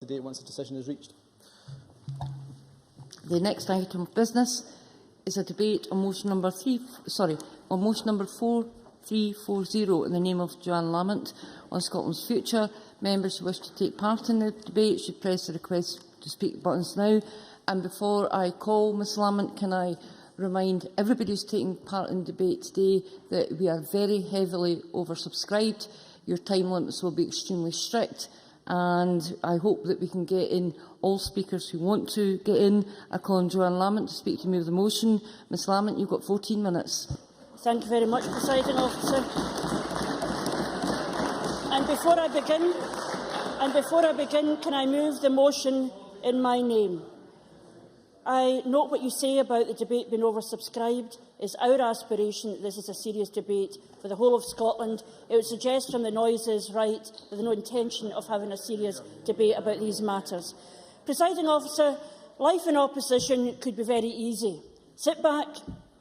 today once the decision is reached. The next item of business is a debate on motion number 4340 in the name of Joanne Lamont on Scotland's future. Members who wish to take part in the debate should press the request to speak buttons now. And before I call Ms Lamont, can I remind everybody who's taking part in the debate today that we are very heavily oversubscribed. Your time limits will be extremely strict, and I hope that we can get in all speakers who want to get in. I call on Joanne Lamont to speak to me of the motion. Ms Lamont, you've got 14 minutes. Thank you very much, Presiding Officer. And before I begin, can I move the motion in my name? I note what you say about the debate being oversubscribed. It's our aspiration that this is a serious debate for the whole of Scotland. It would suggest from the noises right that there's no intention of having a serious debate about these matters. Presiding Officer, life in opposition could be very easy. Sit back,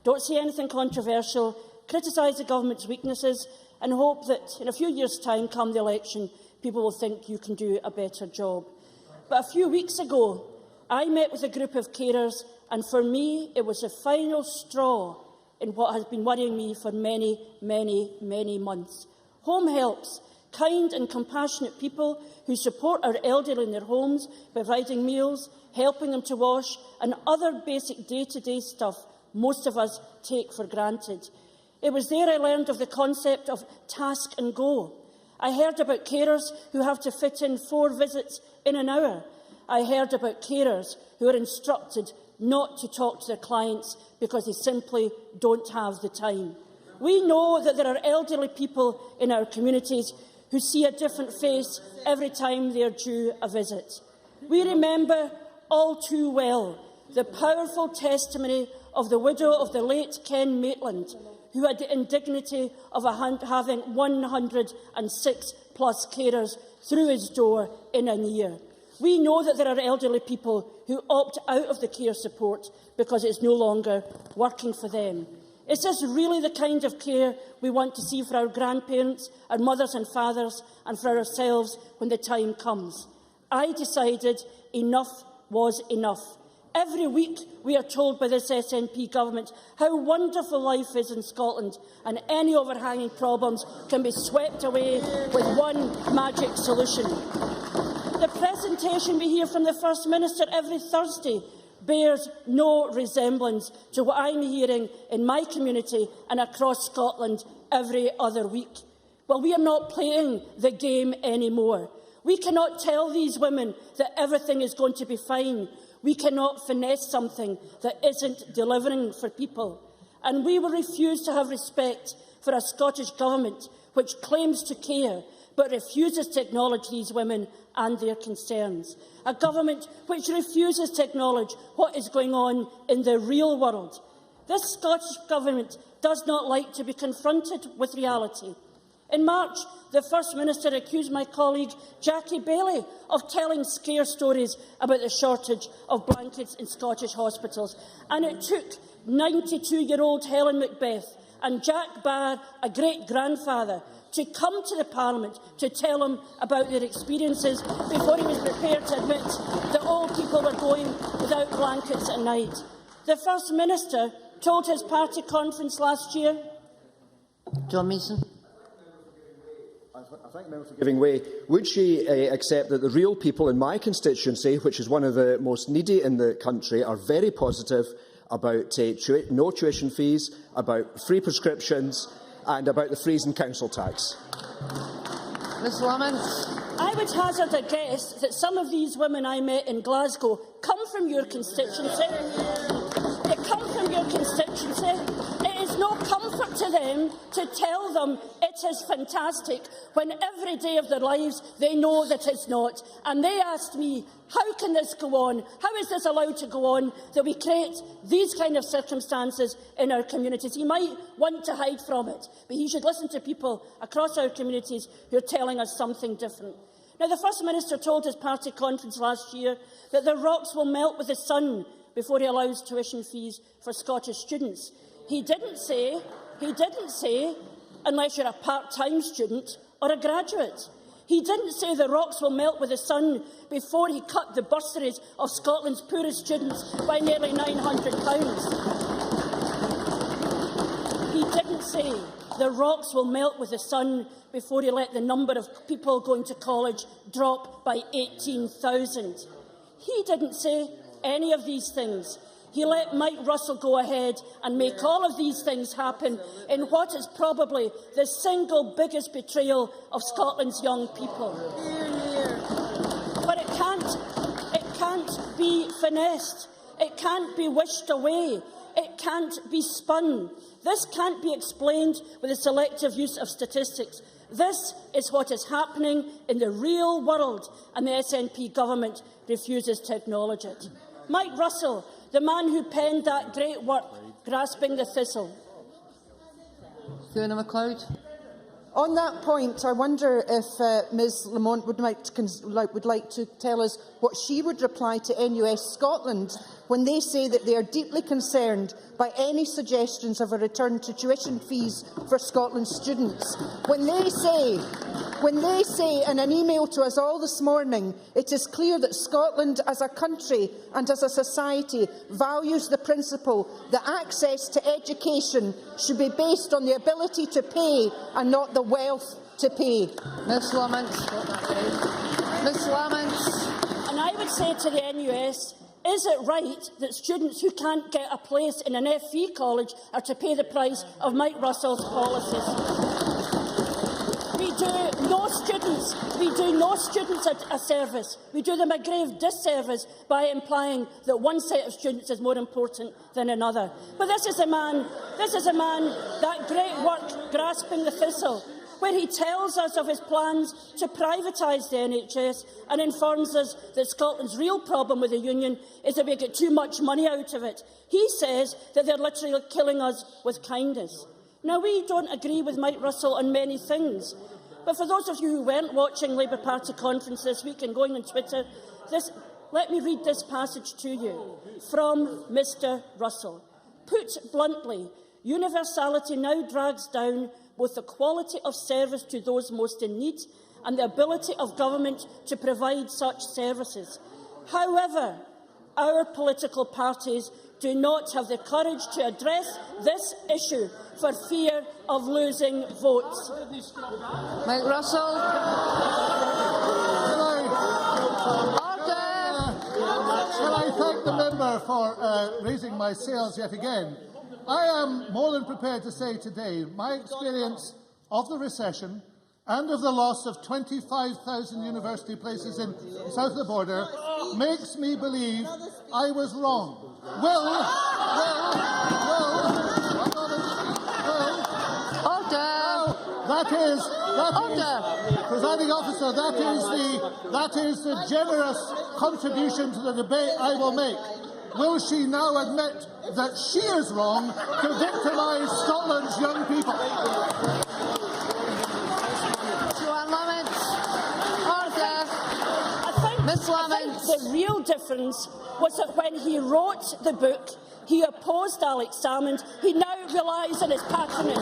don't say anything controversial, criticise the government's weaknesses and hope that in a few years' time, come the election, people will think you can do a better job. But a few weeks ago, I met with a group of carers, and for me, it was the final straw in what has been worrying me for many, many months. Home helps, kind and compassionate people who support our elderly in their homes, providing meals, helping them to wash, and other basic day-to-day stuff most of us take for granted. It was there I learned of the concept of task and go. I heard about carers who have to fit in 4 visits in an hour. I heard about carers who are instructed not to talk to their clients because they simply don't have the time. We know that there are elderly people in our communities who see a different face every time they are due a visit. We remember all too well the powerful testimony of the widow of the late Ken Maitland, who had the indignity of having 106+ carers through his door in a year. We know that there are elderly people who opt out of the care support because it's no longer working for them. Is this really the kind of care we want to see for our grandparents, our mothers and fathers, and for ourselves when the time comes? I decided enough was enough. Every week we are told by this SNP government how wonderful life is in Scotland, and any overhanging problems can be swept away with one magic solution. The presentation we hear from the First Minister every Thursday bears no resemblance to what I'm hearing in my community and across Scotland every other week. Well, we are not playing the game anymore. We cannot tell these women that everything is going to be fine. We cannot finesse something that isn't delivering for people. And we will refuse to have respect for a Scottish Government which claims to care but refuses to acknowledge these women and their concerns. A government which refuses to acknowledge what is going on in the real world. This Scottish Government does not like to be confronted with reality. In March, the First Minister accused my colleague Jackie Baillie of telling scare stories about the shortage of blankets in Scottish hospitals. And it took 92-year-old Helen Macbeth and Jack Barr, a great-grandfather, to come to the Parliament to tell him about their experiences before he was prepared to admit that all people were going without blankets at night. The First Minister told his party conference last year... John Mason. I thank the member for giving way. Would she accept that the real people in my constituency, which is one of the most needy in the country, are very positive about no tuition fees, about free prescriptions and about the freeze in council tax? Ms Lamont. I would hazard a guess that some of these women I met in Glasgow come from your constituency. They come from your constituency. It is no comfort to them to tell them it is fantastic when every day of their lives they know that it's not. And they asked me, how can this go on? How is this allowed to go on, that we create these kind of circumstances in our communities? He might want to hide from it, but he should listen to people across our communities who are telling us something different. Now, the First Minister told his party conference last year that the rocks will melt with the sun before he allows tuition fees for Scottish students. He didn't say, unless you're a part-time student or a graduate. He didn't say the rocks will melt with the sun before he cut the bursaries of Scotland's poorest students by nearly £900. He didn't say the rocks will melt with the sun before he let the number of people going to college drop by 18,000. He didn't say any of these things. He let Mike Russell go ahead and make all of these things happen in what is probably the single biggest betrayal of Scotland's young people. But it can't be finessed. It can't be wished away. It can't be spun. This can't be explained with the selective use of statistics. This is what is happening in the real world, and the SNP government refuses to acknowledge it. Mike Russell, the man who penned that great work, Grasping the Thistle. Fiona MacLeod. On that point, I wonder if Ms Lamont would like to tell us what she would reply to NUS Scotland when they say that they are deeply concerned by any suggestions of a return to tuition fees for Scotland's students. When they say in an email to us all this morning, it is clear that Scotland as a country and as a society values the principle that access to education should be based on the ability to pay and not the wealth to pay. Ms Lamont. Ms Lamont. And I would say to the NUS, is it right that students who can't get a place in an FE college are to pay the price of Mike Russell's policies? We do no students a service. We do them a grave disservice by implying that one set of students is more important than another. But this is a man, that great work, Grasping the Thistle, where he tells us of his plans to privatise the NHS and informs us that Scotland's real problem with the union is that we get too much money out of it. He says that they're literally killing us with kindness. Now, we don't agree with Mike Russell on many things, but for those of you who weren't watching Labour Party conference this week and going on Twitter, let me read this passage to you from Mr Russell. Put bluntly, universality now drags down both the quality of service to those most in need and the ability of government to provide such services. However, our political parties do not have the courage to address this issue for fear of losing votes. Mike Russell. Can I thank the member for raising my sails yet again? I am more than prepared to say today my experience of the recession and of the loss of 25,000 university places south of the border makes me believe I was wrong. Presiding officer, that is the generous contribution to the debate I will make. Will she now admit that she is wrong to victimise Scotland's young people? I think the real difference was that when he wrote the book, he opposed Alex Salmond. He now relies on his patronage.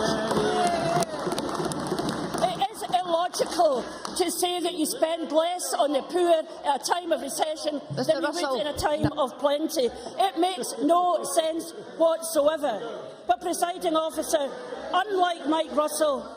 It is illogical to say that you spend less on the poor at a time of recession than you would in a time of plenty. It makes no sense whatsoever. But, presiding officer, unlike Mike Russell,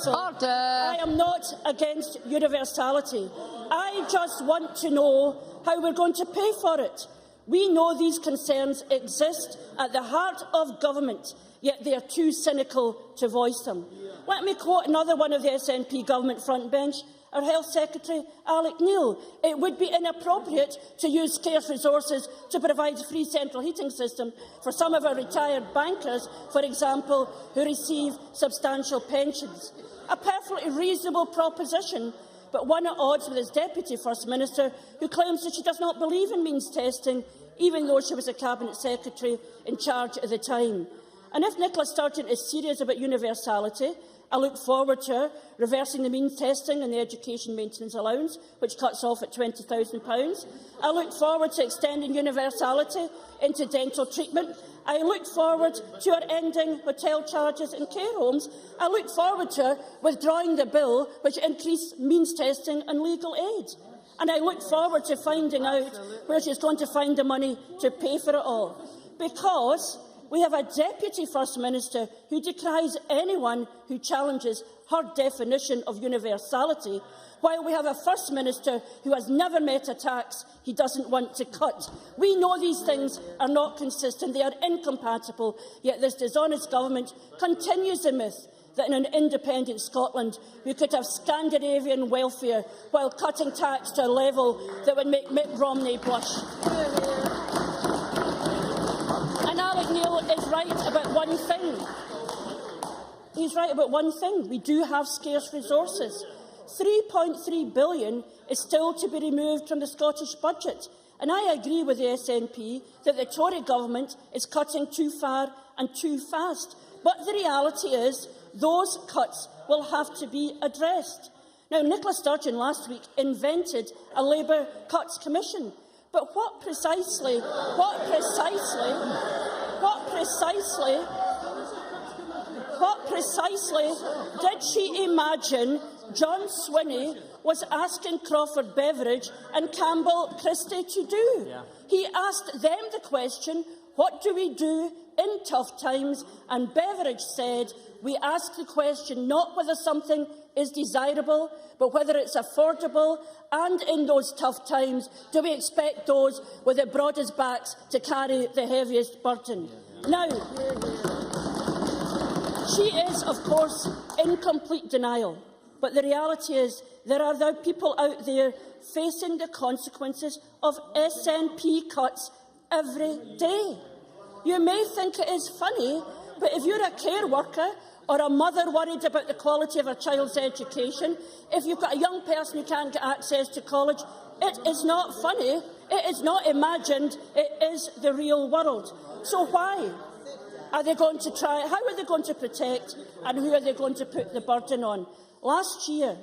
Order. I am not against universality. I just want to know how we're going to pay for it. We know these concerns exist at the heart of government, yet they are too cynical to voice them. Let me quote another one of the SNP government frontbench, our Health Secretary, Alec Neil. It would be inappropriate to use scarce resources to provide a free central heating system for some of our retired bankers, for example, who receive substantial pensions. A perfectly reasonable proposition, but one at odds with his Deputy First Minister, who claims that she does not believe in means testing, even though she was a Cabinet Secretary in charge at the time. And if Nicola Sturgeon is serious about universality, I look forward to her reversing the means testing and the education maintenance allowance, which cuts off at £20,000. I look forward to extending universality into dental treatment I look forward to her ending hotel charges in care homes. I look forward to her withdrawing the bill which increased means testing and legal aid. And I look forward to finding out where she's going to find the money to pay for it all. Because we have a Deputy First Minister who decries anyone who challenges her definition of universality, while we have a First Minister who has never met a tax he doesn't want to cut. We know these things are not consistent, they are incompatible, yet this dishonest government continues the myth that in an independent Scotland we could have Scandinavian welfare while cutting tax to a level that would make Mitt Romney blush. And Alec Neil is right about one thing. He's right about one thing. We do have scarce resources. £3.3 billion is still to be removed from the Scottish budget. And I agree with the SNP that the Tory government is cutting too far and too fast. But the reality is those cuts will have to be addressed. Now, Nicola Sturgeon last week invented a Labour Cuts Commission. But what precisely did she imagine John Swinney was asking Crawford Beveridge and Campbell Christie to do? Yeah. He asked them the question, what do we do in tough times? And Beveridge said, we ask the question not whether something is desirable, but whether it's affordable, and in those tough times, do we expect those with the broadest backs to carry the heaviest burden? Now, she is, of course, in complete denial, but the reality is there are now people out there facing the consequences of SNP cuts every day. You may think it is funny, but if you're a care worker or a mother worried about the quality of her child's education, if you've got a young person who can't get access to college, it is not funny, it is not imagined, it is the real world. So why are they going to try? How are they going to protect and who are they going to put the burden on? Last year,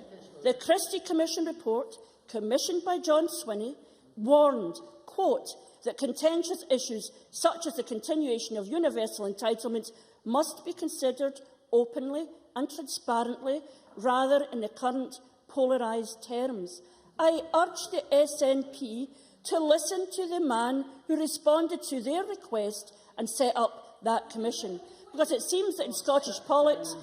the Christie Commission report, commissioned by John Swinney, warned, quote, that contentious issues such as the continuation of universal entitlements must be considered openly and transparently rather in the current polarised terms. I urge the SNP to listen to the man who responded to their request and set up that commission, because it seems that in Scottish politics,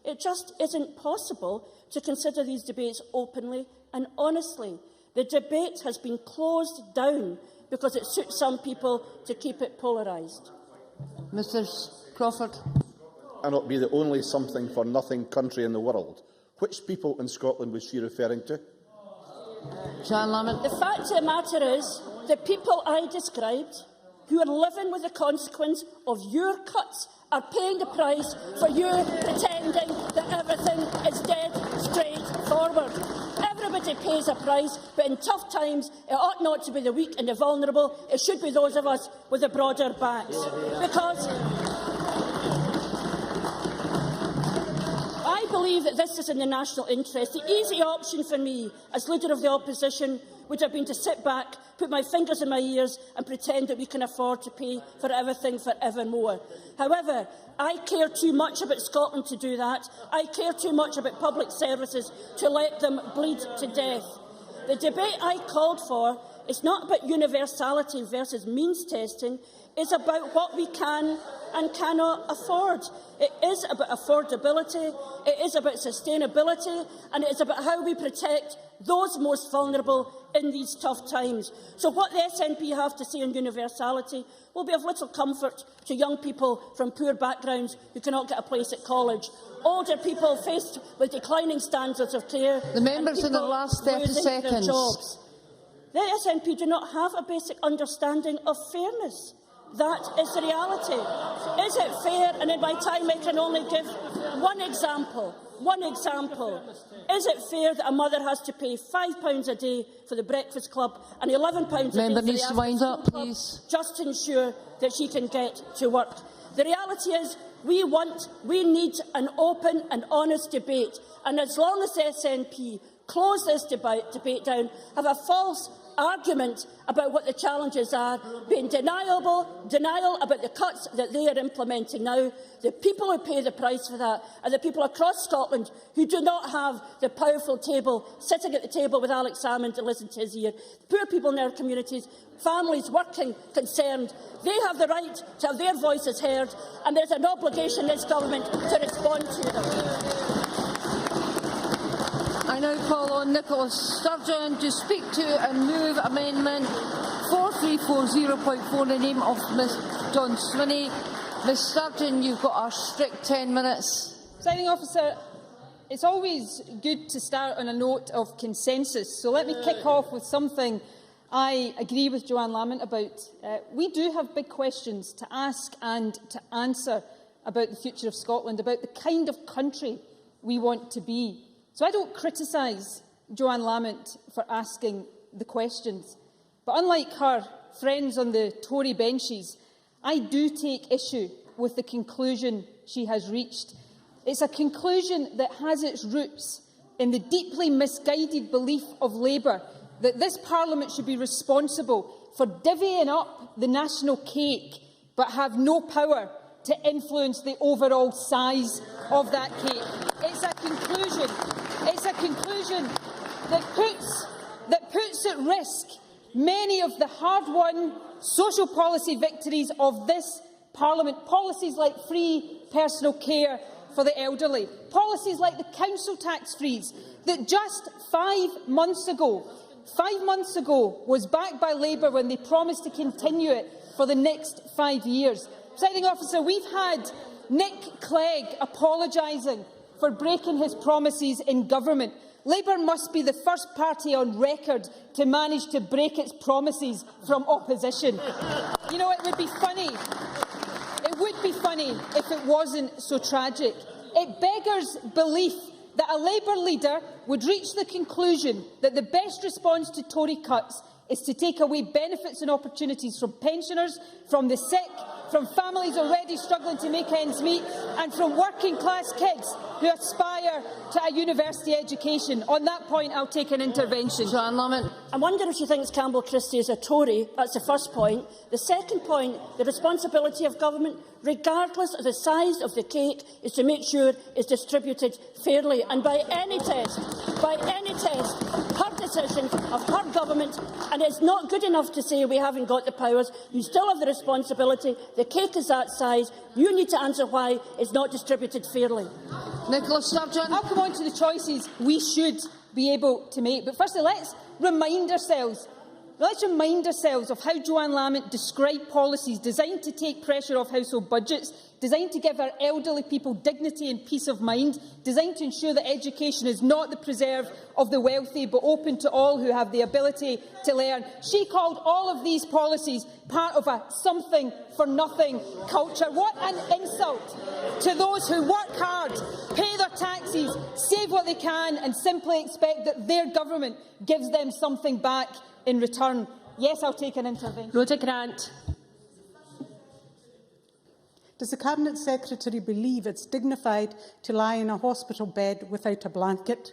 it just isn't possible to consider these debates openly and honestly. The debate has been closed down because it suits some people to keep it polarised. Mr Crawford. Cannot be the only something-for-nothing country in the world. Which people in Scotland was she referring to? Joanne Lamont. The fact of the matter is, the people I described, who are living with the consequence of your cuts, are paying the price for you pretending that everything is dead straightforward. Everybody pays a price, but in tough times, it ought not to be the weak and the vulnerable. It should be those of us with the broader backs. Because I believe that this is in the national interest. The easy option for me, as Leader of the Opposition, would have been to sit back, put my fingers in my ears and pretend that we can afford to pay for everything forevermore. However, I care too much about Scotland to do that. I care too much about public services to let them bleed to death. The debate I called for is not about universality versus means testing. It's about what we can and cannot afford. It is about affordability, it is about sustainability, and it is about how we protect those most vulnerable in these tough times. So what the SNP have to say on universality will be of little comfort to young people from poor backgrounds who cannot get a place at college, older people faced with declining standards of care. The members in the last 30 seconds. Jobs. The SNP do not have a basic understanding of fairness. That is the reality. Is it fair? And in my time I can only give one example. Is it fair that a mother has to pay £5 a day for the breakfast club and £11 a day for the after-school club just to ensure that she can get to work? The reality is we need an open and honest debate, and as long as the SNP close this debate down, have a false argument about what the challenges are, being denial about the cuts that they are implementing now. The people who pay the price for that are the people across Scotland who do not have the powerful table, sitting at the table with Alex Salmond to listen to his ear. The poor people in their communities, families working concerned, they have the right to have their voices heard, and there's an obligation in this government to respond to them. I now call on Nicholas Sturgeon to speak to and move Amendment 4340.4 in the name of Ms John Swinney. Ms Sturgeon, you've got a strict 10 minutes. Presiding Officer, it's always good to start on a note of consensus, so let me kick off with something I agree with Joanne Lamont about. We do have big questions to ask and to answer about the future of Scotland, about the kind of country we want to be. So I don't criticise Joanne Lamont for asking the questions. But unlike her friends on the Tory benches, I do take issue with the conclusion she has reached. It's a conclusion that has its roots in the deeply misguided belief of Labour that this Parliament should be responsible for divvying up the national cake but have no power to influence the overall size of that cake. It's a conclusion that puts at risk many of the hard-won social policy victories of this Parliament. Policies like free personal care for the elderly, policies like the council tax freeze that just 5 months ago was backed by Labour when they promised to continue it for the next 5 years. Presiding Officer, we've had Nick Clegg apologising for breaking his promises in government. Labour must be the first party on record to manage to break its promises from opposition. You know, it would be funny if it wasn't so tragic. It beggars belief that a Labour leader would reach the conclusion that the best response to Tory cuts is to take away benefits and opportunities from pensioners, from the sick, from families already struggling to make ends meet, and from working-class kids who aspire to a university education. On that point, I'll take an intervention. Joanne Lamont. I wonder if she thinks Campbell Christie is a Tory. That's the first point. The second point, the responsibility of government, regardless of the size of the cake, is to make sure it's distributed fairly. And by any test, her decision of her government, and it's not good enough to say we haven't got the powers. You still have the responsibility. The cake is that size. You need to answer why it's not distributed fairly. Nicholas Sturgeon. I'll come on to the choices we should be able to make. But firstly, let's remind ourselves of how Joanne Lamont described policies designed to take pressure off household budgets, designed to give our elderly people dignity and peace of mind, designed to ensure that education is not the preserve of the wealthy but open to all who have the ability to learn. She called all of these policies part of a something-for-nothing culture. What an insult to those who work hard, pay their taxes, save what they can and simply expect that their government gives them something back in return. Yes, I'll take an intervention. Rhoda Grant. Does the Cabinet Secretary believe it's dignified to lie in a hospital bed without a blanket?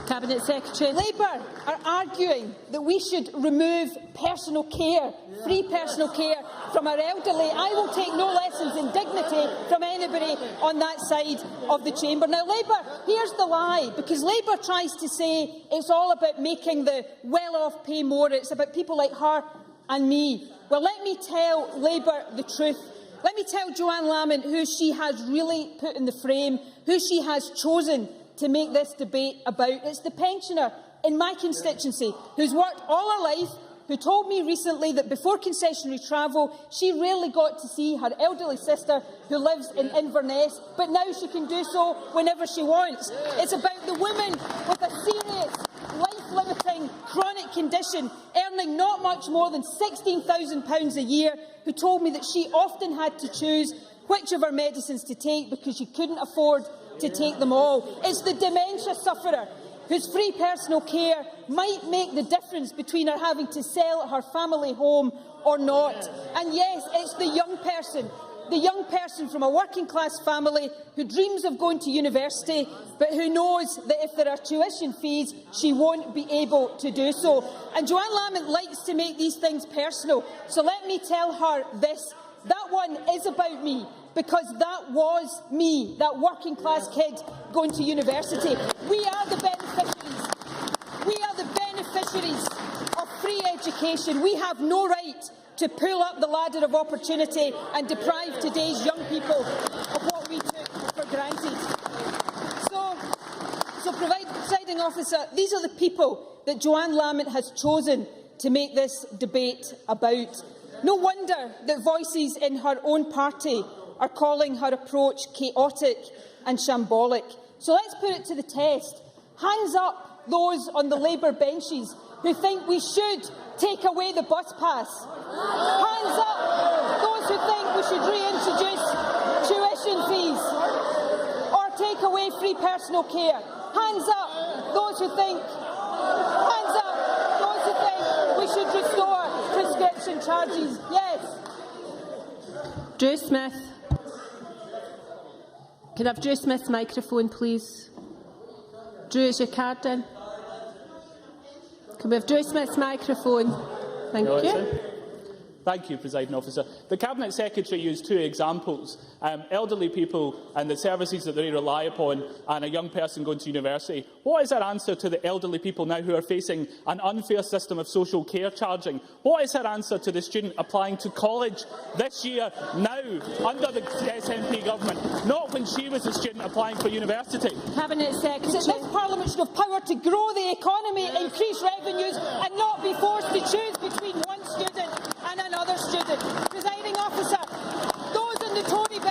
Cabinet Secretary. Labour are arguing that we should remove personal care, free personal care from our elderly. I will take no lessons in dignity from anybody on that side of the chamber. Now, Labour, here's the lie, because Labour tries to say it's all about making the well-off pay more. It's about people like her and me. Well, let me tell Labour the truth. Let me tell Joanne Lamont who she has really put in the frame, who she has chosen to make this debate about. It's the pensioner in my constituency who's worked all her life, who told me recently that before concessionary travel, she rarely got to see her elderly sister who lives in Inverness, but now she can do so whenever she wants. It's about the woman with a serious, life-limiting chronic condition, earning not much more than £16,000 a year, who told me that she often had to choose which of her medicines to take because she couldn't afford to take them all. It's the dementia sufferer whose free personal care might make the difference between her having to sell her family home or not. And yes, it's the young person the young person from a working-class family who dreams of going to university, but who knows that if there are tuition fees, she won't be able to do so. And Joanne Lamont likes to make these things personal, so let me tell her this. That one is about me, because that was me, that working-class kid going to university. We are the beneficiaries. We are the beneficiaries of free education. We have no right to pull up the ladder of opportunity and deprive today's young people of what we took for granted. So Presiding Officer, these are the people that Joanne Lamont has chosen to make this debate about. No wonder that voices in her own party are calling her approach chaotic and shambolic. So let's put it to the test. Hands up those on the Labour benches who think we should take away the bus pass. Hands up those who think we should reintroduce tuition fees or take away free personal care. Hands up those who think we should restore prescription charges. Yes. Drew Smith. Can I have Drew Smith's microphone, please? Drew, is your card in? Can we have Drew Smith's microphone? Thank you. Thank you, Presiding Officer. The Cabinet Secretary used two examples, elderly people and the services that they rely upon, and a young person going to university. What is her answer to the elderly people now who are facing an unfair system of social care charging? What is her answer to the student applying to college this year, now, under the SNP government, not when she was a student applying for university? Cabinet Secretary. This Parliament should have power to grow the economy, increase revenues and not be forced to choose between one student and another student. Presiding Officer, those on the Tory benches...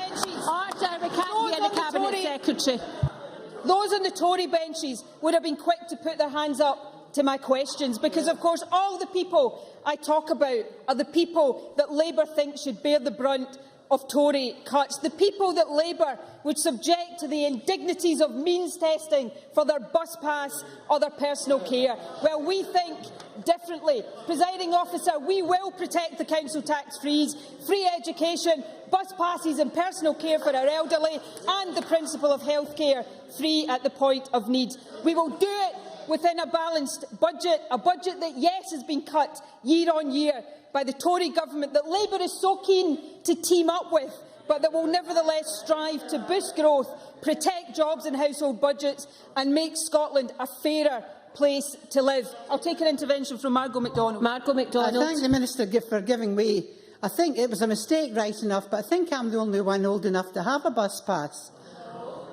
Those on the Tory benches would have been quick to put their hands up to my questions, because, of course, all the people I talk about are the people that Labour thinks should bear the brunt of Tory cuts, the people that Labour would subject to the indignities of means testing for their bus pass or their personal care. Well, we think differently. Presiding Officer, we will protect the council tax freeze, free education, bus passes and personal care for our elderly, and the principle of healthcare free at the point of need. We will do it within a balanced budget, a budget that, yes, has been cut year on year by the Tory government that Labour is so keen to team up with, but that will nevertheless strive to boost growth, protect jobs and household budgets and make Scotland a fairer place to live. I'll take an intervention from Margot MacDonald. Margot MacDonald. I thank the Minister for giving way. I think it was a mistake, right enough, but I think I'm the only one old enough to have a bus pass.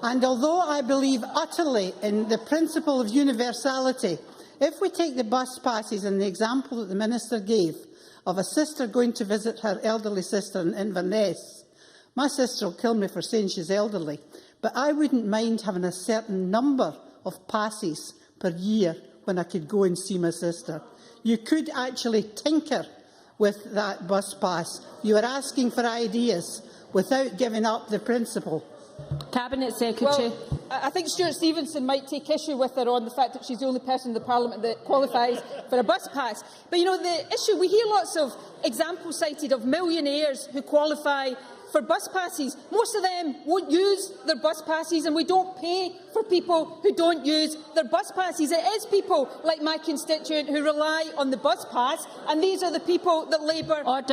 And although I believe utterly in the principle of universality, if we take the bus passes and the example that the Minister gave of a sister going to visit her elderly sister in Inverness, my sister will kill me for saying she's elderly, but I wouldn't mind having a certain number of passes per year when I could go and see my sister. You could actually tinker with that bus pass. You are asking for ideas without giving up the principle. Cabinet Secretary. Well, I think Stuart Stevenson might take issue with her on the fact that she's the only person in the Parliament that qualifies for a bus pass. But, you know, the issue, we hear lots of examples cited of millionaires who qualify for bus passes. Most of them won't use their bus passes, and we don't pay for people who don't use their bus passes. It is people like my constituent who rely on the bus pass, and these are the people that Labour want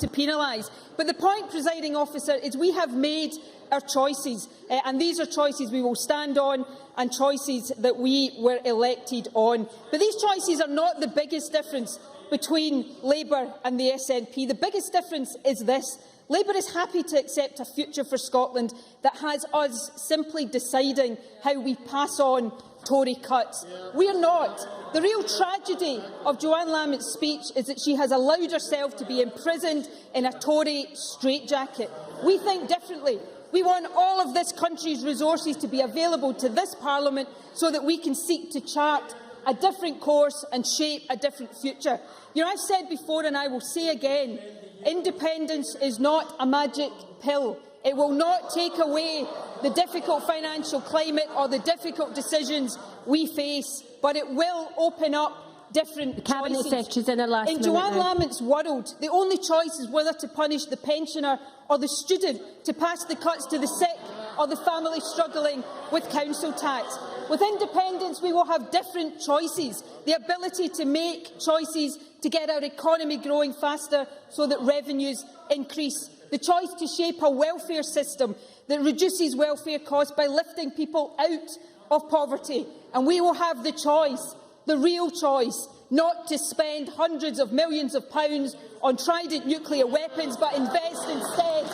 to penalise. But the point, Presiding Officer, is we have made our choices, and these are choices we will stand on and choices that we were elected on. But these choices are not the biggest difference between Labour and the SNP. The biggest difference is this. Labour is happy to accept a future for Scotland that has us simply deciding how we pass on Tory cuts. We are not. The real tragedy of Joanne Lamont's speech is that she has allowed herself to be imprisoned in a Tory straitjacket. We think differently. We want all of this country's resources to be available to this Parliament so that we can seek to chart a different course and shape a different future. You know, I've said before and I will say again, independence is not a magic pill. It will not take away the difficult financial climate or the difficult decisions we face, but it will open up different Cabinet choices. Secretary's in her last In minute Joanne now. Lamont's world, the only choice is whether to punish the pensioner or the student, to pass the cuts to the sick or the family struggling with council tax. With independence, we will have different choices, the ability to make choices to get our economy growing faster so that revenues increase, the choice to shape a welfare system that reduces welfare costs by lifting people out of poverty. And we will have the choice, the real choice, not to spend hundreds of millions of pounds on Trident nuclear weapons, but invest instead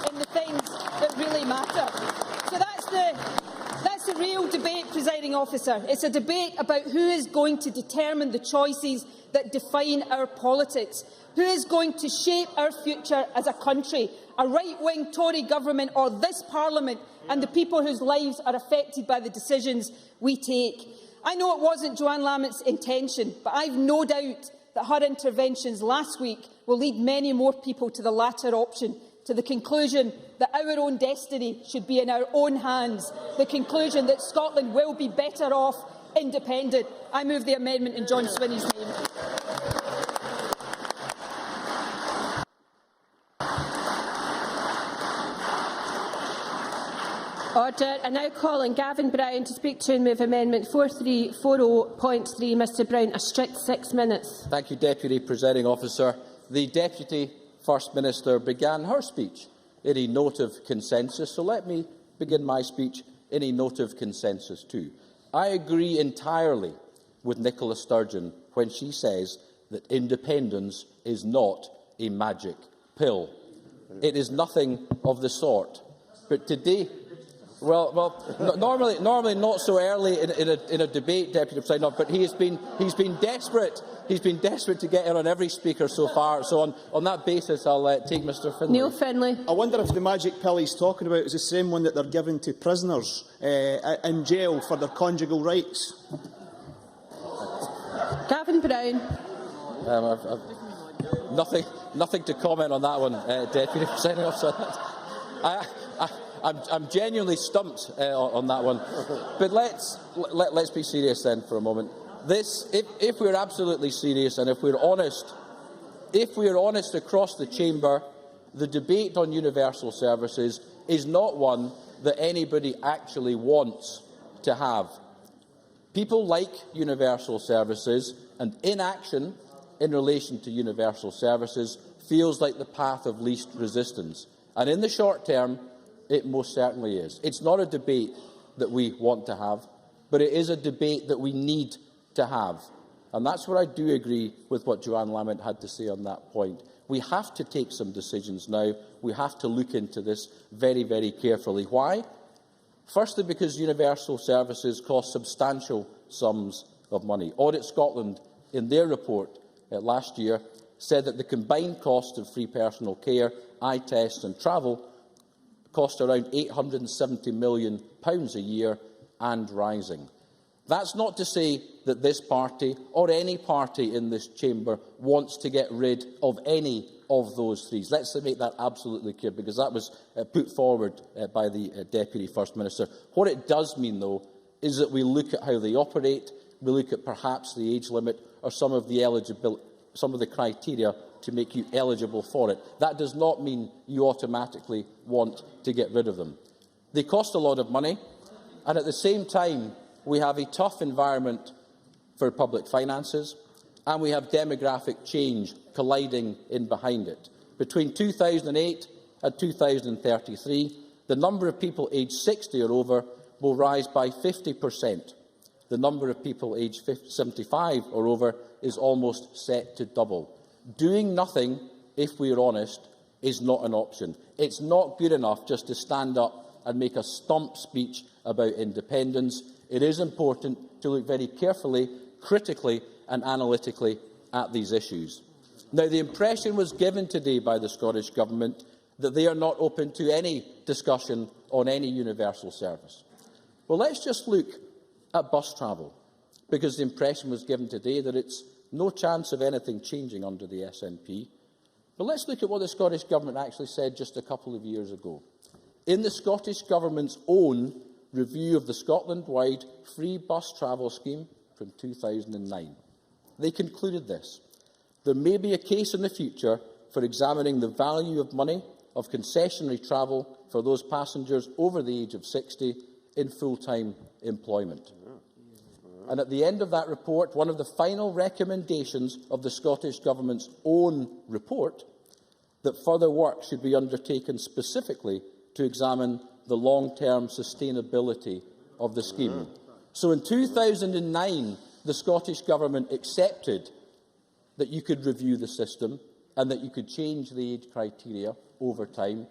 in the things that really matter. So that's the real debate, Presiding Officer. It's a debate about who is going to determine the choices that define our politics, who is going to shape our future as a country, a right-wing Tory government or this Parliament and the people whose lives are affected by the decisions we take. I know it wasn't Joanne Lamont's intention, but I have no doubt that her interventions last week will lead many more people to the latter option, to the conclusion that our own destiny should be in our own hands, the conclusion that Scotland will be better off independent. I move the amendment in John Swinney's name. Order. I now call on Gavin Brown to speak to and move Amendment 4340.3. Mr Brown, a strict 6 minutes. Thank you, Deputy Presiding Officer. The Deputy First Minister began her speech in a note of consensus, so let me begin my speech in a note of consensus too. I agree entirely with Nicola Sturgeon when she says that independence is not a magic pill. It is nothing of the sort. But today, normally not so early in a debate, Deputy Presiding Officer, but he's been desperate. He's been desperate to get in on every speaker so far. So on that basis, I'll take Mr Finlay. Neil Finlay. I wonder if the magic pill he's talking about is the same one that they're giving to prisoners in jail for their conjugal rights. Gavin Brown. Nothing to comment on that one, Deputy Presiding Officer. I'm genuinely stumped on that one. But let's be serious then for a moment. If we're absolutely serious and if we're honest across the chamber, the debate on universal services is not one that anybody actually wants to have. People like universal services, and inaction in relation to universal services feels like the path of least resistance. And in the short term, it most certainly is. It's not a debate that we want to have, but it is a debate that we need to have. And that's where I do agree with what Joanne Lamont had to say on that point. We have to take some decisions now. We have to look into this very, very carefully. Why? Firstly, because universal services cost substantial sums of money. Audit Scotland, in their report last year, said that the combined cost of free personal care, eye tests and travel cost around £870 million a year and rising. That's not to say that this party or any party in this chamber wants to get rid of any of those fees. Let's make that absolutely clear, because that was put forward by the Deputy First Minister. What it does mean, though, is that we look at how they operate, we look at perhaps the age limit or some of the criteria to make you eligible for it. That does not mean you automatically want to get rid of them. They cost a lot of money, and at the same time, we have a tough environment for public finances, and we have demographic change colliding in behind it. Between 2008 and 2033, the number of people aged 60 or over will rise by 50%. The number of people aged 75 or over is almost set to double. Doing nothing, if we are honest, is not an option. It's not good enough just to stand up and make a stump speech about independence. It is important to look very carefully, critically and analytically at these issues. Now, the impression was given today by the Scottish Government that they are not open to any discussion on any universal service. Well, let's just look at bus travel, because the impression was given today that it's no chance of anything changing under the SNP. But let's look at what the Scottish Government actually said just a couple of years ago. In the Scottish Government's own review of the Scotland-wide free bus travel scheme from 2009, They concluded this: there may be a case in the future for examining the value of money of concessionary travel for those passengers over the age of 60 in full-time employment. And at the end of that report, one of the final recommendations of the Scottish Government's own report, that further work should be undertaken specifically to examine the long-term sustainability of the scheme. So in 2009, the Scottish Government accepted that you could review the system and that you could change the age criteria over time.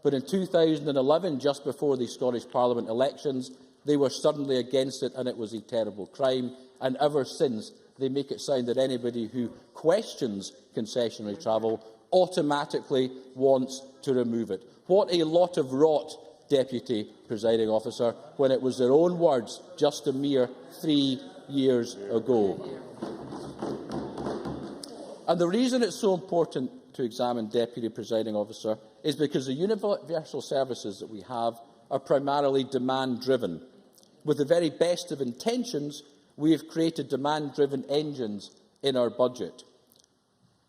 But in 2011, just before the Scottish Parliament elections, they were suddenly against it, and it was a terrible crime. And ever since, they make it sound that anybody who questions concessionary travel automatically wants to remove it. What a lot of rot, Deputy Presiding Officer, when it was their own words just a mere 3 years ago. And the reason it's so important to examine, Deputy Presiding Officer, is because the universal services that we have are primarily demand-driven. With the very best of intentions, we have created demand-driven engines in our budget.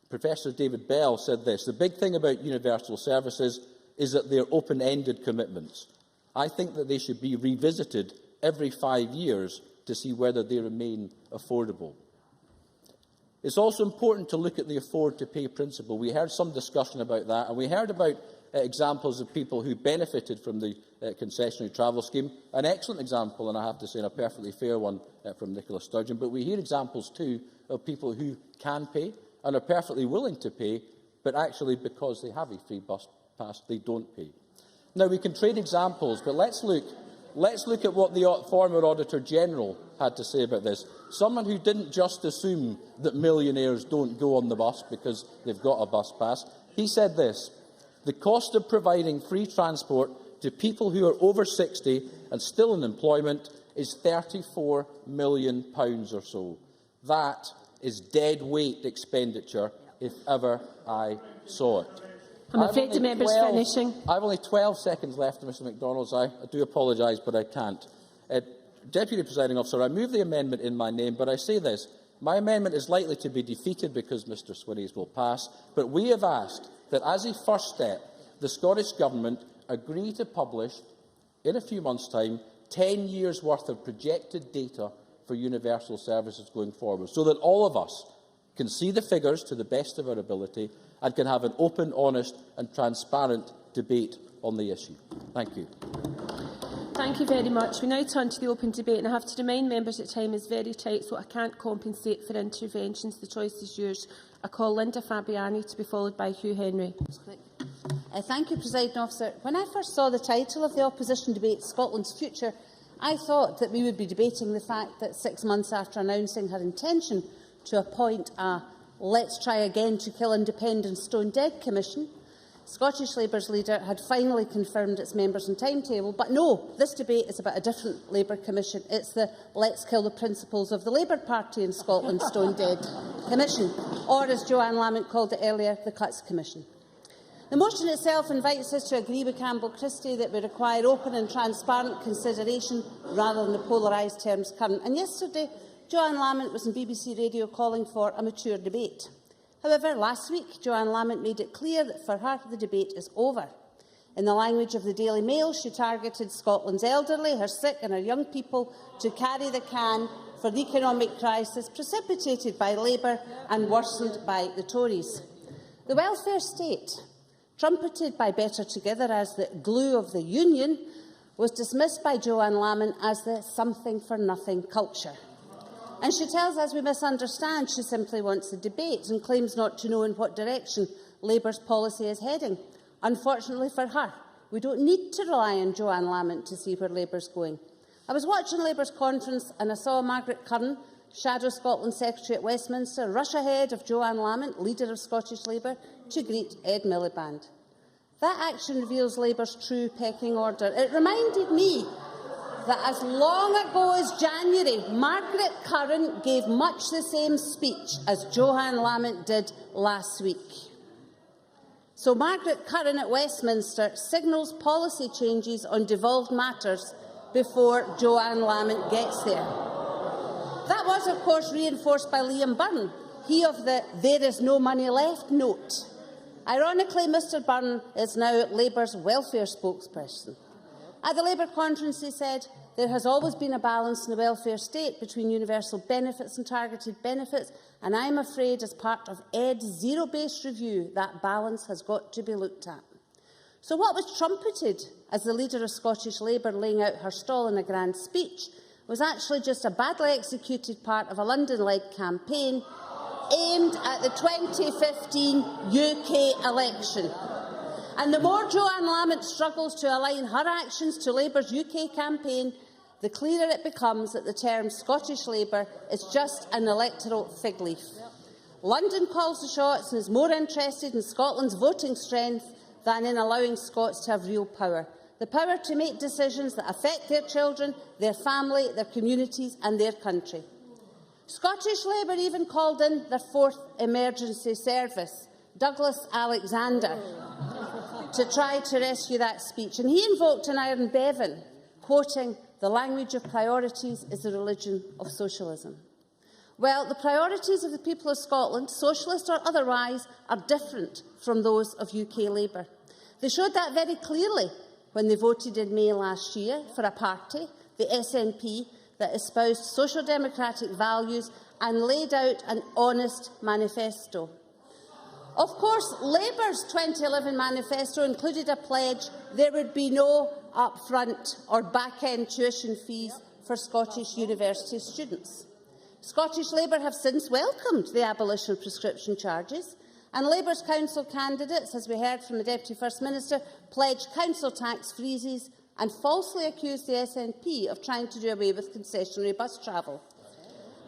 Professor David Bell said this: the big thing about universal services is that they are open-ended commitments. I think that they should be revisited every 5 years to see whether they remain affordable. It's also important to look at the afford-to-pay principle. We heard some discussion about that, and we heard about examples of people who benefited from the concessionary travel scheme. An excellent example, and I have to say, and a perfectly fair one, from Nicola Sturgeon. But we hear examples too of people who can pay and are perfectly willing to pay, but actually, because they have a free bus pass, they don't pay. Now, we can trade examples, but let's look at what the former Auditor General had to say about this. Someone who didn't just assume that millionaires don't go on the bus because they've got a bus pass. He said this: the cost of providing free transport to people who are over 60 and still in employment is £34 million or so. That is dead weight expenditure, if ever I saw it. I'm afraid the member's finishing. I have only 12 seconds left, Mr MacDonald. I do apologise, but I can't. Deputy Presiding Officer, I move the amendment in my name, but I say this: my amendment is likely to be defeated because Mr Swinney's will pass, but we have asked that, as a first step, the Scottish Government agree to publish, in a few months' time, 10 years' worth of projected data for universal services going forward, so that all of us can see the figures to the best of our ability and can have an open, honest and transparent debate on the issue. Thank you. Thank you very much. We now turn to the open debate, and I have to remind members that time is very tight, so I can't compensate for interventions. The choice is yours. I call Linda Fabiani to be followed by Hugh Henry. Thank you, Presiding Officer. When I first saw the title of the opposition debate, Scotland's Future, I thought that we would be debating the fact that 6 months after announcing her intention to appoint a Let's Try Again to Kill Independence Stone Dead Commission, Scottish Labour's leader had finally confirmed its members and timetable. But no, this debate is about a different Labour Commission. It's the Let's Kill the Principles of the Labour Party in Scotland Stone Dead Commission, or as Joanne Lamont called it earlier, the Cuts Commission. The motion itself invites us to agree with Campbell Christie that we require open and transparent consideration rather than the polarised terms current. And yesterday, Joanne Lamont was on BBC Radio calling for a mature debate. However, last week, Joanne Lamont made it clear that for her the debate is over. In the language of the Daily Mail, she targeted Scotland's elderly, her sick and her young people to carry the can for the economic crisis precipitated by Labour and worsened by the Tories. The welfare state, trumpeted by Better Together as the glue of the union, was dismissed by Joanne Lamont as the something-for-nothing culture. And she tells us we misunderstand. She simply wants a debate and claims not to know in what direction Labour's policy is heading. Unfortunately for her, we don't need to rely on Joanne Lamont to see where Labour's going. I was watching Labour's conference and I saw Margaret Curran, Shadow Scotland Secretary at Westminster, rush ahead of Joanne Lamont, leader of Scottish Labour, to greet Ed Miliband. That action reveals Labour's true pecking order. It reminded me that as long ago as January, Margaret Curran gave much the same speech as Joanne Lamont did last week. So Margaret Curran at Westminster signals policy changes on devolved matters before Joanne Lamont gets there. That That was, of course, reinforced by Liam Byrne, he of the "there is no money left" note. Ironically, Mr Byrne is now Labour's welfare spokesperson. At the Labour conference, he said, "There has always been a balance in the welfare state between universal benefits and targeted benefits, and I'm afraid as part of ED's zero-based review, that balance has got to be looked at." So what was trumpeted as the leader of Scottish Labour laying out her stall in a grand speech was actually just a badly executed part of a London-led campaign aimed at the 2015 UK election. And the more Joanne Lamont struggles to align her actions to Labour's UK campaign, the clearer it becomes that the term Scottish Labour is just an electoral fig leaf. London calls the shots and is more interested in Scotland's voting strength than in allowing Scots to have real power. The power to make decisions that affect their children, their family, their communities and their country. Scottish Labour even called in their fourth emergency service, Douglas Alexander, to try to rescue that speech. And he invoked an Iron Bevan, quoting, "The language of priorities is the religion of socialism." Well, the priorities of the people of Scotland, socialist or otherwise, are different from those of UK Labour. They showed that very clearly when they voted in May last year for a party, the SNP, that espoused social democratic values and laid out an honest manifesto. Of course, Labour's 2011 manifesto included a pledge there would be no upfront or back-end tuition fees for Scottish university students. Scottish Labour have since welcomed the abolition of prescription charges, and Labour's council candidates, as we heard from the Deputy First Minister, pledged council tax freezes and falsely accused the SNP of trying to do away with concessionary bus travel.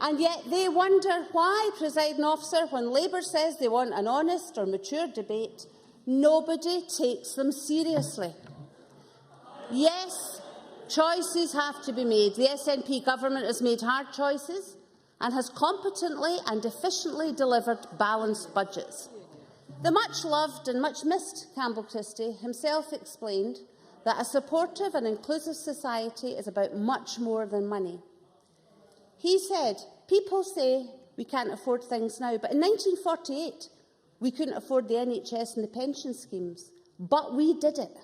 And yet they wonder why, Presiding Officer, when Labour says they want an honest or mature debate, nobody takes them seriously. Yes, choices have to be made. The SNP government has made hard choices and has competently and efficiently delivered balanced budgets. The much-loved and much-missed Campbell Christie himself explained that a supportive and inclusive society is about much more than money. He said, "People say we can't afford things now, but in 1948 we couldn't afford the NHS and the pension schemes, but we did it."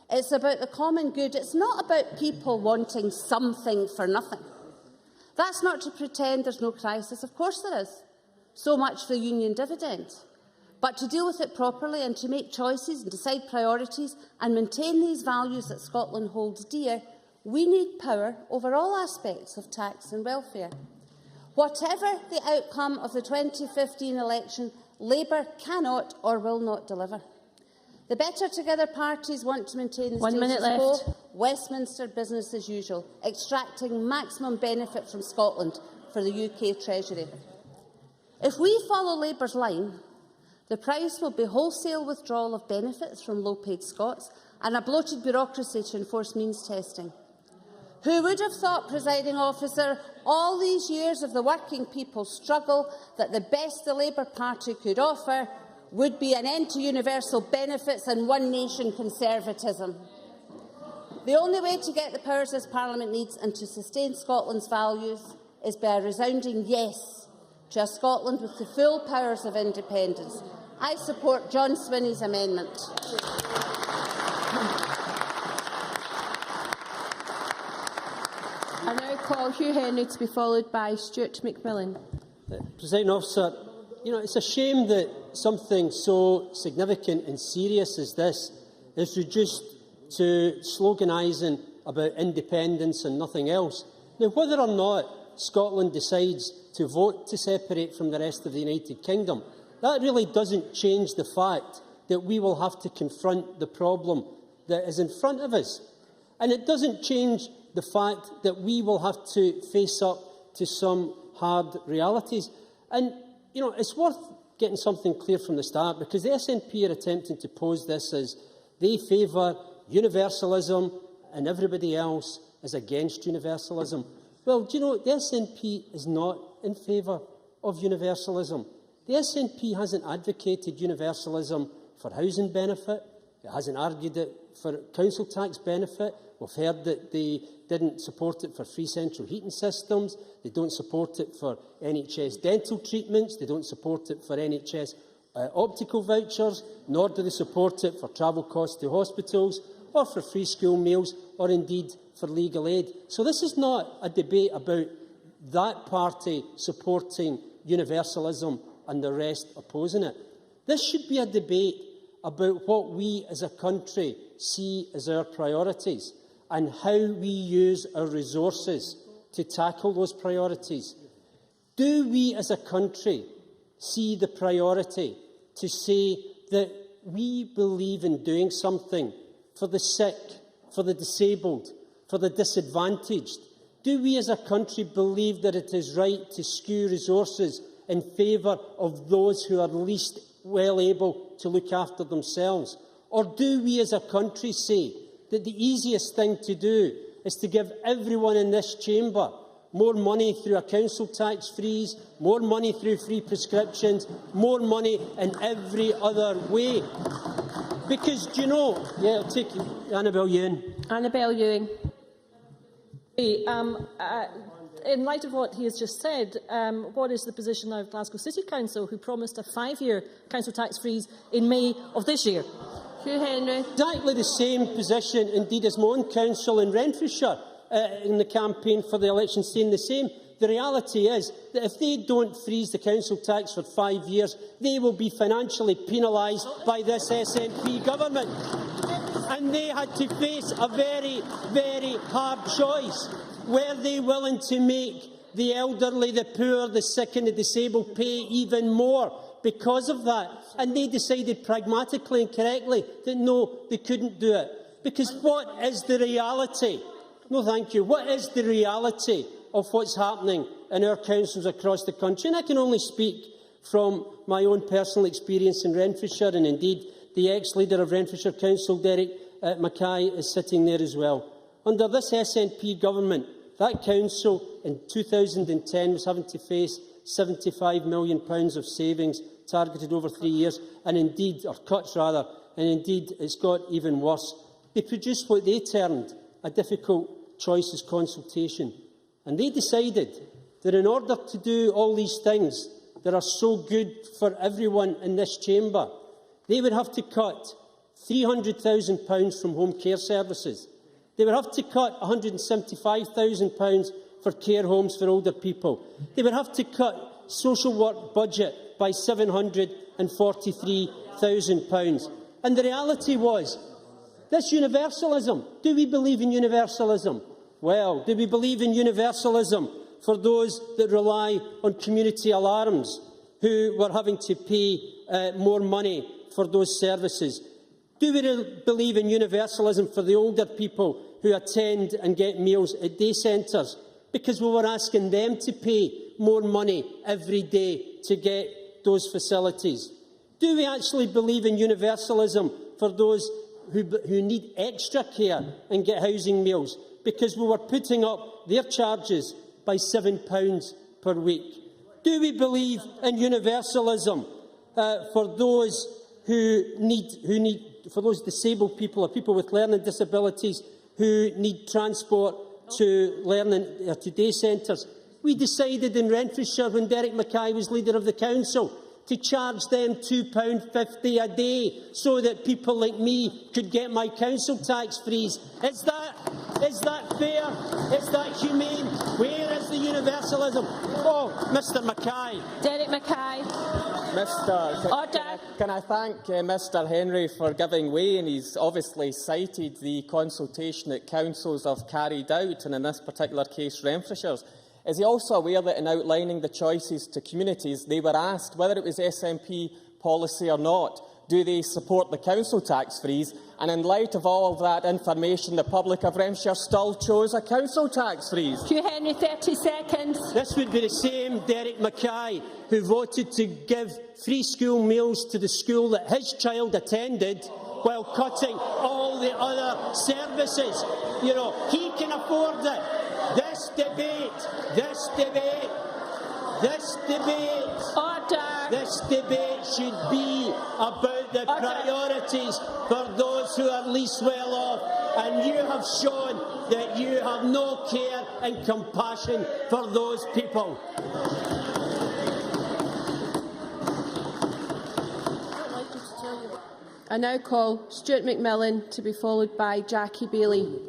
It's about the common good. It's not about people wanting something for nothing. That's not to pretend there's no crisis. Of course there is. So much for the union dividend. But to deal with it properly and to make choices and decide priorities and maintain these values that Scotland holds dear, we need power over all aspects of tax and welfare. Whatever the outcome of the 2015 election, Labour cannot or will not deliver. The Better Together parties want to maintain the status quo, Westminster business as usual, extracting maximum benefit from Scotland for the UK Treasury. If we follow Labour's line, the price will be wholesale withdrawal of benefits from low-paid Scots and a bloated bureaucracy to enforce means testing. Who would have thought, Presiding Officer, all these years of the working people's struggle, that the best the Labour Party could offer would be an end to universal benefits and one-nation conservatism? The only way to get the powers this Parliament needs and to sustain Scotland's values is by a resounding yes to a Scotland with the full powers of independence. I support John Swinney's amendment. I now call Hugh Henry to be followed by Stuart McMillan. Presiding Officer, it's a shame that something so significant and serious as this is reduced to sloganising about independence and nothing else. Now, whether or not Scotland decides to vote to separate from the rest of the United Kingdom, that really doesn't change the fact that we will have to confront the problem that is in front of us. And it doesn't change the fact that we will have to face up to some hard realities. And, it's worth getting something clear from the start, because the SNP are attempting to pose this as they favour universalism and everybody else is against universalism. Well, the SNP is not in favour of universalism. The SNP hasn't advocated universalism for housing benefit, It hasn't argued it for council tax benefit. We've heard that they didn't support it for free central heating systems. They don't support it for NHS dental treatments. They don't support it for NHS optical vouchers, nor do they support it for travel costs to hospitals or for free school meals or indeed for legal aid. So this is not a debate about that party supporting universalism and the rest opposing it. This should be a debate about what we as a country see as our priorities and how we use our resources to tackle those priorities. Do we as a country see the priority to say that we believe in doing something for the sick, for the disabled, for the disadvantaged? Do we as a country believe that it is right to skew resources in favour of those who are least well able to look after themselves? Or do we as a country say that the easiest thing to do is to give everyone in this chamber more money through a council tax freeze, more money through free prescriptions, more money in every other way? Because, do you know... Yeah, I'll take you. Annabel Ewing. Annabel Ewing. In light of what he has just said, what is the position of Glasgow City Council, who promised a 5-year council tax freeze in May of this year? Hugh Henry. Exactly the same position, indeed, as my own council in Renfrewshire in the campaign for the election, saying the same. The reality is that if they don't freeze the council tax for 5 years, they will be financially penalised by this SNP government. And they had to face a very, very hard choice. Were they willing to make the elderly, the poor, the sick and the disabled pay even more because of that? And they decided pragmatically and correctly that no, they couldn't do it. Because what is the reality? No, thank you. What is the reality of what's happening in our councils across the country? And I can only speak from my own personal experience in Renfrewshire, and indeed the ex-leader of Renfrewshire Council, Derek Mackay, is sitting there as well. Under this SNP government, that council in 2010 was having to face £75 million of savings targeted over 3 years, and indeed, or cuts rather, and indeed it's got even worse. They produced what they termed a difficult choices consultation, and they decided that in order to do all these things that are so good for everyone in this chamber, they would have to cut £300,000 from home care services. They would have to cut £175,000 for care homes for older people. They would have to cut social work budget by £743,000. And the reality was, this universalism, do we believe in universalism? Well, do we believe in universalism for those that rely on community alarms, who were having to pay more money for those services? Do we believe in universalism for the older people who attend and get meals at day centres, because we were asking them to pay more money every day to get those facilities? Do we actually believe in universalism for those who need extra care and get housing meals, because we were putting up their charges by £7 per week? Do we believe in universalism for those for those disabled people or people with learning disabilities who need transport to learning to day centres? We decided in Renfrewshire, when Derek Mackay was leader of the council, to charge them £2.50 a day so that people like me could get my council tax freeze. Is that fair? Is that humane? Where is the universalism? Oh, Mr Mackay. Derek Mackay. Can I thank Mr Henry for giving way, and he's obviously cited the consultation that councils have carried out, and in this particular case Renfrewshire's. Is he also aware that in outlining the choices to communities, they were asked whether it was SNP policy or not, do they support the council tax freeze? And in light of all of that information, the public of Renfrewshire still chose a council tax freeze. Hugh Henry, 30 seconds. This would be the same Derek Mackay who voted to give free school meals to the school that his child attended while cutting all the other services. You know, he can afford it. This debate should be about the priorities for those those who are least well off, and you have shown that you have no care and compassion for those people. I now call Stuart McMillan to be followed by Jackie Bailey.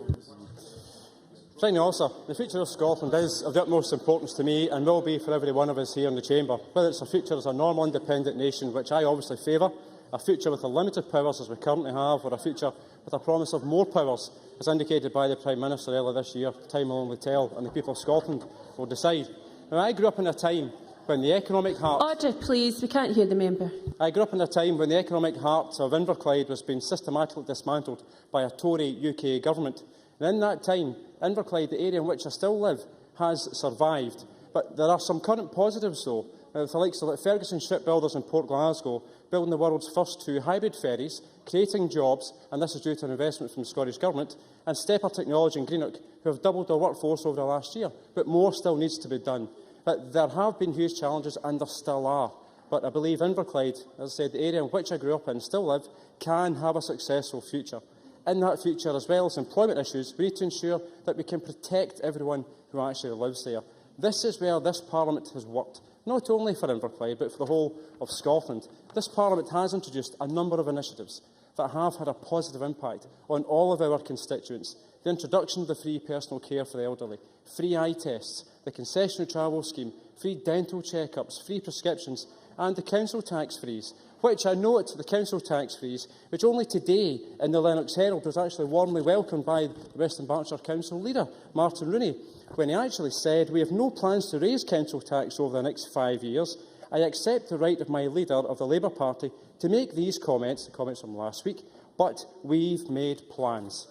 Presiding Officer, the future of Scotland is of the utmost importance to me and will be for every one of us here in the Chamber. Whether it's a future as a normal independent nation, which I obviously favour, a future with unlimited powers as we currently have, or a future with a promise of more powers, as indicated by the Prime Minister earlier this year, time will only tell, and the people of Scotland will decide. Now, I grew up in a time when the economic heart... Order, please. We can't hear the member. I grew up in a time when the economic heart of Inverclyde was being systematically dismantled by a Tory UK government. And in that time, Inverclyde, the area in which I still live, has survived. But there are some current positives, though, with the likes of Ferguson Shipbuilders in Port Glasgow building the world's first 2 hybrid ferries, creating jobs, and this is due to an investment from the Scottish Government, and Stepper Technology in Greenock, who have doubled their workforce over the last year. But more still needs to be done. But there have been huge challenges, and there still are. But I believe Inverclyde, as I said, the area in which I grew up and still live, can have a successful future. In that future, as well as employment issues, we need to ensure that we can protect everyone who actually lives there. This is where this Parliament has worked, not only for Inverclyde, but for the whole of Scotland. This Parliament has introduced a number of initiatives that have had a positive impact on all of our constituents. The introduction of the free personal care for the elderly, free eye tests, the concessionary travel scheme, free dental check-ups, free prescriptions, and the council tax freeze, which I note the council tax freeze, which only today in the Lennox Herald was actually warmly welcomed by the Western Berkshire Council leader, Martin Rooney, when he actually said, "We have no plans to raise council tax over the next 5 years. I accept the right of my leader of the Labour Party to make these comments," the comments from last week, "but we've made plans."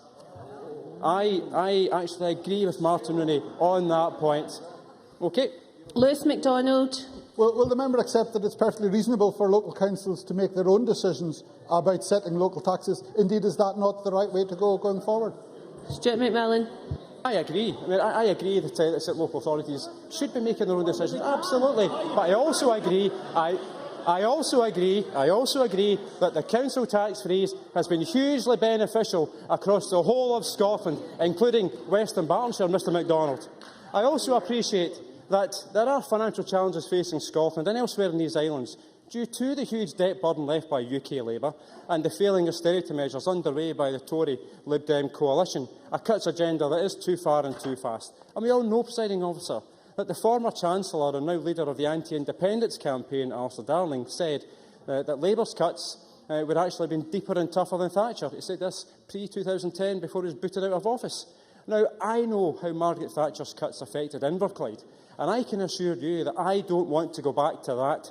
I actually agree with Martin Rooney on that point. Okay. Lewis MacDonald. Will the member accept that it's perfectly reasonable for local councils to make their own decisions about setting local taxes? Indeed, is that not the right way to go going forward? Stuart McMillan. I agree. I agree that local authorities should be making their own decisions. Absolutely. But I also agree. I also agree that the council tax freeze has been hugely beneficial across the whole of Scotland, including Western Berkshire, Mr MacDonald. I also appreciate that there are financial challenges facing Scotland and elsewhere in these islands due to the huge debt burden left by UK Labour and the failing austerity measures underway by the Tory Lib Dem coalition, a cuts agenda that is too far and too fast. And we all know, Presiding Officer, that the former Chancellor and now leader of the anti-independence campaign, Alistair Darling, said that Labour's cuts would actually have been deeper and tougher than Thatcher. He said this pre-2010 before he was booted out of office. Now, I know how Margaret Thatcher's cuts affected Inverclyde, and I can assure you that I don't want to go back to that.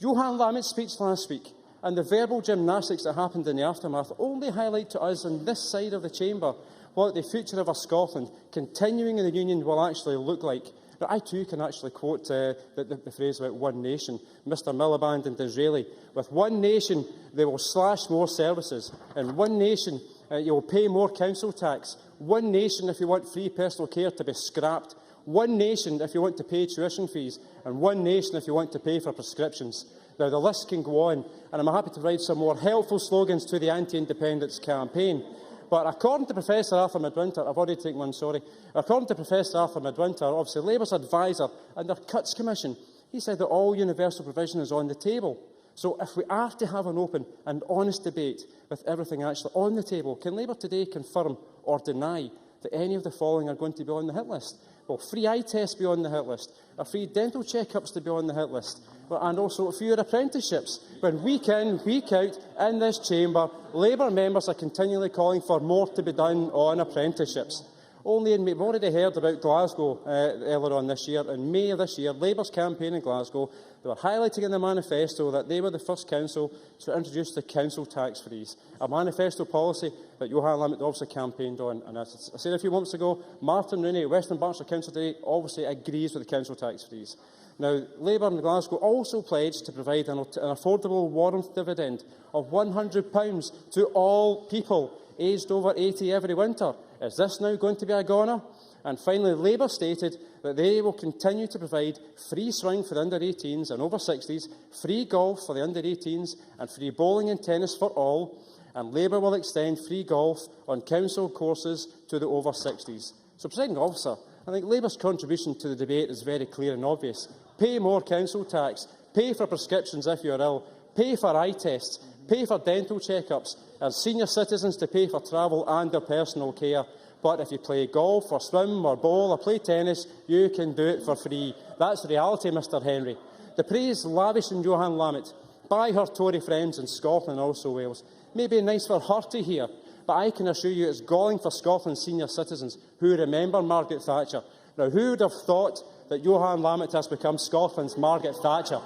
Johan Lammett's speech last week and the verbal gymnastics that happened in the aftermath only highlight to us on this side of the chamber what the future of a Scotland continuing in the Union will actually look like. But I too can actually quote the phrase about one nation. Mr Miliband and Disraeli. With one nation, they will slash more services. In one nation, you will pay more council tax. One nation, if you want free personal care to be scrapped. One nation, if you want to pay tuition fees. And one nation, if you want to pay for prescriptions. Now, the list can go on, and I'm happy to provide some more helpful slogans to the anti-independence campaign. But according to Professor Arthur Midwinter, I've already taken one, sorry. According to Professor Arthur Midwinter, obviously Labour's advisor and their Cuts Commission, he said that all universal provision is on the table. So if we are to have an open and honest debate with everything actually on the table, can Labour today confirm or deny that any of the following are going to be on the hit list? Well, free eye tests be on the hit list, a free dental check-ups to be on the hit list, and also fewer apprenticeships. When week in, week out in this chamber, Labour members are continually calling for more to be done on apprenticeships. We've already heard about Glasgow earlier on this year. In May of this year, Labour's campaign in Glasgow, they were highlighting in the manifesto that they were the first council to introduce the council tax freeze, a manifesto policy that Johan Lamont obviously campaigned on. And as I said a few months ago, Martin Rooney, Western Berkshire Council today, obviously agrees with the council tax freeze. Now, Labour in Glasgow also pledged to provide an affordable warrant dividend of £100 to all people aged over 80 every winter. Is this now going to be a goner? And finally, Labour stated that they will continue to provide free swing for the under-18s and over-60s, free golf for the under-18s and free bowling and tennis for all. and Labour will extend free golf on council courses to the over 60s. So, Presiding Officer, I think Labour's contribution to the debate is very clear and obvious. Pay more council tax, pay for prescriptions if you are ill, pay for eye tests, pay for dental check-ups, and senior citizens to pay for travel and their personal care. But if you play golf or swim or bowl or play tennis, you can do it for free. That's reality, Mr Henry. The praise lavished on Johann Lamont by her Tory friends in Scotland and also Wales may be nice for her to hear, but I can assure you it's galling for Scotland's senior citizens who remember Margaret Thatcher. Now, who would have thought that Johann Lamont has become Scotland's Margaret Thatcher?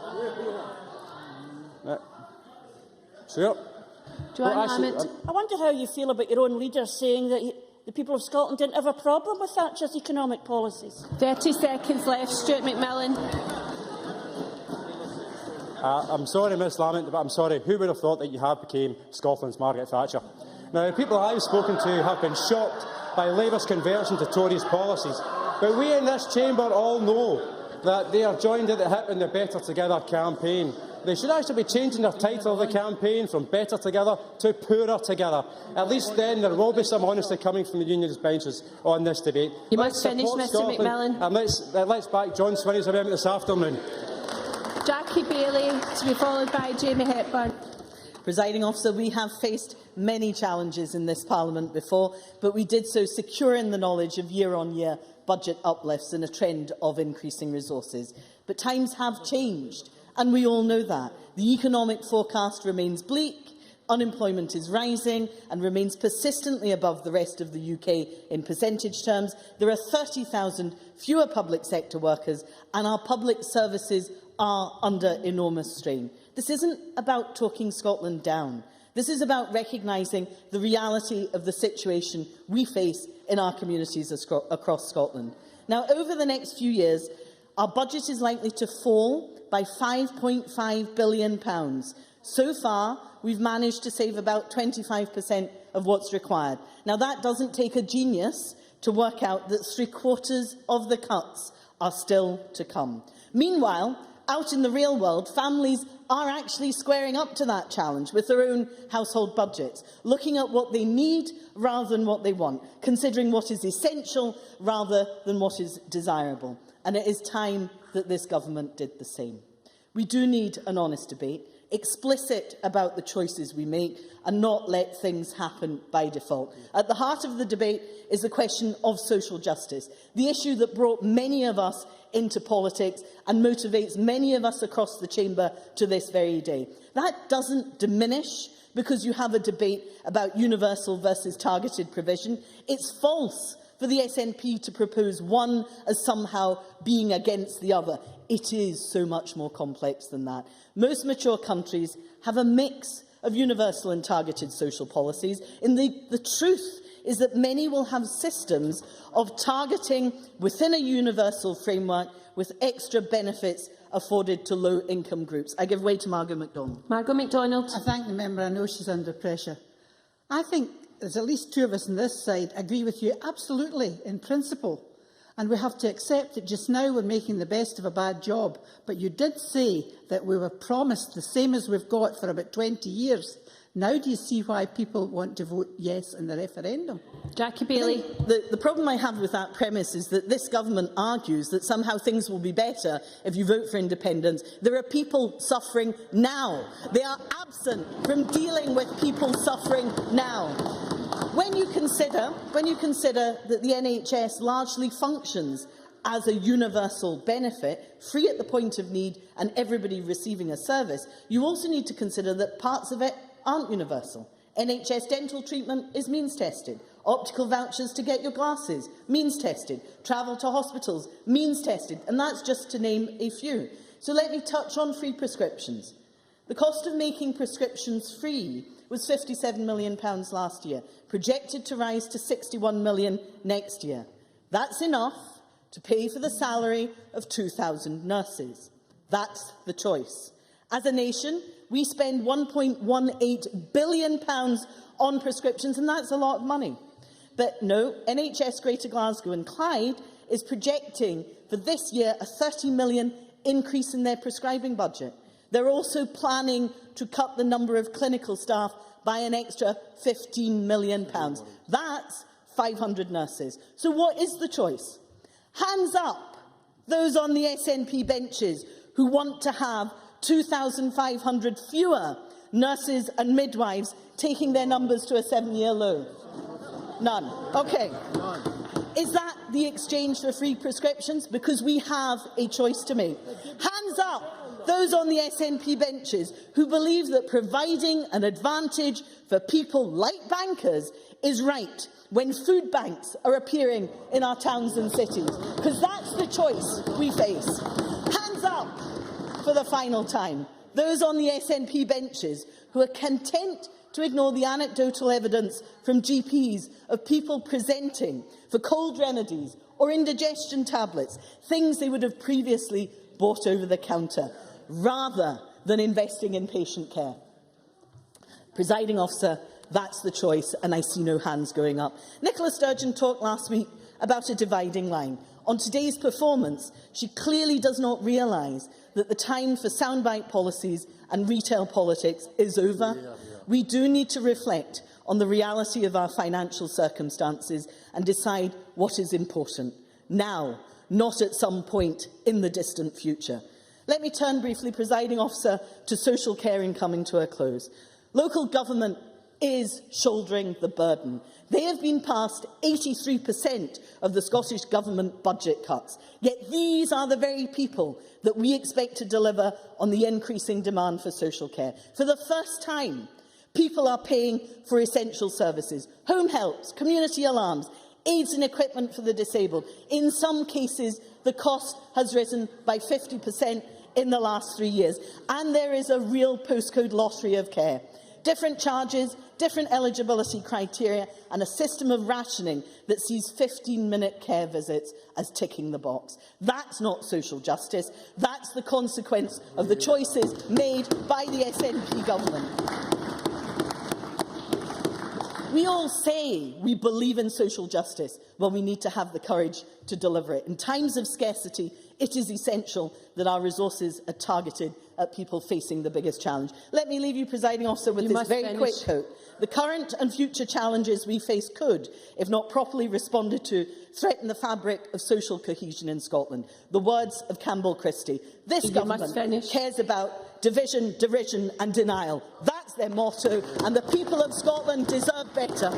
Sure. I wonder how you feel about your own leader saying that the people of Scotland didn't have a problem with Thatcher's economic policies. 30 seconds left. Stuart McMillan. I'm sorry, Ms Lamont, but I'm sorry. Who would have thought that you have become Scotland's Margaret Thatcher? Now, the people I've spoken to have been shocked by Labour's conversion to Tories' policies. But we in this chamber all know that they are joined at the hip in the Better Together campaign. They should actually be changing their title of the campaign from Better Together to Poorer Together. At least then there will be some honesty coming from the unionist benches on this debate. You must finish, Mr McMillan. And let's back John Swinney's amendment this afternoon. Jackie Baillie, to be followed by Jamie Hepburn. Presiding Officer, we have faced many challenges in this Parliament before, but we did so secure in the knowledge of year-on-year budget uplifts and a trend of increasing resources. But times have changed, and we all know that. The economic forecast remains bleak, unemployment is rising and remains persistently above the rest of the UK in percentage terms. There are 30,000 fewer public sector workers, and our public services are under enormous strain. This isn't about talking Scotland down. This is about recognising the reality of the situation we face in our communities across Scotland. Now, over the next few years, our budget is likely to fall by £5.5 billion. So far, we've managed to save about 25% of what's required. Now, that doesn't take a genius to work out that three-quarters of the cuts are still to come. Meanwhile, out in the real world, families are actually squaring up to that challenge with their own household budgets, looking at what they need rather than what they want, considering what is essential rather than what is desirable. And it is time that this government did the same. We do need an honest debate, explicit about the choices we make, and not let things happen by default. At the heart of the debate is the question of social justice, the issue that brought many of us into politics and motivates many of us across the chamber to this very day. That doesn't diminish because you have a debate about universal versus targeted provision. It's false for the SNP to propose one as somehow being against the other. It is so much more complex than that. Most mature countries have a mix of universal and targeted social policies. And the truth is that many will have systems of targeting within a universal framework with extra benefits afforded to low-income groups. I give way to Margot MacDonald. Margot MacDonald. I thank the member. I know she's under pressure. I think there's at least two of us on this side agree with you absolutely in principle. And we have to accept that just now we're making the best of a bad job. But you did say that we were promised the same as we've got for about 20 years. Now do you see why people want to vote yes in the referendum? Jackie Baillie. The problem I have with that premise is that this government argues that somehow things will be better if you vote for independence. There are people suffering now. They are absent from dealing with people suffering now. When you consider that the NHS largely functions as a universal benefit, free at the point of need and everybody receiving a service, you also need to consider that parts of it aren't universal. NHS dental treatment is means-tested. Optical vouchers to get your glasses, means-tested. Travel to hospitals, means-tested. And that's just to name a few. So let me touch on free prescriptions. The cost of making prescriptions free was £57 million last year, projected to rise to £61 million next year. That's enough to pay for the salary of 2,000 nurses. That's the choice. As a nation, we spend £1.18 billion on prescriptions, and that's a lot of money. But no, NHS Greater Glasgow and Clyde is projecting for this year a £30 million increase in their prescribing budget. They're also planning to cut the number of clinical staff by an extra £15 million. That's 500 nurses. So what is the choice? Hands up those on the SNP benches who want to have 2,500 fewer nurses and midwives, taking their numbers to a 7-year low. None. OK. Is that the exchange for free prescriptions? Because we have a choice to make. Hands up those on the SNP benches who believe that providing an advantage for people like bankers is right when food banks are appearing in our towns and cities, because that's the choice we face. Hands up, for the final time, those on the SNP benches who are content to ignore the anecdotal evidence from GPs of people presenting for cold remedies or indigestion tablets, things they would have previously bought over the counter, rather than investing in patient care. Presiding officer, that's the choice, and I see no hands going up. Nicola Sturgeon talked last week about a dividing line. On today's performance, she clearly does not realise that the time for soundbite policies and retail politics is over. We do need to reflect on the reality of our financial circumstances and decide what is important now, not at some point in the distant future. Let me turn briefly, presiding officer, to social caring coming to a close. Local government is shouldering the burden. They have been past 83% of the Scottish Government budget cuts. Yet these are the very people that we expect to deliver on the increasing demand for social care. For the first time, people are paying for essential services, home helps, community alarms, aids and equipment for the disabled. In some cases, the cost has risen by 50% in the last 3 years. And there is a real postcode lottery of care. Different charges, different eligibility criteria, and a system of rationing that sees 15-minute care visits as ticking the box. That's not social justice. That's the consequence of the choices made by the SNP government. We all say we believe in social justice. Well, we need to have the courage to deliver it. In times of scarcity, it is essential that our resources are targeted at people facing the biggest challenge. Let me leave you, presiding officer, with this very quick quote. The current and future challenges we face could, if not properly responded to, threaten the fabric of social cohesion in Scotland. The words of Campbell Christie. This government cares about division, derision and denial. That's their motto, and the people of Scotland deserve better.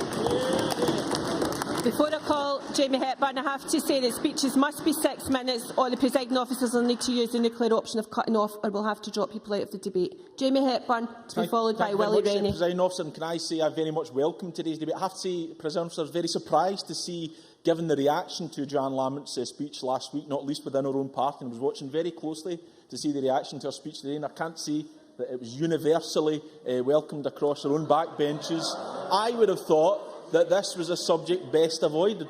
Before I call Jamie Hepburn, I have to say that speeches must be 6 minutes, or the presiding officers will need to use the nuclear option of cutting off, or we'll have to drop people out of the debate. Jamie Hepburn, to be followed by Willie Rennie. Presiding officer, and can I say I very much welcome today's debate. I have to say, presiding officer, I was very surprised to see, given the reaction to Joanne Lamont's speech last week, not least within our own party, and I was watching very closely to see the reaction to her speech today, and I can't say that it was universally welcomed across our own backbenches. I would have thought that this was a subject best avoided.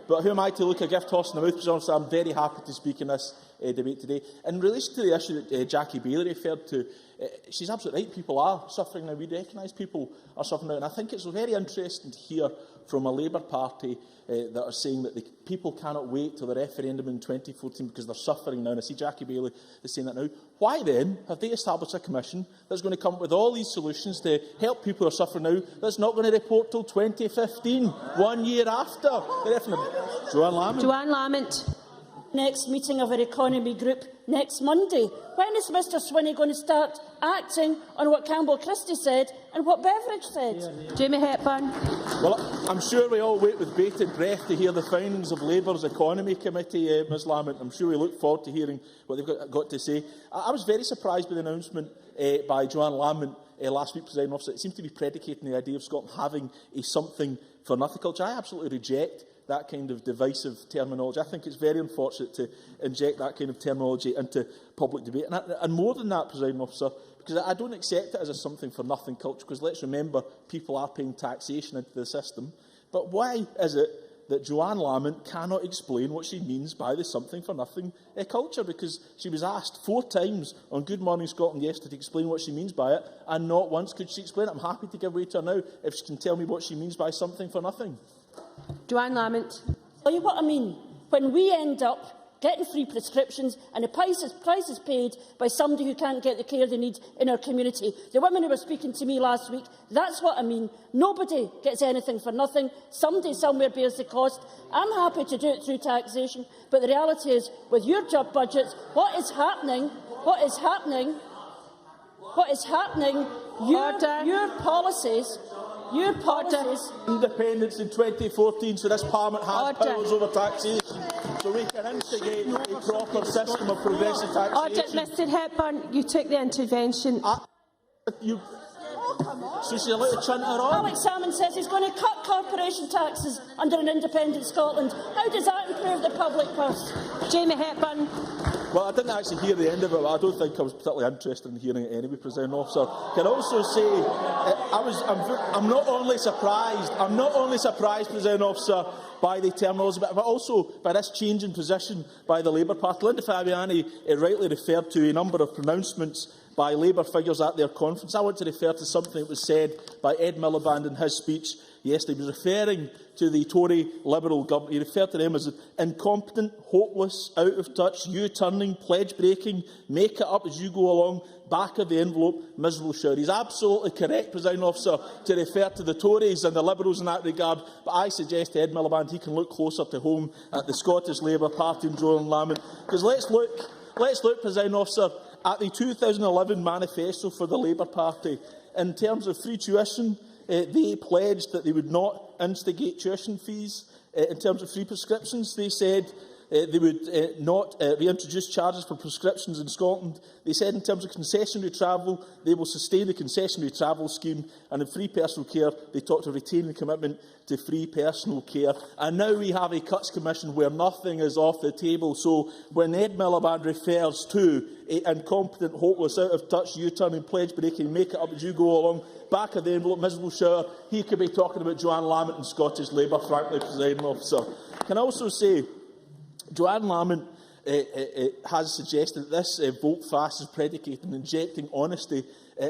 But who am I to look a gift horse in the mouth? So I'm very happy to speak in this debate today. In relation to the issue that Jackie Bailey referred to, she's absolutely right. People are suffering now. We recognise people are suffering now. And I think it's very interesting to hear from a Labour Party that are saying that the people cannot wait till the referendum in 2014 because they're suffering now. And I see Jackie Bailey is saying that now. Why then have they established a commission that's going to come up with all these solutions to help people who are suffering now that's not going to report till 2015, 1 year after the referendum? Joanne Lamont. Joanne Lamont. Next meeting of our economy group next Monday. When is Mr Swinney going to start acting on what Campbell Christie said and what Beveridge said? Jamie Hepburn. Well, I'm sure we all wait with bated breath to hear the findings of Labour's Economy Committee, Ms Lamont. I'm sure we look forward to hearing what they've got to say. I was very surprised by the announcement by Joanne Lamont last week, presiding officer. It seems to be predicating the idea of Scotland having a something-for-nothing culture. I absolutely reject that kind of divisive terminology. I think it's very unfortunate to inject that kind of terminology into public debate. And more than that, presiding officer, because I don't accept it as a something-for-nothing culture, because let's remember, people are paying taxation into the system. But why is it that Joanne Lamont cannot explain what she means by the something-for-nothing culture? Because she was asked 4 times on Good Morning Scotland yesterday to explain what she means by it, and not once could she explain it. I'm happy to give way to her now if she can tell me what she means by something-for-nothing. Joanne Lamont. Tell you what I mean. When we end up getting free prescriptions, and the price is paid by somebody who can't get the care they need in our community. The women who were speaking to me last week, that's what I mean. Nobody gets anything for nothing. Somebody somewhere bears the cost. I'm happy to do it through taxation, but the reality is, with your job budgets, what is happening, your policies, independence in 2014, so this Parliament has powers over taxation, so we can instigate a proper system of progressive taxation. Mr Hepburn, you took the intervention. So she's allowed to chunt her on. Alex Salmond says he's going to cut corporation taxes under an independent Scotland. How does that improve the public purse? Jamie Hepburn. Well, I didn't actually hear the end of it, but I don't think I was particularly interested in hearing it anyway, Presiding Officer. Can I also say, I'm not only surprised, Presiding Officer, by the terminology, but also by this change in position by the Labour Party. Linda Fabiani rightly referred to a number of pronouncements by Labour figures at their conference. I want to refer to something that was said by Ed Miliband in his speech yesterday. He was referring to the Tory Liberal government. He referred to them as incompetent, hopeless, out of touch, U-turning, pledge-breaking, make it up as you go along, back of the envelope, miserable shower. He's absolutely correct, Presiding Officer, to refer to the Tories and the Liberals in that regard, but I suggest to Ed Miliband he can look closer to home at the Scottish Labour Party and Joan Lamont. Because let's look, Presiding Officer, at the 2011 manifesto for the Labour Party. In terms of free tuition, they pledged that they would not instigate tuition fees. In terms of free prescriptions, they said they would not reintroduce charges for prescriptions in Scotland. They said in terms of concessionary travel, they will sustain the concessionary travel scheme. And in free personal care, they talked of retaining the commitment to free personal care. And now we have a Cuts Commission where nothing is off the table. So when Ed Miliband refers to an incompetent, hopeless, out-of-touch, U-turning, pledge-breaking, make it up as you go along, back of the envelope, miserable shower, he could be talking about Joanne Lamont and Scottish Labour, frankly, Presiding Officer. Can I also say, Joanne Lamont has suggested that this vote fast is predicated on injecting honesty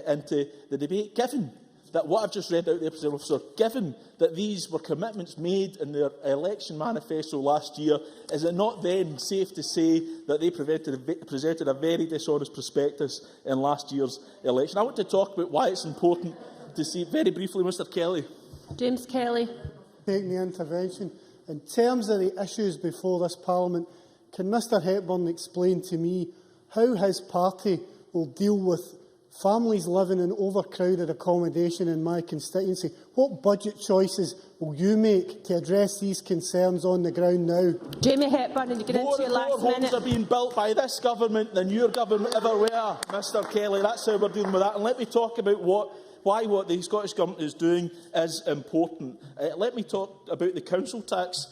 into the debate, given that what I've just read out there, Presiding Officer, given that these were commitments made in their election manifesto last year, is it not then safe to say that they presented a very dishonest prospectus in last year's election? I want to talk about why it's important to see, very briefly, Mr Kelly. James Kelly. Taking the intervention. In terms of the issues before this Parliament, can Mr Hepburn explain to me how his party will deal with families living in overcrowded accommodation in my constituency? What budget choices will you make to address these concerns on the ground now? Jamie Hepburn, and you get into your last minute. More homes are being built by this government than your government ever were, Mr Kelly. That's how we're dealing with that. And let me talk about why what the Scottish Government is doing is important. Let me talk about the council tax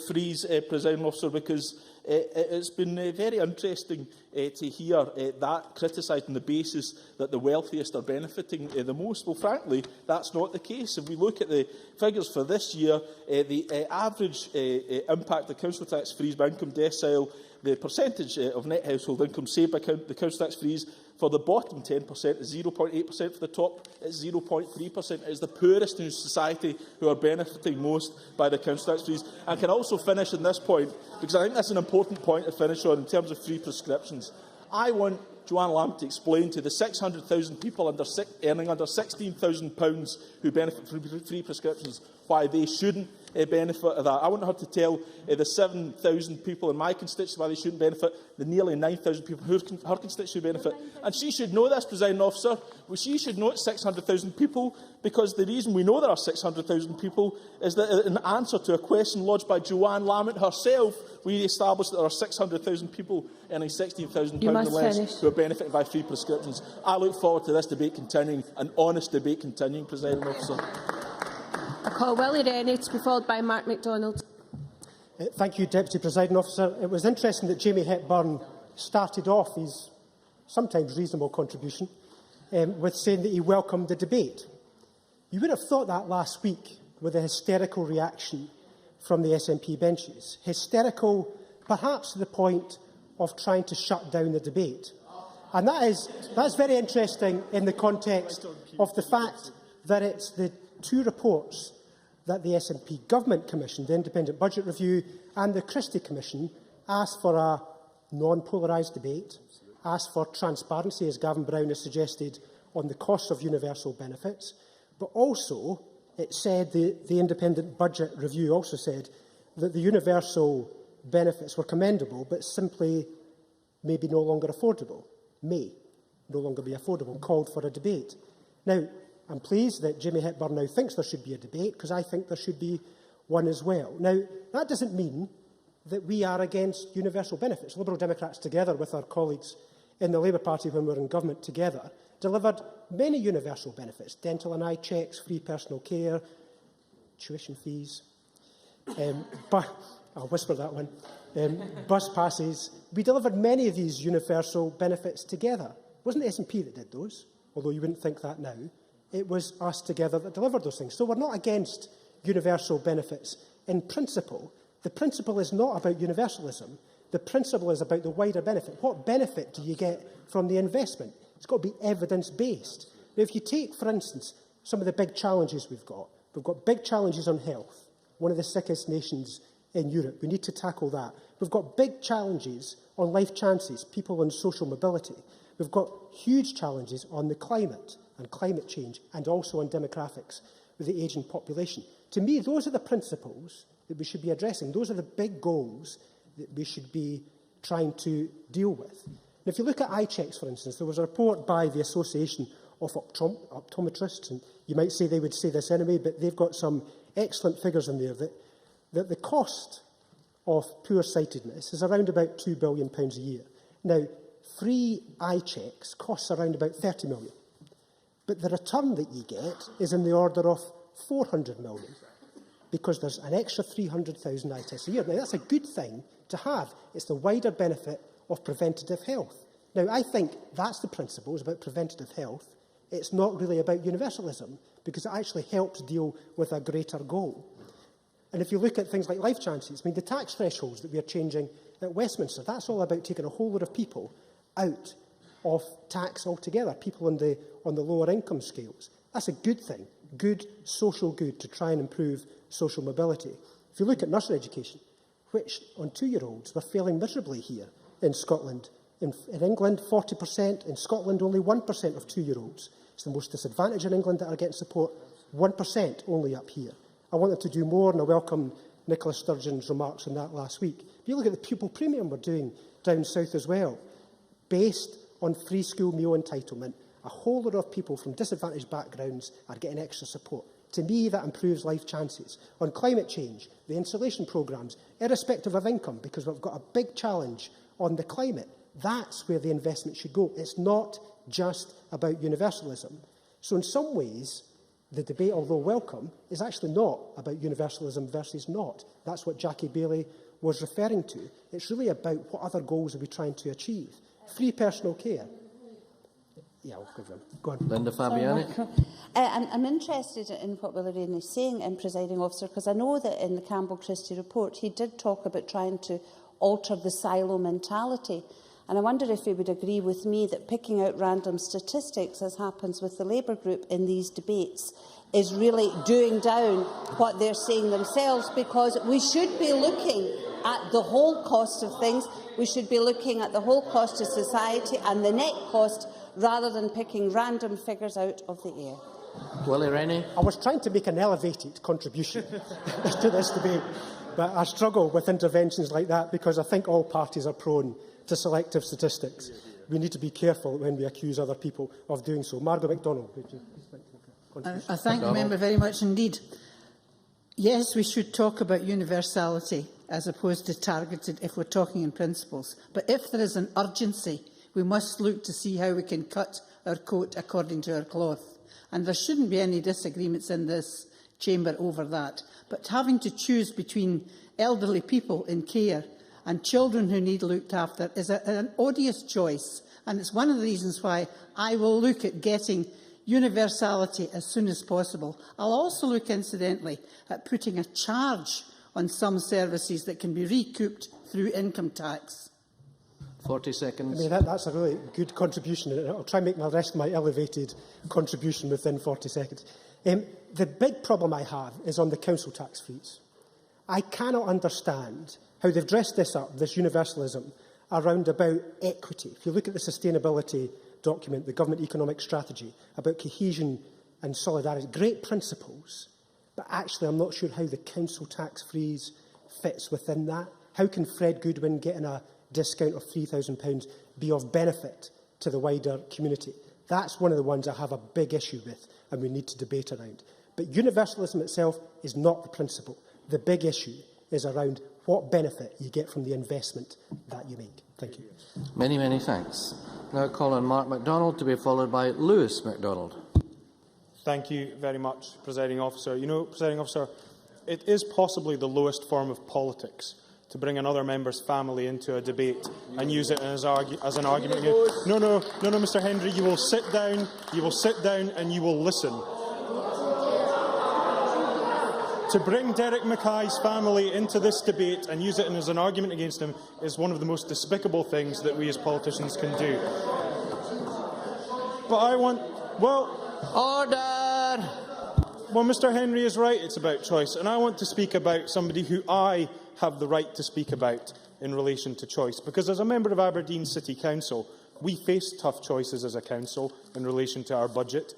freeze, Presiding Officer, because it's been very interesting to hear that criticised on the basis that the wealthiest are benefiting the most. Well, frankly, that's not the case. If we look at the figures for this year, the average impact of the council tax freeze by income decile, the percentage of net household income saved by the council tax freeze for the bottom 10% is 0.8%, for the top it's 0.3%. It is the poorest in society who are benefiting most by the council tax freeze. And can also finish on this point, because I think that's an important point to finish on in terms of free prescriptions. I want Joanne Lamont to explain to the 600,000 people earning under £16,000 who benefit from free prescriptions why they shouldn't benefit of that. I want her to tell the 7,000 people in my constituency why they shouldn't benefit, the nearly 9,000 people who her constituency benefit. And she should know this, Presiding Officer. Well, she should know it's 600,000 people, because the reason we know there are 600,000 people is that in answer to a question lodged by Joanne Lamont herself, we established that there are 600,000 people earning £16,000 or less who are benefiting by free prescriptions. I look forward to this debate continuing, an honest debate continuing, Presiding Officer. I call Willie Rennie to be followed by Mark MacDonald. Thank you, Deputy Presiding Officer. It was interesting that Jamie Hepburn started off his sometimes reasonable contribution with saying that he welcomed the debate. You would have thought that last week with a hysterical reaction from the SNP benches. Hysterical, perhaps to the point of trying to shut down the debate. And that's very interesting in the context of the fact that it's the two reports that the SNP government commissioned, the Independent Budget Review and the Christie Commission, asked for a non-polarised debate, asked for transparency, as Gavin Brown has suggested, on the cost of universal benefits, but also it said, the independent budget review also said, that the universal benefits were commendable, but simply maybe no longer affordable, may no longer be affordable, called for a debate. Now, I'm pleased that Jamie Hepburn now thinks there should be a debate, because I think there should be one as well. Now, that doesn't mean that we are against universal benefits. Liberal Democrats, together with our colleagues in the Labour Party when we were in government together, delivered many universal benefits: dental and eye checks, free personal care, tuition fees, but I'll whisper that one, bus passes. We delivered many of these universal benefits together. It wasn't the SNP that did those, although you wouldn't think that now. It was us together that delivered those things. So we're not against universal benefits in principle. The principle is not about universalism. The principle is about the wider benefit. What benefit do you get from the investment? It's got to be evidence-based. Now, if you take, for instance, some of the big challenges we've got big challenges on health, one of the sickest nations in Europe. We need to tackle that. We've got big challenges on life chances, people on social mobility. We've got huge challenges on the climate and climate change, and also on demographics with the ageing population. To me, those are the principles that we should be addressing. Those are the big goals that we should be trying to deal with. And if you look at eye checks, for instance, there was a report by the Association of Optometrists, and you might say they would say this anyway, but they've got some excellent figures in there that the cost of poor sightedness is around about £2 billion a year. Now, free eye checks costs around about £30 million. But the return that you get is in the order of £400 million, because there's an extra 300,000 eye tests a year. Now, that's a good thing to have. It's the wider benefit of preventative health. Now, I think that's the principle, is about preventative health. It's not really about universalism, because it actually helps deal with a greater goal. And if you look at things like life chances, I mean, the tax thresholds that we are changing at Westminster, that's all about taking a whole lot of people out of tax altogether, people on the lower income scales. That's a good thing, good social good, to try and improve social mobility. If you look at nursery education, which on 2-year-olds, they're failing miserably here in Scotland. In England, 40%. In Scotland, only 1% of 2-year-olds. It's the most disadvantaged in England that are getting support, 1% only up here. I want them to do more, and I welcome Nicola Sturgeon's remarks on that last week. If you look at the pupil premium we're doing down south as well, based on free school meal entitlement, a whole lot of people from disadvantaged backgrounds are getting extra support. To me, that improves life chances. On climate change, the insulation programmes, irrespective of income, because we've got a big challenge on the climate, that's where the investment should go. It's not just about universalism. So in some ways, the debate, although welcome, is actually not about universalism versus not. That's what Jackie Bailey was referring to. It's really about what other goals are we trying to achieve. Free personal care. Yeah, I'll give them. Go on. Linda Fabiani. I'm interested in what Willie Rainey is saying, Presiding Officer, because I know that in the Campbell Christie report he did talk about trying to alter the silo mentality. And I wonder if he would agree with me that picking out random statistics, as happens with the Labour group in these debates, is really doing down what they're saying themselves, because we should be looking at the whole cost of things. We should be looking at the whole cost of society and the net cost, rather than picking random figures out of the air. Willie Rennie. I was trying to make an elevated contribution to this debate, but I struggle with interventions like that because I think all parties are prone to selective statistics. We need to be careful when we accuse other people of doing so. Margaret MacDonald. I thank the member very much indeed. Yes, we should talk about universality as opposed to targeted if we're talking in principles. But if there is an urgency, we must look to see how we can cut our coat according to our cloth. And there shouldn't be any disagreements in this chamber over that. But having to choose between elderly people in care and children who need looked after is an odious choice. And it's one of the reasons why I will look at getting universality as soon as possible. I'll also look, incidentally, at putting a charge on some services that can be recouped through income tax. 40 seconds. I mean, that's a really good contribution. I'll try and make the rest of my elevated contribution within 40 seconds. The big problem I have is on the council tax fees. I cannot understand how they've dressed this up, this universalism, around about equity. If you look at the sustainability document, the government economic strategy, about cohesion and solidarity, great principles, but actually I'm not sure how the council tax freeze fits within that. How can Fred Goodwin getting a discount of £3,000 be of benefit to the wider community? That's one of the ones I have a big issue with and we need to debate around. But universalism itself is not the principle. The big issue is around what benefit you get from the investment that you make. Thank you. Many, many thanks. Now call on Mark MacDonald to be followed by Lewis MacDonald. Thank you very much, Presiding Officer. You know, Presiding Officer, it is possibly the lowest form of politics to bring another member's family into a debate and use it as an argument. No, Mr Henry, you will sit down and you will listen. To bring Derek Mackay's family into this debate and use it as an argument against him is one of the most despicable things that we as politicians can do. But I want... Well... Order! Well, Mr Henry is right, it's about choice. And I want to speak about somebody who I have the right to speak about in relation to choice. Because as a member of Aberdeen City Council, we face tough choices as a council in relation to our budget.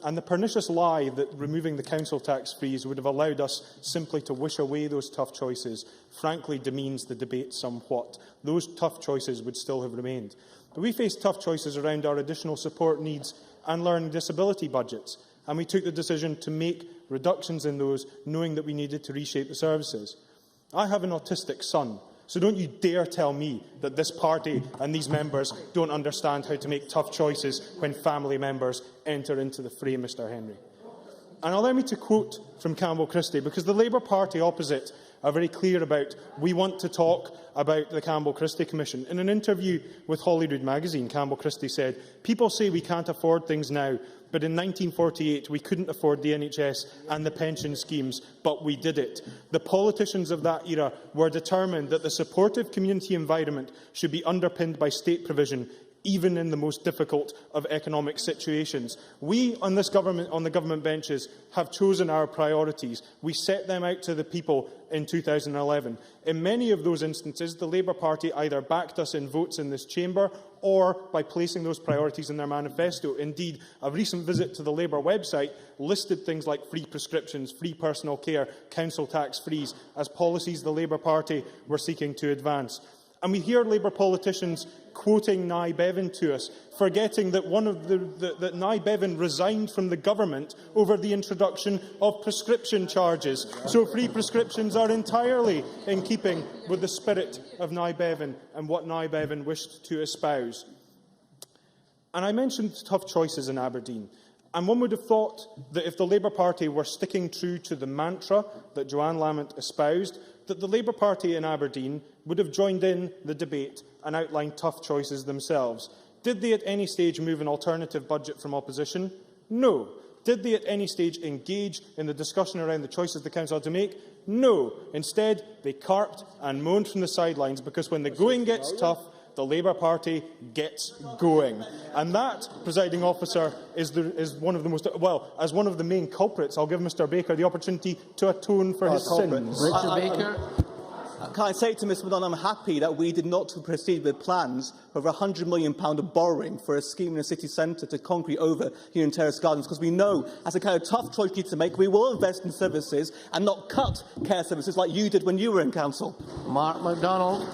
And the pernicious lie that removing the council tax freeze would have allowed us simply to wish away those tough choices, frankly demeans the debate somewhat. Those tough choices would still have remained. But we face tough choices around our additional support needs and learning disability budgets, and we took the decision to make reductions in those, knowing that we needed to reshape the services. I have an autistic son, so don't you dare tell me that this party and these members don't understand how to make tough choices when family members enter into the fray, Mr Henry. And allow me to quote from Campbell Christie, because the Labour Party opposite are very clear about we want to talk about the Campbell Christie Commission. In an interview with Holyrood magazine, Campbell Christie said, "People say we can't afford things now, but in 1948 we couldn't afford the NHS and the pension schemes, but we did it. The politicians of that era were determined that the supportive community environment should be underpinned by state provision, even in the most difficult of economic situations." We on the government benches have chosen our priorities. We set them out to the people in 2011. In many of those instances, the Labour Party either backed us in votes in this chamber or by placing those priorities in their manifesto. Indeed, a recent visit to the Labour website listed things like free prescriptions, free personal care, council tax freeze as policies the Labour Party were seeking to advance. And we hear Labour politicians quoting Nye Bevan to us, forgetting that that Nye Bevan resigned from the government over the introduction of prescription charges. So free prescriptions are entirely in keeping with the spirit of Nye Bevan and what Nye Bevan wished to espouse. And I mentioned tough choices in Aberdeen. And one would have thought that if the Labour Party were sticking true to the mantra that Joanne Lamont espoused, that the Labour Party in Aberdeen would have joined in the debate and outlined tough choices themselves. Did they at any stage move an alternative budget from opposition? No. Did they at any stage engage in the discussion around the choices the Council had to make? No. Instead, they carped and moaned from the sidelines because when the going gets tough, the Labour Party gets going. And that, Presiding Officer, is one of the most... Well, as one of the main culprits, I'll give Mr Baker the opportunity to atone for his sins. Richard Baker. Can I say to Ms Madonna, I'm happy that we did not proceed with plans for over £100 million of borrowing for a scheme in the city centre to concrete over here in Terrace Gardens, because we know, as a kind of tough choice you need to make, we will invest in services and not cut care services like you did when you were in council. Mark MacDonald.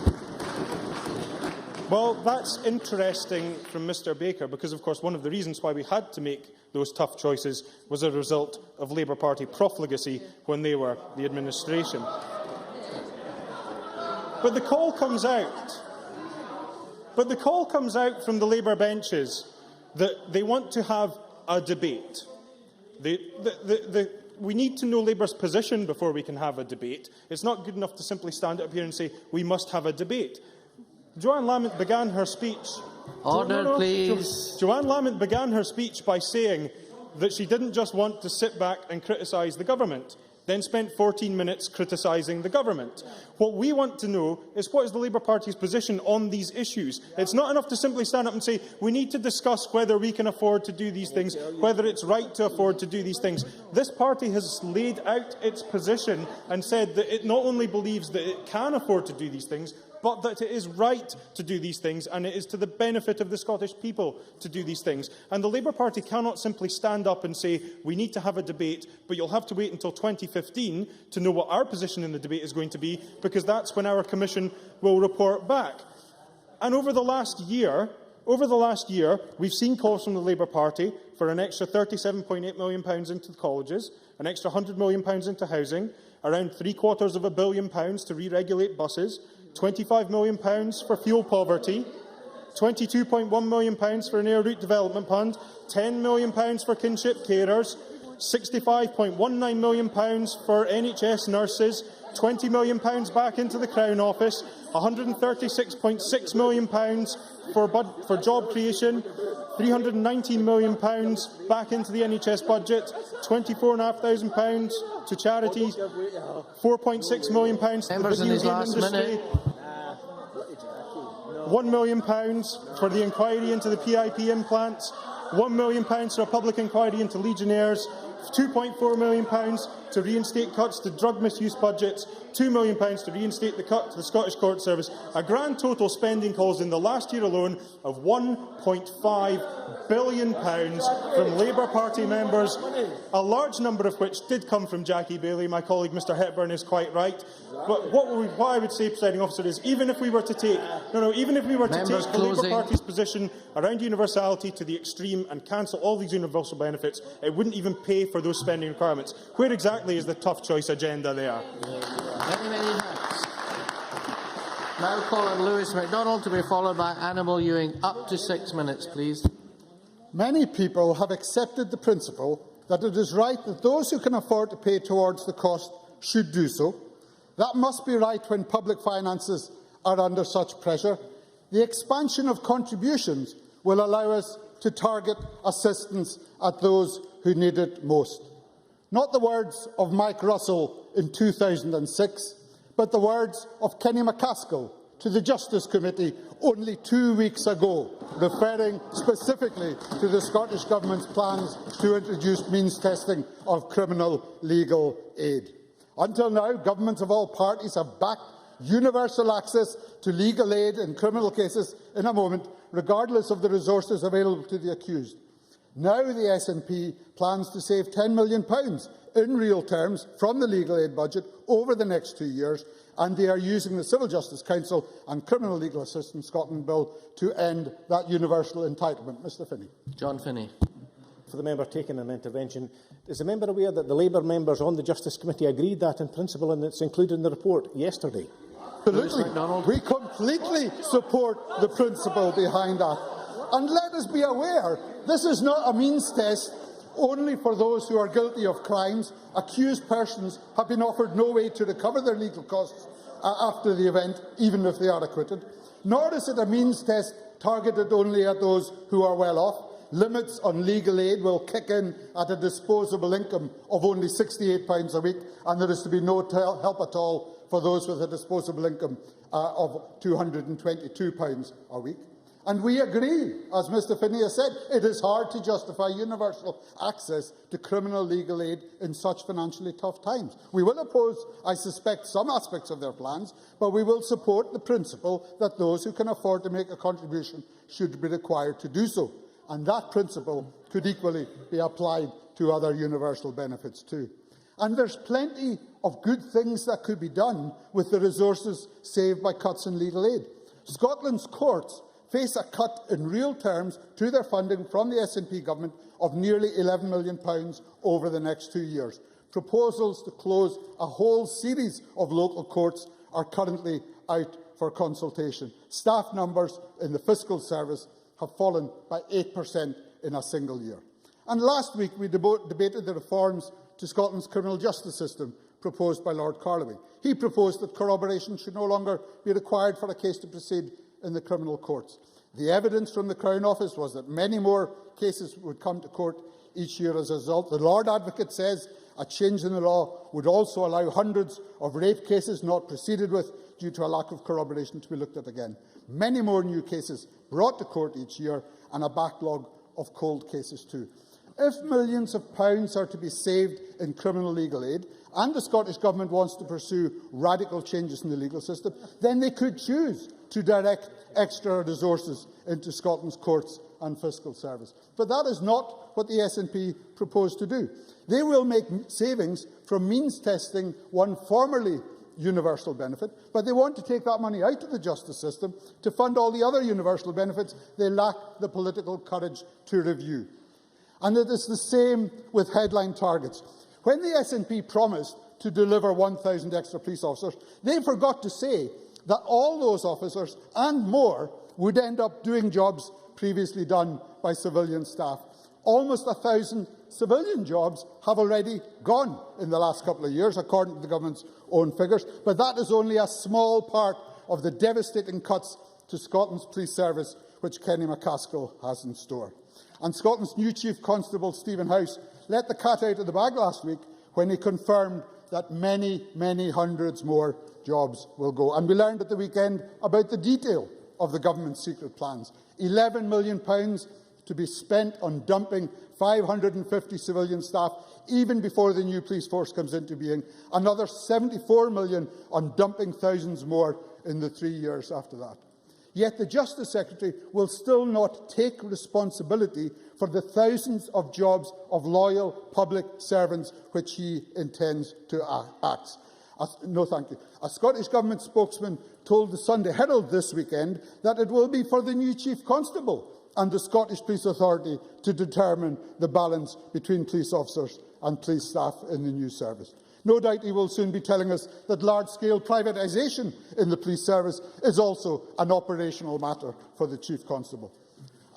Well, that's interesting from Mr Baker, because, of course, one of the reasons why we had to make those tough choices was a result of Labour Party profligacy when they were the administration. But the call comes out. But the call comes out from the Labour benches that they want to have a debate. We need to know Labour's position before we can have a debate. It's not good enough to simply stand up here and say, we must have a debate. Joanne Lamont began her speech... Order, please. Joanne Lamont began her speech by saying that she didn't just want to sit back and criticise the government. then spent 14 minutes criticising the government. What we want to know is what is the Labour Party's position on these issues. It's not enough to simply stand up and say we need to discuss whether we can afford to do these things, whether it's right to afford to do these things. This party has laid out its position and said that it not only believes that it can afford to do these things, but that it is right to do these things, and it is to the benefit of the Scottish people to do these things. And the Labour Party cannot simply stand up and say, we need to have a debate, but you'll have to wait until 2015 to know what our position in the debate is going to be, because that's when our Commission will report back. And over the last year, we've seen calls from the Labour Party for an extra £37.8 million into the colleges, an extra £100 million into housing, around £750 million to re-regulate buses, £25 million for fuel poverty, £22.1 million for an air route development fund, £10 million for kinship carers, £65.19 million for NHS nurses, £20 million back into the Crown Office, £136.6 million for job creation, £319 million back into the NHS budget, £24,500 to charities, £4.6 million to the video game industry, £1 million for the inquiry into the PIP implants, £1 million for a public inquiry into Legionnaires, £2.4 million to reinstate cuts to drug misuse budgets, £2 million to reinstate the cut to the Scottish Court Service. A grand total spending calls in the last year alone of £1.5 billion from Labour Party members, a large number of which did come from Jackie Baillie. My colleague Mr Hepburn is quite right. But what I would say, Presiding Officer, is even if we were to take the Labour Party's position around universality to the extreme and cancel all these universal benefits, it wouldn't even pay for those spending requirements. Where exactly is the tough choice agenda there? Many thanks. Now call on Lewis MacDonald to be followed by Annabel Ewing. Up to 6 minutes, please. Many people have accepted the principle that it is right that those who can afford to pay towards the cost should do so. That must be right when public finances are under such pressure. The expansion of contributions will allow us to target assistance at those who need it most. Not the words of Mike Russell in 2006, but the words of Kenny MacAskill to the Justice Committee only 2 weeks ago, referring specifically to the Scottish Government's plans to introduce means testing of criminal legal aid. Until now, governments of all parties have backed universal access to legal aid in criminal cases in a moment, regardless of the resources available to the accused. Now the SNP plans to save £10 million in real terms from the legal aid budget over the next 2 years, and they are using the Civil Justice Council and Criminal Legal Assistance Scotland Bill to end that universal entitlement. Mr Finney. John Finney. For the member taking an intervention, is the member aware that the Labour members on the Justice Committee agreed that in principle and it's included in the report yesterday? Absolutely. We completely support the principle behind that. And let us be aware, this is not a means test only for those who are guilty of crimes. Accused persons have been offered no way to recover their legal costs after the event, even if they are acquitted. Nor is it a means test targeted only at those who are well off. Limits on legal aid will kick in at a disposable income of only £68 a week, and there is to be no help at all for those with a disposable income of £222 a week. And we agree, as Mr Finney has said, it is hard to justify universal access to criminal legal aid in such financially tough times. We will oppose, I suspect, some aspects of their plans, but we will support the principle that those who can afford to make a contribution should be required to do so. And that principle could equally be applied to other universal benefits too. And there's plenty of good things that could be done with the resources saved by cuts in legal aid. Scotland's courts face a cut in real terms to their funding from the SNP government of nearly £11 million over the next 2 years. Proposals to close a whole series of local courts are currently out for consultation. Staff numbers in the fiscal service have fallen by 8% in a single year. And last week we debated the reforms to Scotland's criminal justice system proposed by Lord Carloway. He proposed that corroboration should no longer be required for a case to proceed in the criminal courts. The evidence from the Crown Office was that many more cases would come to court each year as a result. The Lord Advocate says A change in the law would also allow hundreds of rape cases not proceeded with due to a lack of corroboration to be looked at again. Many more new cases brought to court each year, and a backlog of cold cases too. If millions of pounds are to be saved in criminal legal aid, and the Scottish Government wants to pursue radical changes in the legal system, then they could choose to direct extra resources into Scotland's courts and fiscal service. But that is not what the SNP propose to do. They will make savings from means testing one formerly universal benefit, but they want to take that money out of the justice system to fund all the other universal benefits they lack the political courage to review. And it is the same with headline targets. When the SNP promised to deliver 1,000 extra police officers, they forgot to say that all those officers and more would end up doing jobs previously done by civilian staff. Almost 1,000 civilian jobs have already gone in the last couple of years, according to the government's own figures, but that is only a small part of the devastating cuts to Scotland's police service which Kenny MacAskill has in store. And Scotland's new Chief Constable, Stephen House, let the cat out of the bag last week when he confirmed that many, many hundreds more jobs will go. And we learned at the weekend about the detail of the government's secret plans. £11 million to be spent on dumping 550 civilian staff even before the new police force comes into being. Another £74 million on dumping thousands more in the 3 years after that. Yet the Justice Secretary will still not take responsibility for the thousands of jobs of loyal public servants which he intends to axe. No, thank you. A Scottish Government spokesman told the Sunday Herald this weekend that it will be for the new Chief Constable and the Scottish Police Authority to determine the balance between police officers and police staff in the new service. No doubt he will soon be telling us that large-scale privatisation in the police service is also an operational matter for the Chief Constable.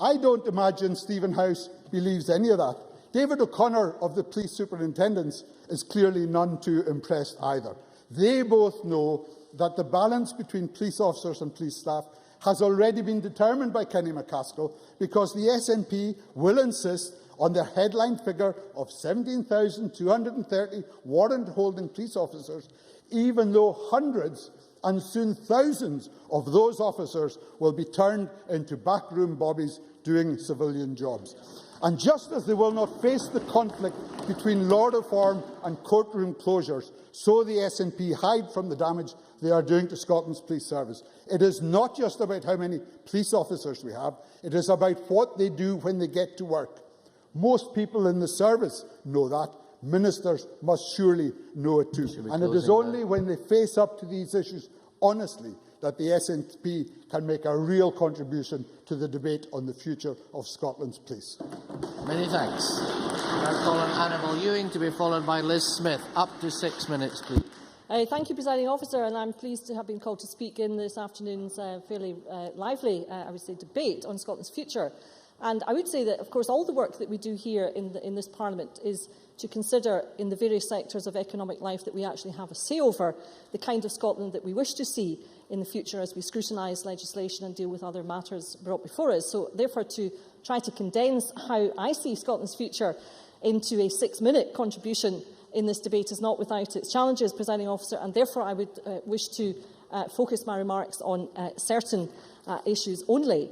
I don't imagine Stephen House believes any of that. David O'Connor of the Police Superintendents is clearly none too impressed either. They both know that the balance between police officers and police staff has already been determined by Kenny MacAskill because the SNP will insist on the headline figure of 17,230 warrant-holding police officers, even though hundreds and soon thousands of those officers will be turned into backroom bobbies doing civilian jobs. And just as they will not face the conflict between law reform and courtroom closures, so the SNP hide from the damage they are doing to Scotland's police service. It is not just about how many police officers we have, it is about what they do when they get to work. Most people in the service know that. Ministers must surely know it too. And it is only when they face up to these issues honestly that the SNP can make a real contribution to the debate on the future of Scotland's police. Many thanks. I call on Annabel Ewing to be followed by Liz Smith. Up to 6 minutes, please. Thank you, Presiding Officer, and I'm pleased to have been called to speak in this afternoon's fairly lively, I would say, debate on Scotland's future. And I would say that, of course, all the work that we do here in this Parliament is to consider, in the various sectors of economic life that we actually have a say over, the kind of Scotland that we wish to see in the future as we scrutinise legislation and deal with other matters brought before us. So, therefore, to try to condense how I see Scotland's future into a 6-minute contribution in this debate is not without its challenges, Presiding Officer, and therefore I would wish to focus my remarks on certain issues only.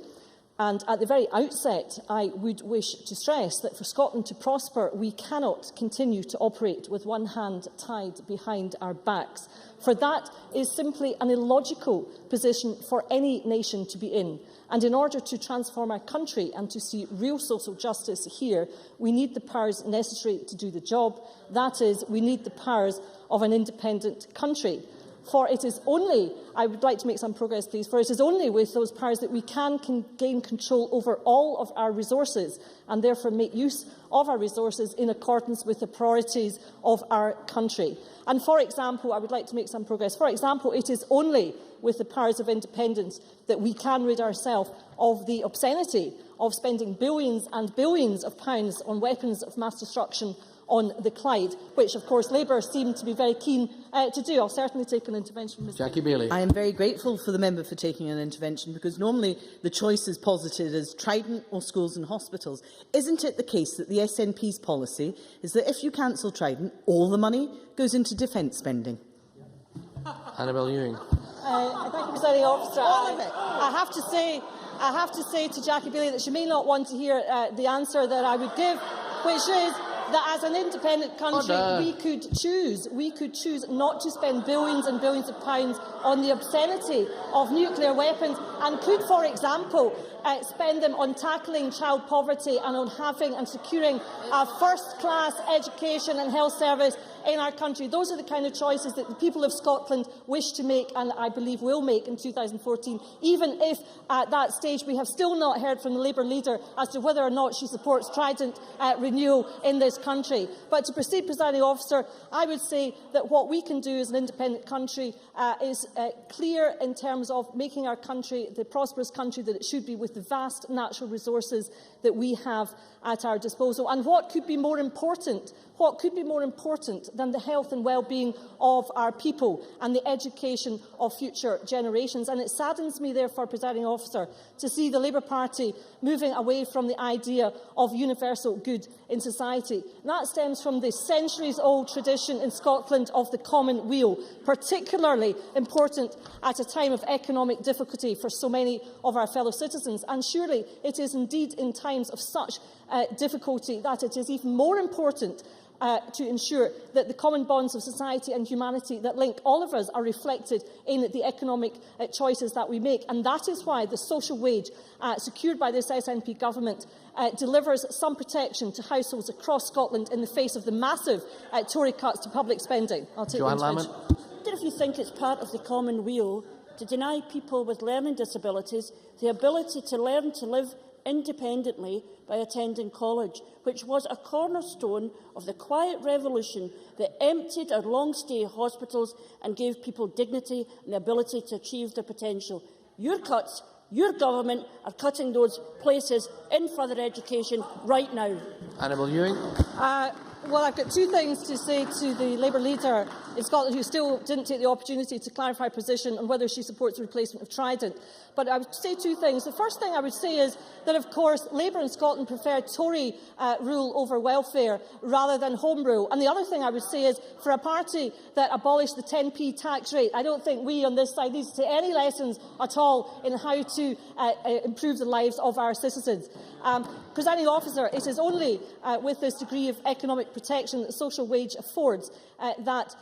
And at the very outset, I would wish to stress that for Scotland to prosper, we cannot continue to operate with one hand tied behind our backs, for that is simply an illogical position for any nation to be in. And in order to transform our country and to see real social justice here, we need the powers necessary to do the job. That is, we need the powers of an independent country. For it is only, I would like to make some progress, please, for it is only with those powers that we can gain control over all of our resources and therefore make use of our resources in accordance with the priorities of our country. And for example, I would like to make some progress. For example, it is only with the powers of independence that we can rid ourselves of the obscenity of spending billions and billions of pounds on weapons of mass destruction on the Clyde, which, of course, Labour seem to be very keen to do. I'll certainly take an intervention. Ms. Jackie Bailey. I am very grateful for the member for taking an intervention, because normally the choice is posited as Trident or schools and hospitals. Isn't it the case that the SNP's policy is that if you cancel Trident, all the money goes into defence spending? Annabel Ewing. Thank you, Presiding Officer. I have to say to Jackie Bailey that she may not want to hear the answer that I would give, which is that as an independent country we could choose not to spend billions and billions of pounds on the obscenity of nuclear weapons, and could, for example, spend them on tackling child poverty and on having and securing a first-class education and health service in our country. Those are the kind of choices that the people of Scotland wish to make, and I believe will make in 2014, even if at that stage we have still not heard from the Labour leader as to whether or not she supports Trident renewal in this country. But to proceed, Presiding Officer, I would say that what we can do as an independent country is clear in terms of making our country the prosperous country that it should be, with the vast natural resources that we have at our disposal. And what could be more important? What could be more important than the health and well-being of our people and the education of future generations? And it saddens me, therefore, Presiding Officer, to see the Labour Party moving away from the idea of universal good in society. And that stems from the centuries-old tradition in Scotland of the common weal, particularly important at a time of economic difficulty for so many of our fellow citizens. And surely it is indeed in times of such difficulty that it is even more important to ensure that the common bonds of society and humanity that link all of us are reflected in the economic choices that we make. And that is why the social wage secured by this SNP government delivers some protection to households across Scotland in the face of the massive Tory cuts to public spending. I'll take Joanne Lamont. I wonder if you think it's part of the common weal to deny people with learning disabilities the ability to learn to live independently by attending college, which was a cornerstone of the quiet revolution that emptied our long-stay hospitals and gave people dignity and the ability to achieve their potential. Your cuts, your government, are cutting those places in further education right now. Annabel Ewing. Well, I've got two things to say to the Labour leader in Scotland, who still didn't take the opportunity to clarify position on whether she supports the replacement of Trident. But I would say two things. The first thing I would say is that, of course, Labour in Scotland prefer Tory rule over welfare rather than Home Rule. And the other thing I would say is, for a party that abolished the 10p tax rate, I don't think we on this side need to take any lessons at all in how to improve the lives of our citizens. Presiding Officer, it is only with this degree of economic protection that the social wage affords that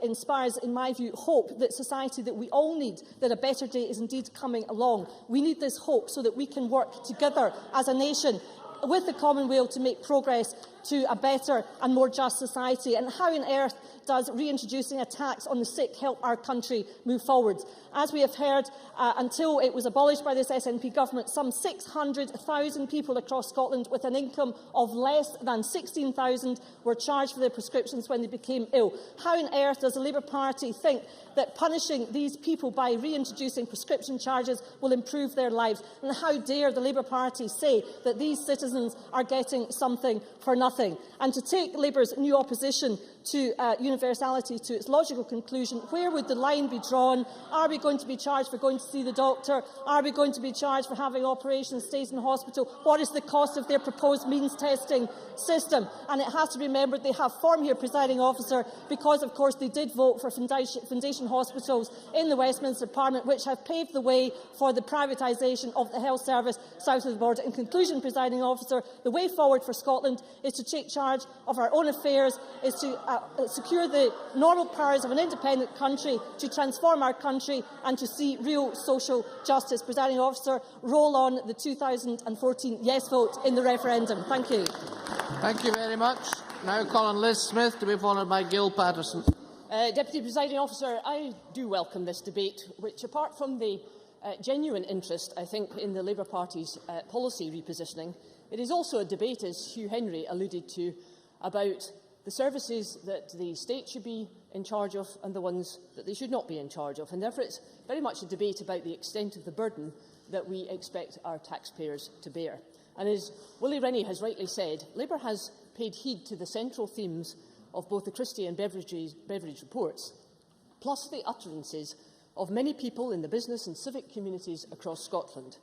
inspires, in my view, hope that society that we all need, that a better day is indeed coming along. We need this hope so that we can work together as a nation with the Commonweal to make progress to a better and more just society. And how on earth does reintroducing a tax on the sick help our country move forward? As we have heard, until it was abolished by this SNP government, some 600,000 people across Scotland with an income of less than 16,000 were charged for their prescriptions when they became ill. How on earth does the Labour Party think that punishing these people by reintroducing prescription charges will improve their lives? And how dare the Labour Party say that these citizens are getting something for nothing? And to take Labour's new opposition to universality to its logical conclusion, where would the line be drawn? Are we going to be charged for going to see the doctor? Are we going to be charged for having operations, stays in hospital? What is the cost of their proposed means testing system? And it has to be remembered they have form here, Presiding Officer, because, of course, they did vote for foundation hospitals in the Westminster Parliament, which have paved the way for the privatisation of the health service south of the border. In conclusion, Presiding Officer, the way forward for Scotland is to take charge of our own affairs, is to secure the normal powers of an independent country, to transform our country and to see real social justice. Presiding Officer, roll on the 2014 yes vote in the referendum. Thank you. Thank you very much. Now call on Liz Smith, to be followed by Gil Patterson. Deputy Presiding Officer, I do welcome this debate, which, apart from the genuine interest, I think, in the Labour Party's policy repositioning, it is also a debate, as Hugh Henry alluded to, about the services that the state should be in charge of and the ones that they should not be in charge of. And therefore it's very much a debate about the extent of the burden that we expect our taxpayers to bear. And as Willie Rennie has rightly said, Labour has paid heed to the central themes of both the Christie and Beveridge reports, plus the utterances of many people in the business and civic communities across Scotland,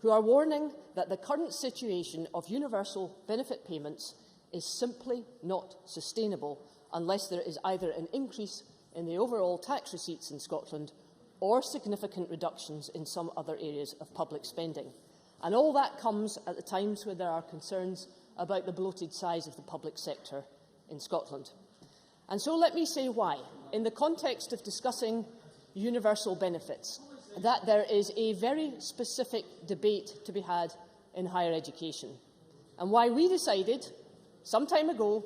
who are warning that the current situation of universal benefit payments is simply not sustainable unless there is either an increase in the overall tax receipts in Scotland or significant reductions in some other areas of public spending. And all that comes at the times when there are concerns about the bloated size of the public sector in Scotland. And so let me say why, in the context of discussing universal benefits, that there is a very specific debate to be had in higher education, and why we decided some time ago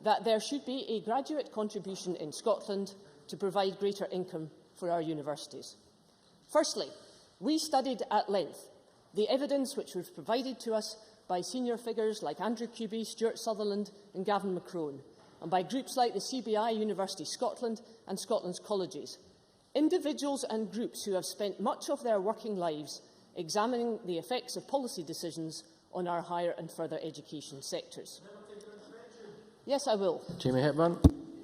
that there should be a graduate contribution in Scotland to provide greater income for our universities. Firstly, we studied at length the evidence which was provided to us by senior figures like Andrew Cuby, Stuart Sutherland and Gavin McCrone, and by groups like the CBI, University Scotland and Scotland's colleges. Individuals and groups who have spent much of their working lives examining the effects of policy decisions on our higher and further education sectors. Yes, I will. Jamie Hepburn.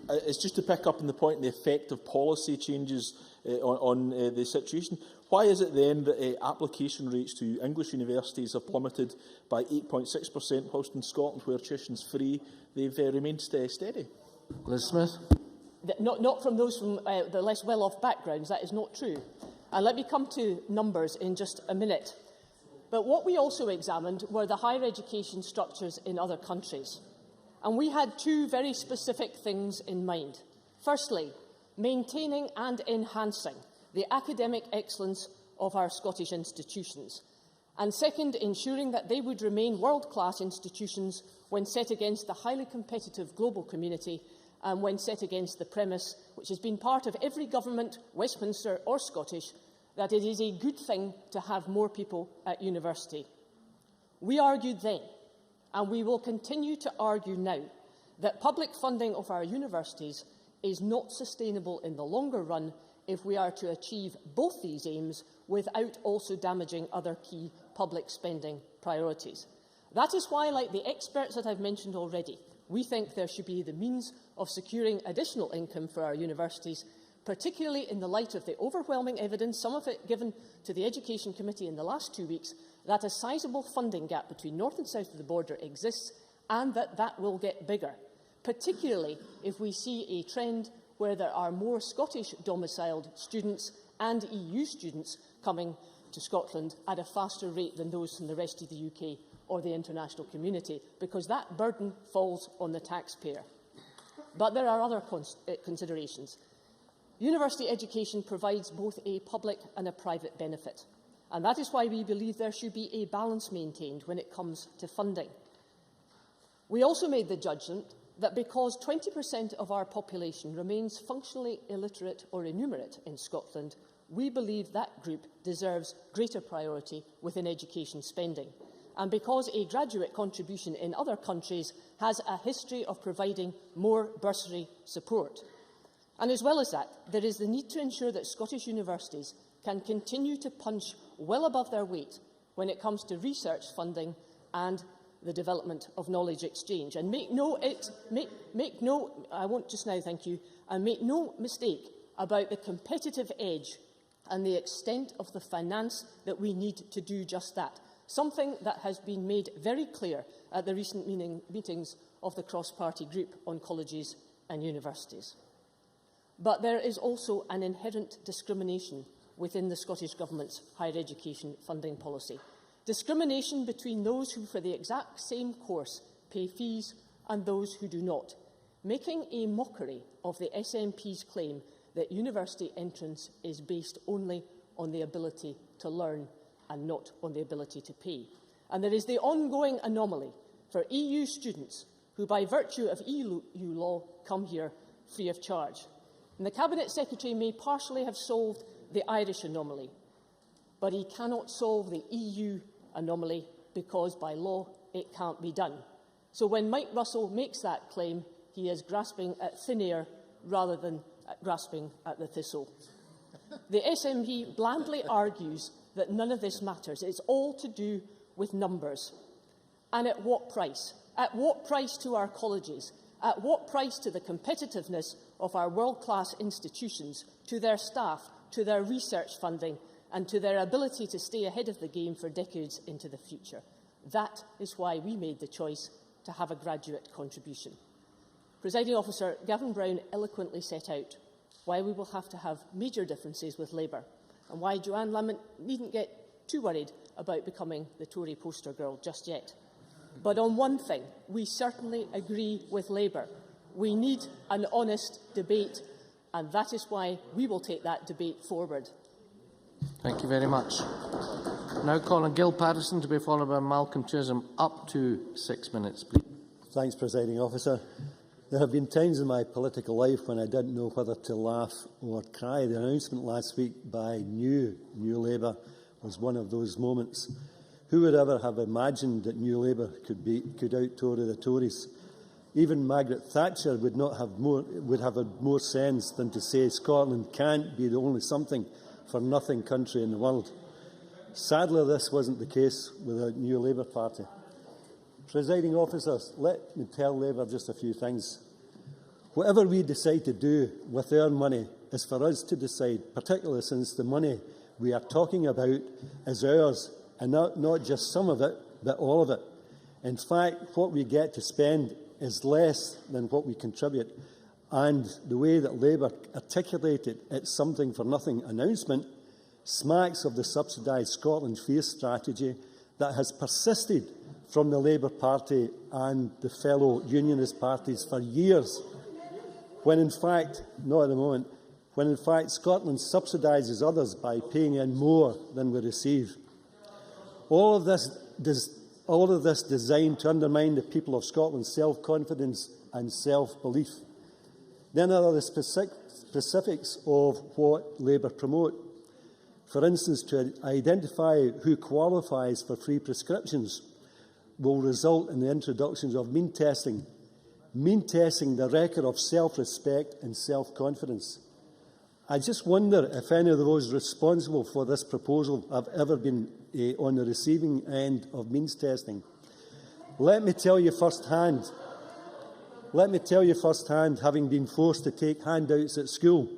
It's just to pick up on the point, the effect of policy changes on the situation. Why is it then that application rates to English universities have plummeted by 8.6%, whilst in Scotland, where tuition's free, they've remained steady? Liz Smith. Not from those from the less well-off backgrounds. That is not true. And let me come to numbers in just a minute. But what we also examined were the higher education structures in other countries. And we had two very specific things in mind. Firstly, maintaining and enhancing the academic excellence of our Scottish institutions. And second, ensuring that they would remain world-class institutions when set against the highly competitive global community and when set against the premise, which has been part of every government, Westminster or Scottish, that it is a good thing to have more people at university. We argued then, and we will continue to argue now, that public funding of our universities is not sustainable in the longer run if we are to achieve both these aims without also damaging other key public spending priorities. That is why, like the experts that I've mentioned already, we think there should be the means of securing additional income for our universities, particularly in the light of the overwhelming evidence, some of it given to the Education Committee in the last 2 weeks, that a sizable funding gap between north and south of the border exists and that will get bigger, particularly if we see a trend where there are more Scottish-domiciled students and EU students coming to Scotland at a faster rate than those from the rest of the UK or the international community, because that burden falls on the taxpayer. But there are other considerations. University education provides both a public and a private benefit, and that is why we believe there should be a balance maintained when it comes to funding. We also made the judgment that because 20% of our population remains functionally illiterate or innumerate in Scotland, we believe that group deserves greater priority within education spending. And because a graduate contribution in other countries has a history of providing more bursary support. And as well as that, there is the need to ensure that Scottish universities can continue to punch well above their weight when it comes to research funding and the development of knowledge exchange. And make no mistake about the competitive edge and the extent of the finance that we need to do just that, something that has been made very clear at the recent meetings of the cross-party group on colleges and universities. But there is also an inherent discrimination within the Scottish Government's higher education funding policy. Discrimination between those who, for the exact same course, pay fees and those who do not, making a mockery of the SNP's claim that university entrance is based only on the ability to learn and not on the ability to pay. And there is the ongoing anomaly for EU students who, by virtue of EU law, come here free of charge. And the Cabinet Secretary may partially have solved the Irish anomaly, but he cannot solve the EU anomaly because, by law, it can't be done. So when Mike Russell makes that claim, he is grasping at thin air rather than grasping at the thistle. The SNP blandly argues that none of this matters. It's all to do with numbers. And at what price? At what price to our colleges? At what price to the competitiveness of our world-class institutions, to their staff, to their research funding, and to their ability to stay ahead of the game for decades into the future? That is why we made the choice to have a graduate contribution. Presiding Officer, Gavin Brown eloquently set out why we will have to have major differences with Labour, and why Joanne Lamont needn't get too worried about becoming the Tory poster girl just yet. But on one thing, we certainly agree with Labour. We need an honest debate, and that is why we will take that debate forward. Thank you very much. Now calling Gil Patterson, to be followed by Malcolm Chisholm. Up to 6 minutes, please. Thanks, Presiding Officer. There have been times in my political life when I didn't know whether to laugh or cry. The announcement last week by New Labour was one of those moments. Who would ever have imagined that New Labour could out-Tory the Tories? Even Margaret Thatcher would have had more sense than to say Scotland can't be the only something-for-nothing country in the world. Sadly, this wasn't the case with the New Labour Party. Presiding Officers, let me tell Labour just a few things. Whatever we decide to do with our money is for us to decide, particularly since the money we are talking about is ours, and not just some of it, but all of it. In fact, what we get to spend is less than what we contribute. And the way that Labour articulated its something-for-nothing announcement smacks of the subsidised Scotland First strategy that has persisted from the Labour Party and the fellow unionist parties for years, when in fact, not at the moment, when in fact Scotland subsidises others by paying in more than we receive. All of this designed to undermine the people of Scotland's self-confidence and self-belief. Then there are the specifics of what Labour promote. For instance, to identify who qualifies for free prescriptions will result in the introduction of mean testing, the record of self-respect and self-confidence. I just wonder if any of those responsible for this proposal have ever been on the receiving end of means testing. Let me tell you firsthand, having been forced to take handouts at school.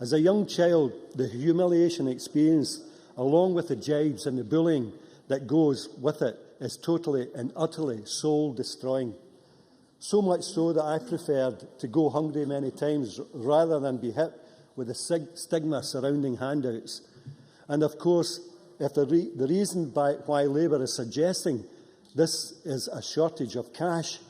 As a young child, the humiliation experienced, along with the jibes and the bullying that goes with it, is totally and utterly soul-destroying. So much so that I preferred to go hungry many times rather than be hit with the stigma surrounding handouts. And of course, if the reason why Labour is suggesting this is a shortage of cash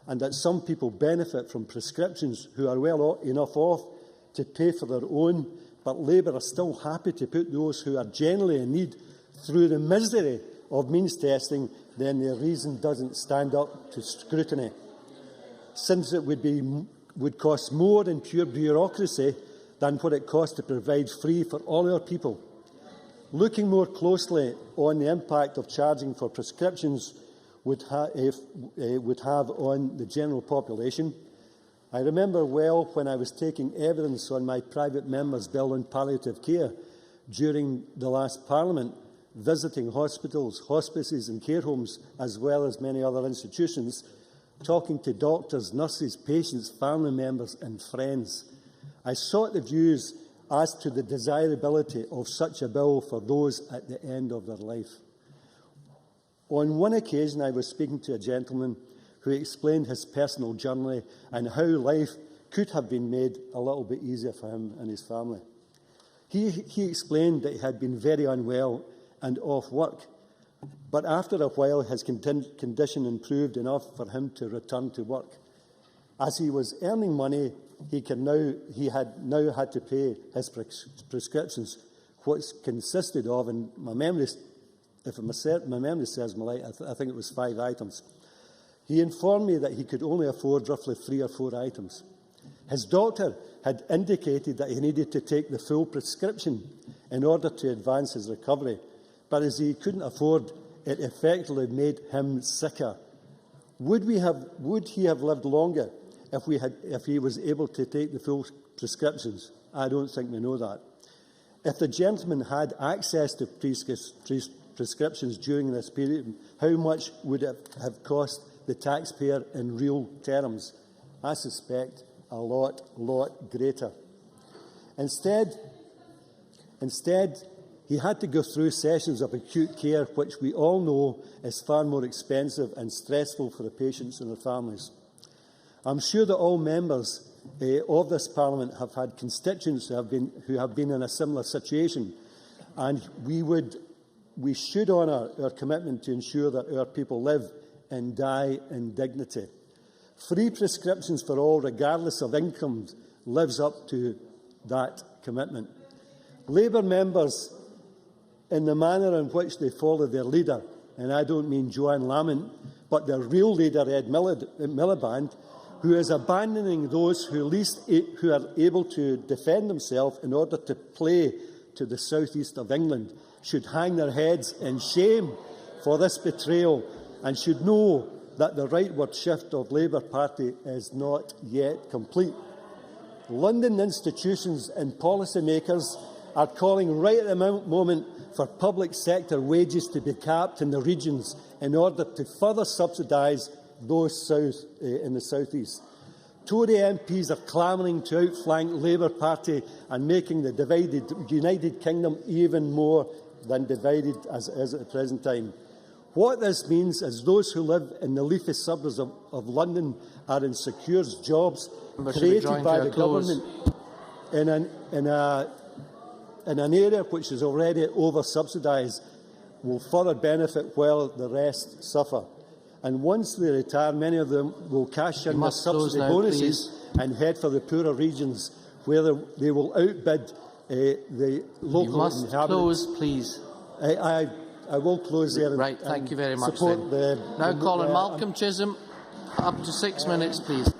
and that some people benefit from prescriptions who are well enough off to pay for their own, but Labour are still happy to put those who are generally in need through the misery of means testing, then their reason doesn't stand up to scrutiny. Since it would cost more in pure bureaucracy than what it costs to provide free for all our people. Looking more closely on the impact of charging for prescriptions would have on the general population, I remember well when I was taking evidence on my private member's bill on palliative care during the last Parliament, visiting hospitals, hospices and care homes, as well as many other institutions, talking to doctors, nurses, patients, family members and friends. I sought the views as to the desirability of such a bill for those at the end of their life. On one occasion, I was speaking to a gentleman who explained his personal journey and how life could have been made a little bit easier for him and his family. He explained that he had been very unwell and off work, but after a while his condition improved enough for him to return to work. As he was earning money, he had now had to pay his prescriptions, which consisted of, and my memory, if my memory serves me right, I think it was 5 items. He informed me that he could only afford roughly 3 or 4 items. His doctor had indicated that he needed to take the full prescription in order to advance his recovery, but as he couldn't afford, it effectively made him sicker. Would he have lived longer if he was able to take the full prescriptions? I don't think we know that. If the gentleman had access to prescriptions during this period, how much would it have cost the taxpayer in real terms? I suspect a lot greater. Instead, he had to go through sessions of acute care, which we all know is far more expensive and stressful for the patients and their families. I'm sure that all members of this Parliament have had constituents who have been in a similar situation, and we should honour our commitment to ensure that our people live and die in dignity. Free prescriptions for all, regardless of income, lives up to that commitment. Labour members, in the manner in which they follow their leader, and I don't mean Joanne Lamont, but their real leader, Ed Miliband, who is abandoning those who are able to defend themselves in order to play to the south-east of England, should hang their heads in shame for this betrayal and should know that the rightward shift of Labour Party is not yet complete. London institutions and policymakers are calling right at the moment for public sector wages to be capped in the regions in order to further subsidise those in the south-east. Tory MPs are clamouring to outflank Labour Party and making the divided United Kingdom even more than divided as it is at the present time. What this means is those who live in the leafy suburbs of London are in secure jobs created by the government in an area which is already over-subsidised will further benefit while the rest suffer. And once they retire, many of them will cash in their subsidy bonuses and head for the poorer regions, where they will outbid the local inhabitants. You must close, please. I will close there. Right, thank you very much. Now, Colin Malcolm Chisholm, up to 6 minutes, please.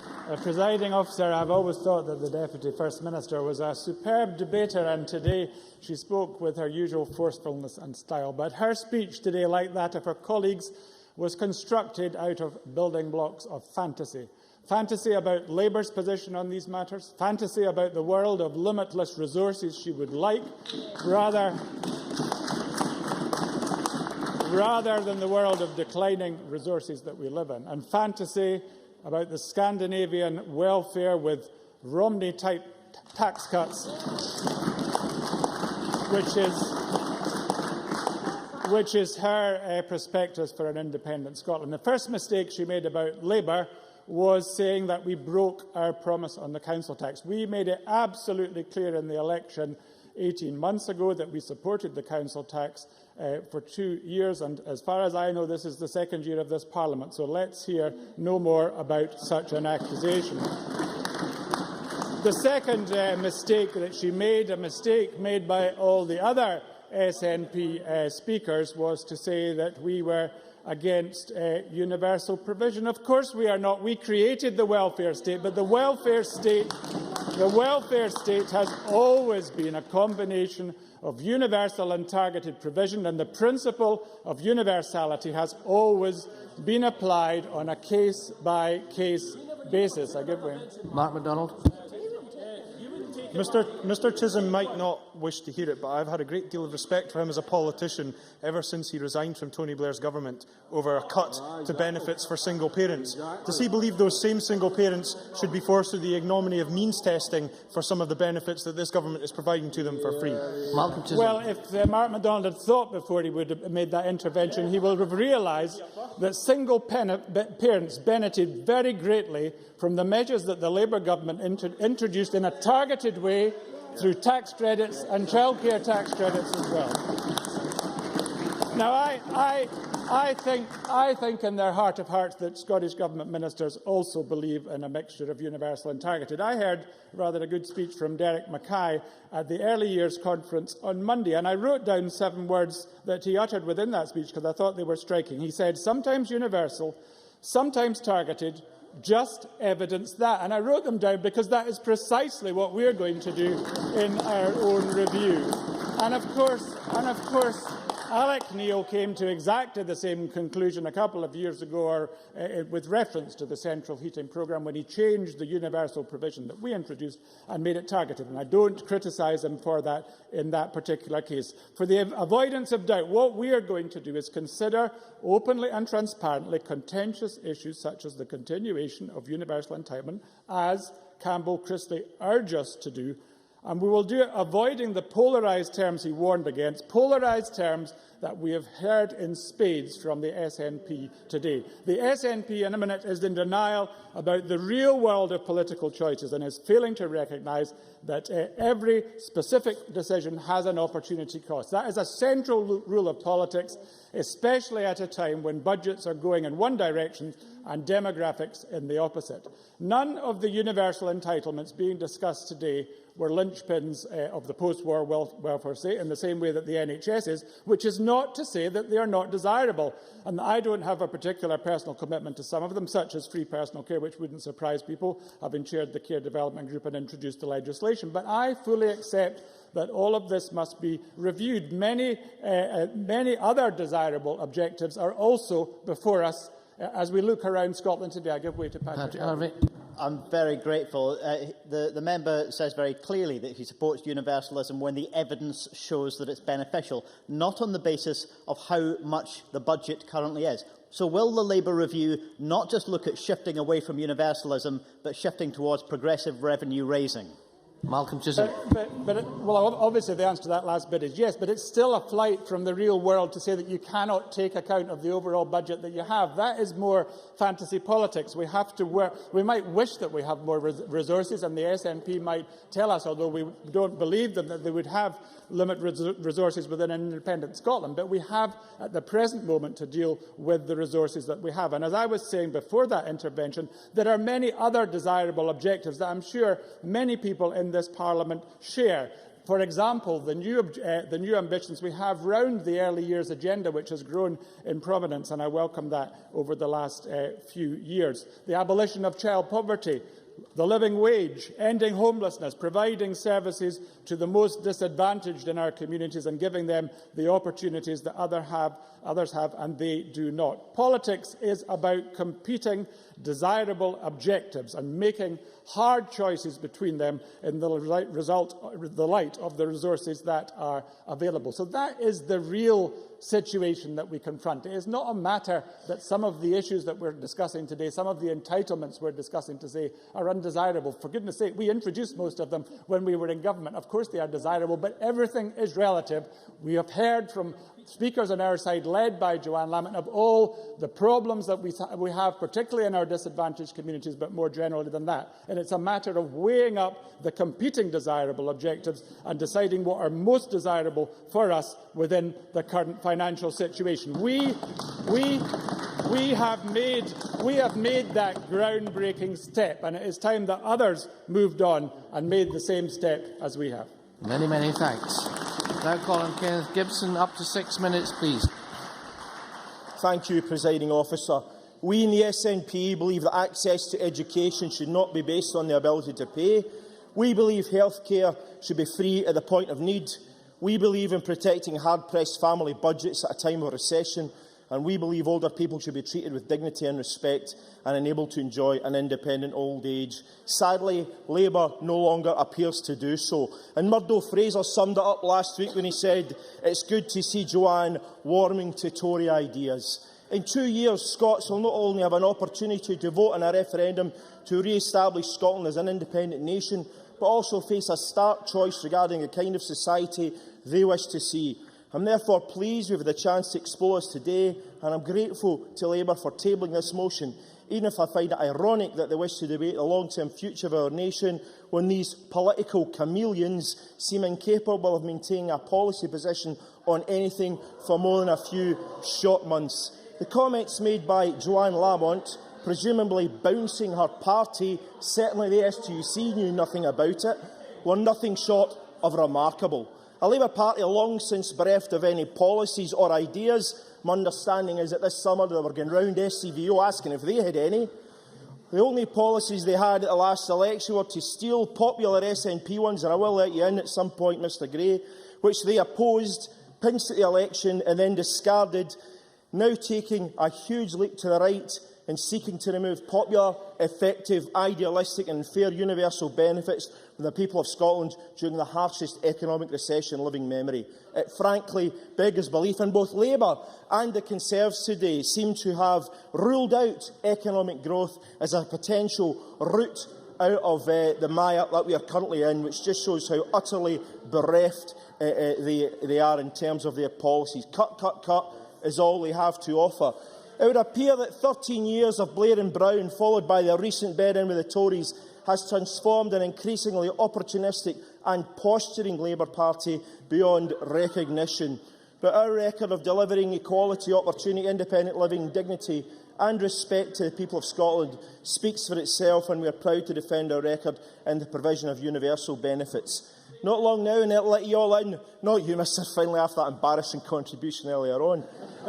Presiding officer, I've always thought that the Deputy First Minister was a superb debater, and today she spoke with her usual forcefulness and style. But her speech today, like that of her colleagues, was constructed out of building blocks of fantasy. Fantasy about Labour's position on these matters, fantasy about the world of limitless resources she would like, rather than the world of declining resources that we live in, and fantasy about the Scandinavian welfare with Romney-type tax cuts, which is her prospectus for an independent Scotland. The first mistake she made about Labour was saying that we broke our promise on the council tax. We made it absolutely clear in the election 18 months ago that we supported the council tax for 2 years, and as far as I know, this is the second year of this Parliament, so let's hear no more about such an accusation. The second mistake that she made, a mistake made by all the other SNP speakers, was to say that we were against universal provision. Of course we are not. We created the welfare state, but the welfare state has always been a combination of universal and targeted provision, and the principle of universality has always been applied on a case-by-case basis. I give way. Mark MacDonald. Mr Chisholm might not wish to hear it, but I've had a great deal of respect for him as a politician ever since he resigned from Tony Blair's government over a cut to benefits for single parents. Does he believe those same single parents should be forced through the ignominy of means testing for some of the benefits that this government is providing to them for free? Well, if Mark MacDonald had thought before he would have made that intervention, he will have realised that single parents benefited very greatly from the measures that the Labour government introduced in a targeted way through tax credits and childcare tax credits as well. Now, I think in their heart of hearts that Scottish Government ministers also believe in a mixture of universal and targeted. I heard rather a good speech from Derek Mackay at the Early Years Conference on Monday, and I wrote down 7 words that he uttered within that speech because I thought they were striking. He said, sometimes universal, sometimes targeted, just evidence that. And I wrote them down because that is precisely what we're going to do in our own review. And of course, Alec Neil came to exactly the same conclusion a couple of years ago with reference to the central heating programme when he changed the universal provision that we introduced and made it targeted. And I don't criticise him for that in that particular case. For the avoidance of doubt, what we are going to do is consider openly and transparently contentious issues such as the continuation of universal entitlement, as Campbell Christie urged us to do, and we will do it avoiding the polarised terms he warned against, polarised terms that we have heard in spades from the SNP today. The SNP, in a minute, is in denial about the real world of political choices and is failing to recognise that every specific decision has an opportunity cost. That is a central rule of politics, especially at a time when budgets are going in one direction and demographics in the opposite. None of the universal entitlements being discussed today were linchpins of the post-war welfare state in the same way that the NHS is, which is not to say that they are not desirable. And I don't have a particular personal commitment to some of them, such as free personal care, which wouldn't surprise people, having chaired the Care Development Group and introduced the legislation. But I fully accept that all of this must be reviewed. Many other desirable objectives are also before us. As we look around Scotland today, I give way to Patrick Harvey. I'm very grateful. The member says very clearly that he supports universalism when the evidence shows that it's beneficial, not on the basis of how much the budget currently is. So will the Labour review not just look at shifting away from universalism, but shifting towards progressive revenue raising? Malcolm Chisholm. Well, obviously the answer to that last bit is yes, but it's still a flight from the real world to say that you cannot take account of the overall budget that you have. That is more fantasy politics. We have to work. We might wish that we have more resources, and the SNP might tell us, although we don't believe them, that they would have limited resources within an independent Scotland. But we have, at the present moment, to deal with the resources that we have. And as I was saying before that intervention, there are many other desirable objectives that I'm sure many people in this Parliament share. For example, the new ambitions we have round the early years agenda, which has grown in prominence, and I welcome that over the last few years. The abolition of child poverty, the living wage, ending homelessness, providing services to the most disadvantaged in our communities and giving them the opportunities that others have and they do not. Politics is about competing desirable objectives and making hard choices between them in the light of the resources that are available. So that is the real situation that we confront. It is not a matter that some of the issues that we're discussing today, some of the entitlements we're discussing today, are undesirable. For goodness sake, we introduced most of them when we were in government. Of course they are desirable, but everything is relative. We have heard from speakers on our side, led by Joanne Lamont, of all the problems that we have, particularly in our disadvantaged communities, but more generally than that. And it's a matter of weighing up the competing desirable objectives and deciding what are most desirable for us within the current financial situation. We have made that groundbreaking step, and it is time that others moved on and made the same step as we have. Many, many thanks. Now call on Kenneth Gibson. Up to 6 minutes, please. Thank you, Presiding Officer. We in the SNP believe that access to education should not be based on the ability to pay. We believe healthcare should be free at the point of need. We believe in protecting hard-pressed family budgets at a time of recession. And we believe older people should be treated with dignity and respect and enabled to enjoy an independent old age. Sadly, Labour no longer appears to do so. And Murdo Fraser summed it up last week when he said, "It's good to see Joanne warming to Tory ideas." In 2 years, Scots will not only have an opportunity to vote in a referendum to re-establish Scotland as an independent nation, but also face a stark choice regarding the kind of society they wish to see. I'm therefore pleased we have the chance to explore this today, and I'm grateful to Labour for tabling this motion, even if I find it ironic that they wish to debate the long-term future of our nation when these political chameleons seem incapable of maintaining a policy position on anything for more than a few short months. The comments made by Joanne Lamont, presumably bouncing her party, certainly the STUC knew nothing about it, were nothing short of remarkable. A Labour Party long since bereft of any policies or ideas. My understanding is that this summer they were going round SCVO asking if they had any. The only policies they had at the last election were to steal popular SNP ones, and I will let you in at some point, Mr Gray, which they opposed, pinched at the election and then discarded, now taking a huge leap to the right and seeking to remove popular, effective, idealistic and fair universal benefits from the people of Scotland during the harshest economic recession in living memory. It frankly beggars belief, and both Labour and the Conservatives today seem to have ruled out economic growth as a potential route out of the mire that we are currently in, which just shows how utterly bereft they are in terms of their policies. Cut, cut, cut is all they have to offer. It would appear that 13 years of Blair and Brown, followed by their recent bed-in with the Tories, has transformed an increasingly opportunistic and posturing Labour Party beyond recognition. But our record of delivering equality, opportunity, independent living, dignity and respect to the people of Scotland speaks for itself, and we are proud to defend our record in the provision of universal benefits. Not long now, and I'll let you all in, not you, Mr Finlay, after that embarrassing contribution earlier on.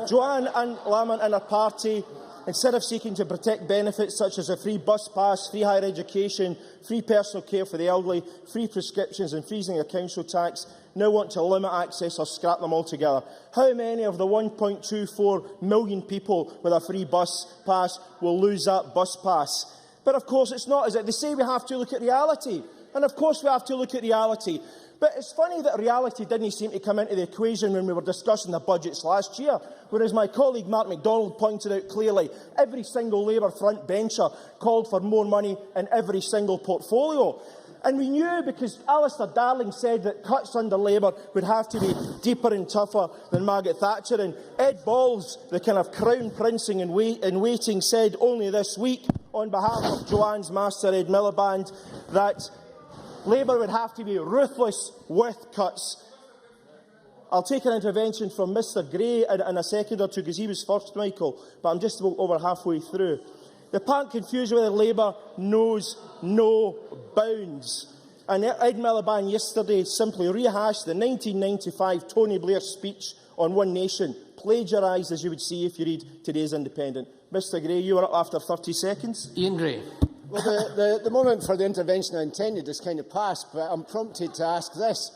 Joanne and Lamont and her party, instead of seeking to protect benefits such as a free bus pass, free higher education, free personal care for the elderly, free prescriptions and freezing a council tax, now want to limit access or scrap them altogether. How many of the 1.24 million people with a free bus pass will lose that bus pass? But of course it's not, is it? They say we have to look at reality. And of course we have to look at reality. But it's funny that reality didn't seem to come into the equation when we were discussing the budgets last year, whereas my colleague Mark MacDonald pointed out clearly every single Labour front bencher called for more money in every single portfolio. And we knew, because Alistair Darling said that cuts under Labour would have to be deeper and tougher than Margaret Thatcher, and Ed Balls, the kind of crown princing in waiting, said only this week, on behalf of Joanne's master Ed Miliband, that Labour would have to be ruthless with cuts. I'll take an intervention from Mr Gray in a second or two, because he was first, Michael, but I'm just over halfway through. The apparent confusion whether Labour knows no bounds. And Ed Miliband yesterday simply rehashed the 1995 Tony Blair speech on One Nation, plagiarised, as you would see if you read today's Independent. Mr Gray, you were up after 30 seconds. Ian Gray. Well, the moment for the intervention I intended is kind of past, but I'm prompted to ask this.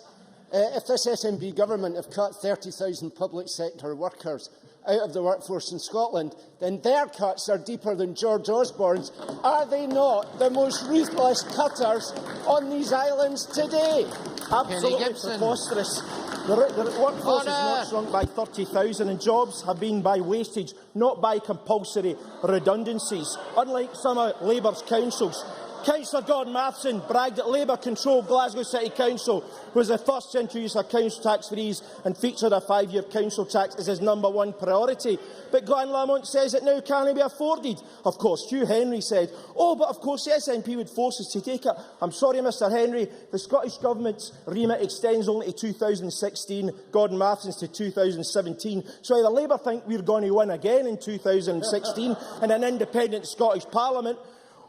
If this SNP government have cut 30,000 public sector workers out of the workforce in Scotland, then their cuts are deeper than George Osborne's. Are they not the most ruthless cutters on these islands today? Absolutely preposterous. The workforce is not shrunk by 30,000, and jobs have been by wastage, not by compulsory redundancies. Unlike some of Labour's councils, Councillor Gordon Matheson bragged that Labour-controlled Glasgow City Council was the first to introduce a council tax freeze and featured a 5-year council tax as his #1 priority. But Glenn Lamont says it now can't be afforded. Of course, Hugh Henry said, oh, but of course the SNP would force us to take it. I'm sorry, Mr Henry, the Scottish Government's remit extends only to 2016, Gordon Matheson's to 2017. So either Labour think we're going to win again in 2016 in an independent Scottish Parliament,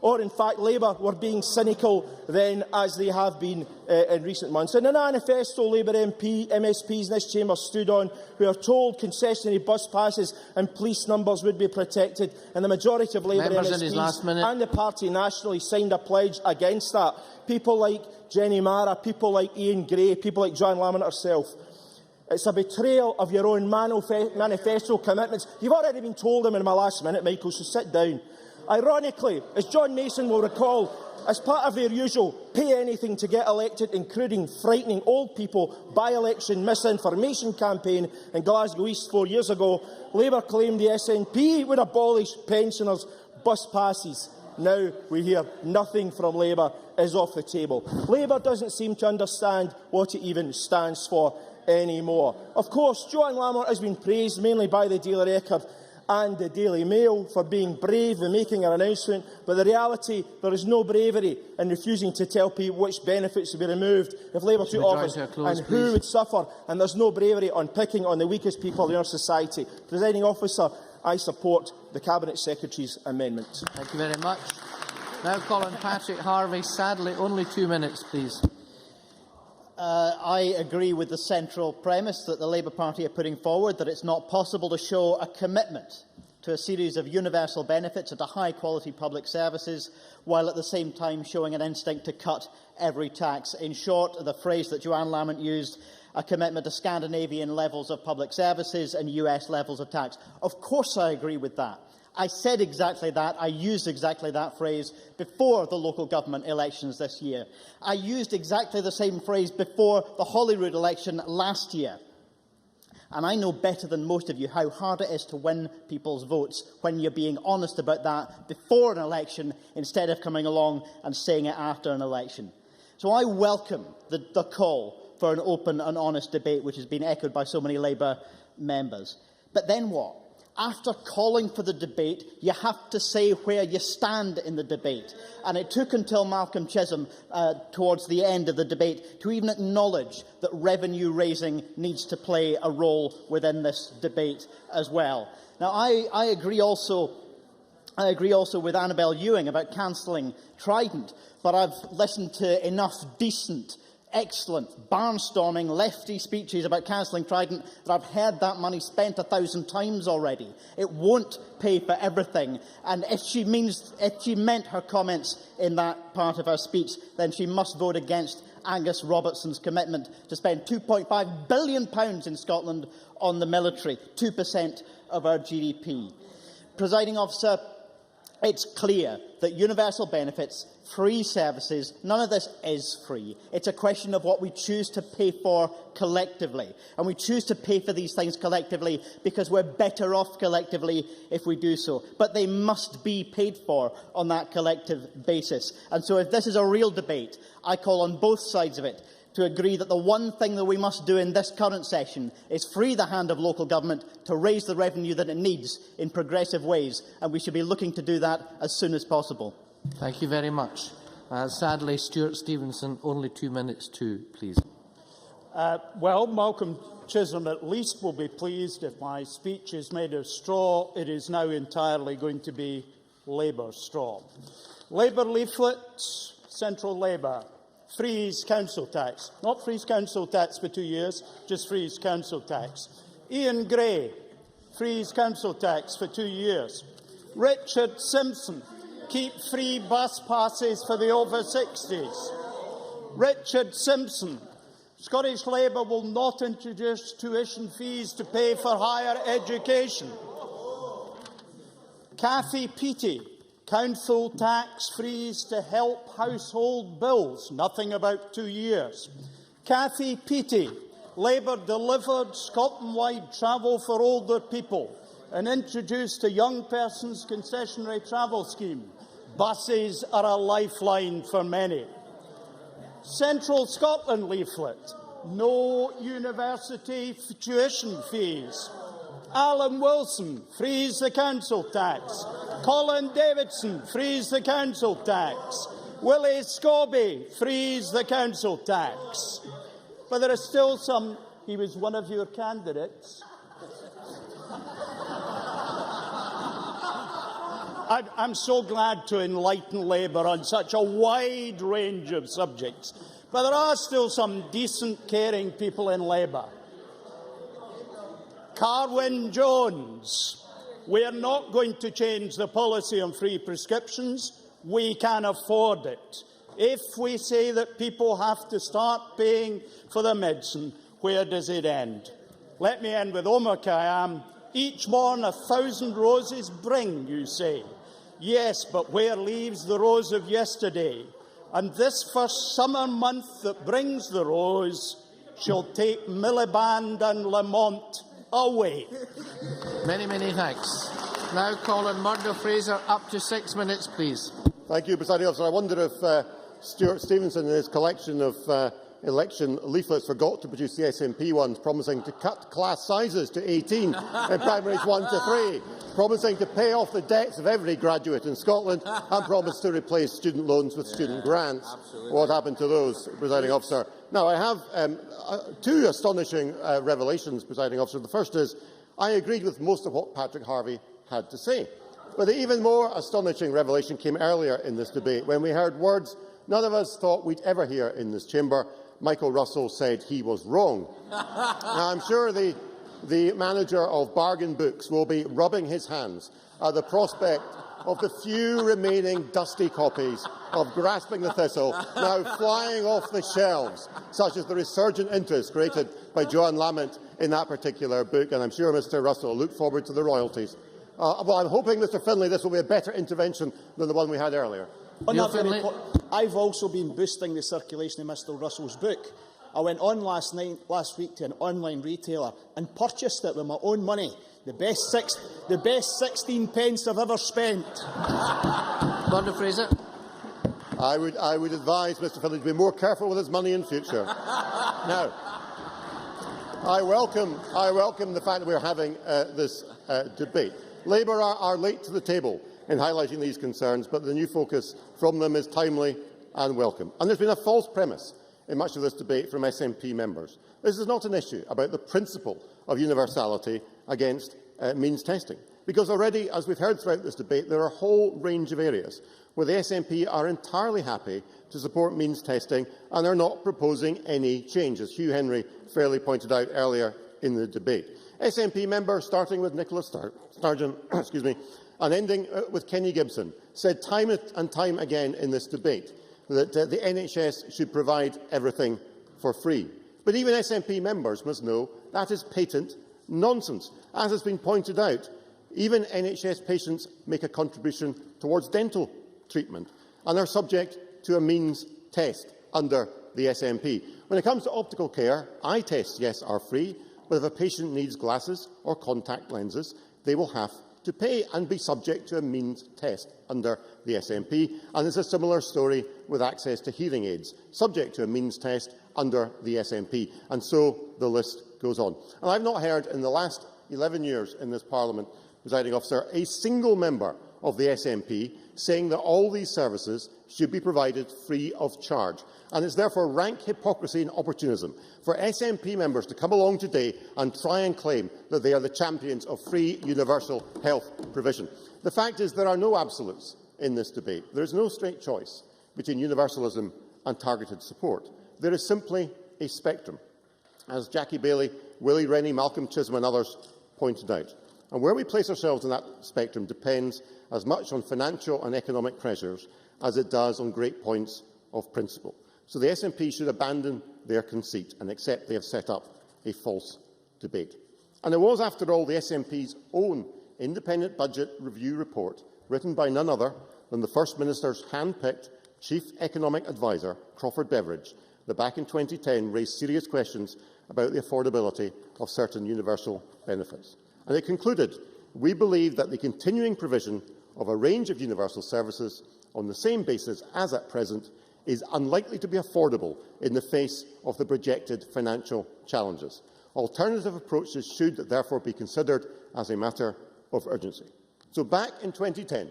or in fact Labour were being cynical then, as they have been in recent months. In a manifesto Labour MSPs in this chamber stood on, we are told concessionary bus passes and police numbers would be protected, and the majority of Labour MSPs and the party nationally signed a pledge against that. People like Jenny Mara, people like Ian Gray, people like Joanne Lamont herself. It's a betrayal of your own manifesto commitments. You've already been told them in my last minute, Michael, so sit down. Ironically, as John Mason will recall, as part of their usual pay anything to get elected, including frightening old people by-election misinformation campaign in Glasgow East 4 years ago, Labour claimed the SNP would abolish pensioners' bus passes. Now we hear nothing from Labour is off the table. Labour doesn't seem to understand what it even stands for anymore. Of course, Joanne Lamont has been praised mainly by the Daily Record and the Daily Mail for being brave in making an announcement, but the reality, there is no bravery in refusing to tell people which benefits would be removed if Labour took office and who would suffer, and there's no bravery on picking on the weakest people in our society. Presiding Officer, I support the Cabinet Secretary's amendment. Thank you very much. Now Colin Patrick Harvey. Sadly, only 2 minutes, please. I agree with the central premise that the Labour Party are putting forward, that it's not possible to show a commitment to a series of universal benefits and to high-quality public services, while at the same time showing an instinct to cut every tax. In short, the phrase that Joanne Lamont used, a commitment to Scandinavian levels of public services and US levels of tax. Of course I agree with that. I said exactly that. I used exactly that phrase before the local government elections this year. I used exactly the same phrase before the Holyrood election last year. And I know better than most of you how hard it is to win people's votes when you're being honest about that before an election instead of coming along and saying it after an election. So I welcome the call for an open and honest debate, which has been echoed by so many Labour members. But then what? After calling for the debate, you have to say where you stand in the debate. And it took until Malcolm Chisholm, towards the end of the debate, to even acknowledge that revenue raising needs to play a role within this debate as well. Now, I agree also with Annabel Ewing about cancelling Trident, but I've listened to enough decent, excellent, barnstorming, lefty speeches about cancelling Trident that I've heard that money spent 1,000 times already. It won't pay for everything. And if she meant her comments in that part of her speech, then she must vote against Angus Robertson's commitment to spend £2.5 billion in Scotland on the military, 2% of our GDP. Presiding Officer, it's clear that universal benefits, free services, none of this is free. It's a question of what we choose to pay for collectively. And we choose to pay for these things collectively because we're better off collectively if we do so. But they must be paid for on that collective basis. And so if this is a real debate, I call on both sides of it to agree that the one thing that we must do in this current session is free the hand of local government to raise the revenue that it needs in progressive ways, and we should be looking to do that as soon as possible. Thank you very much. Sadly, Stuart Stevenson, only 2 minutes too, please. Well, Malcolm Chisholm at least will be pleased if my speech is made of straw. It is now entirely going to be Labour straw. Labour leaflets, Central Labour. Freeze council tax. Not freeze council tax for 2 years, just freeze council tax. Ian Gray, freeze council tax for 2 years. Richard Simpson, keep free bus passes for the over 60s. Richard Simpson, Scottish Labour will not introduce tuition fees to pay for higher education. Cathy Peaty, council tax freeze to help household bills. Nothing about 2 years. Cathy Peaty, Labour delivered Scotland-wide travel for older people and introduced a young person's concessionary travel scheme. Buses are a lifeline for many. Central Scotland leaflet, no university tuition fees. Alan Wilson, freeze the council tax. Colin Davidson, freeze the council tax. Willie Scobie, freeze the council tax. But there are still some. He was one of your candidates. I'm so glad to enlighten Labour on such a wide range of subjects. But there are still some decent, caring people in Labour. Carwyn Jones, we are not going to change the policy on free prescriptions. We can afford it. If we say that people have to start paying for their medicine, where does it end? Let me end with Omar Khayyam. Each morn 1,000 roses bring, you say. Yes, but where leaves the rose of yesterday? And this first summer month that brings the rose shall take Miliband and Lamont away. Many, many thanks. Now call on Murdo Fraser. Up to 6 minutes, please. Thank you, Presiding Officer. I wonder if Stuart Stevenson, in his collection of election leaflets, forgot to produce the SNP ones, promising to cut class sizes to 18 in primaries 1 to 3, promising to pay off the debts of every graduate in Scotland, and promised to replace student loans with student grants. Absolutely. What happened to those, Presiding Officer? Now, I have two astonishing revelations, Presiding Officer. The first is, I agreed with most of what Patrick Harvie had to say. But the even more astonishing revelation came earlier in this debate, when we heard words none of us thought we'd ever hear in this chamber. Michael Russell said he was wrong. Now, I'm sure the the manager of Bargain Books will be rubbing his hands at the prospect of the few remaining dusty copies of Grasping the Thistle now flying off the shelves, such as the resurgent interest created by Joanne Lamont in that particular book, and I'm sure Mr Russell will look forward to the royalties. Well, I'm hoping, Mr Finlay, this will be a better intervention than the one we had earlier. On that very point, I've also been boosting the circulation of Mr Russell's book. I went on last week to an online retailer and purchased it with my own money. The best 16 pence I've ever spent. Gordon Fraser. I would advise Mr Finlay to be more careful with his money in future. Now, I welcome the fact that we are having this debate. Labour are late to the table in highlighting these concerns, but the new focus from them is timely and welcome. And there's been a false premise in much of this debate from SNP members. This is not an issue about the principle of universality against means testing, because already, as we've heard throughout this debate, there are a whole range of areas where the SNP are entirely happy to support means testing and are not proposing any change, as Hugh Henry fairly pointed out earlier in the debate. SNP members, starting with Nicola Sturgeon and ending with Kenny Gibson, said time and time again in this debate that the NHS should provide everything for free. But even SNP members must know that is patent nonsense. As has been pointed out, even NHS patients make a contribution towards dental treatment and are subject to a means test under the SNP. When it comes to optical care, eye tests, yes, are free, but if a patient needs glasses or contact lenses, they will have to pay and be subject to a means test under the SNP. And it's a similar story with access to hearing aids, subject to a means test under the SNP. And so the list goes on. And I've not heard in the last 11 years in this Parliament, Presiding Officer, a single member of the SNP saying that all these services should be provided free of charge. And it's therefore rank hypocrisy and opportunism for SNP members to come along today and try and claim that they are the champions of free universal health provision. The fact is there are no absolutes in this debate. There is no straight choice between universalism and targeted support. There is simply a spectrum, as Jackie Bailey, Willie Rennie, Malcolm Chisholm and others pointed out. And where we place ourselves in that spectrum depends as much on financial and economic pressures as it does on great points of principle. So the SNP should abandon their conceit and accept they have set up a false debate. And it was, after all, the SNP's own independent budget review report, written by none other than the First Minister's hand-picked Chief Economic Advisor, Crawford Beveridge, that back in 2010 raised serious questions about the affordability of certain universal benefits. And it concluded, we believe that the continuing provision of a range of universal services on the same basis as at present is unlikely to be affordable in the face of the projected financial challenges. Alternative approaches should therefore be considered as a matter of urgency. So back in 2010,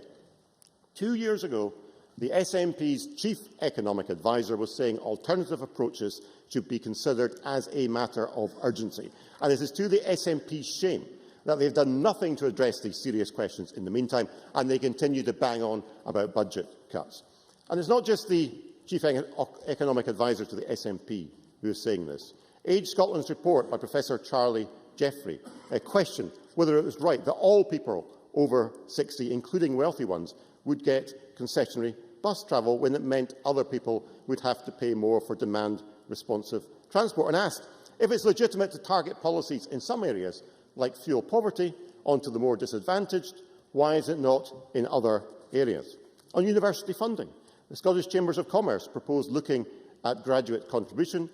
2 years ago, the SNP's Chief Economic Advisor was saying alternative approaches should be considered as a matter of urgency. And it is to the SNP's shame that they have done nothing to address these serious questions in the meantime, and they continue to bang on about budget cuts. And it's not just the Chief Economic Advisor to the SNP who is saying this. Age Scotland's report by Professor Charlie Jeffrey questioned whether it was right that all people over 60, including wealthy ones, would get concessionary bus travel when it meant other people would have to pay more for demand-responsive transport, and asked if it's legitimate to target policies in some areas like fuel poverty onto the more disadvantaged, why is it not in other areas? On university funding, the Scottish Chambers of Commerce proposed looking at graduate contribution,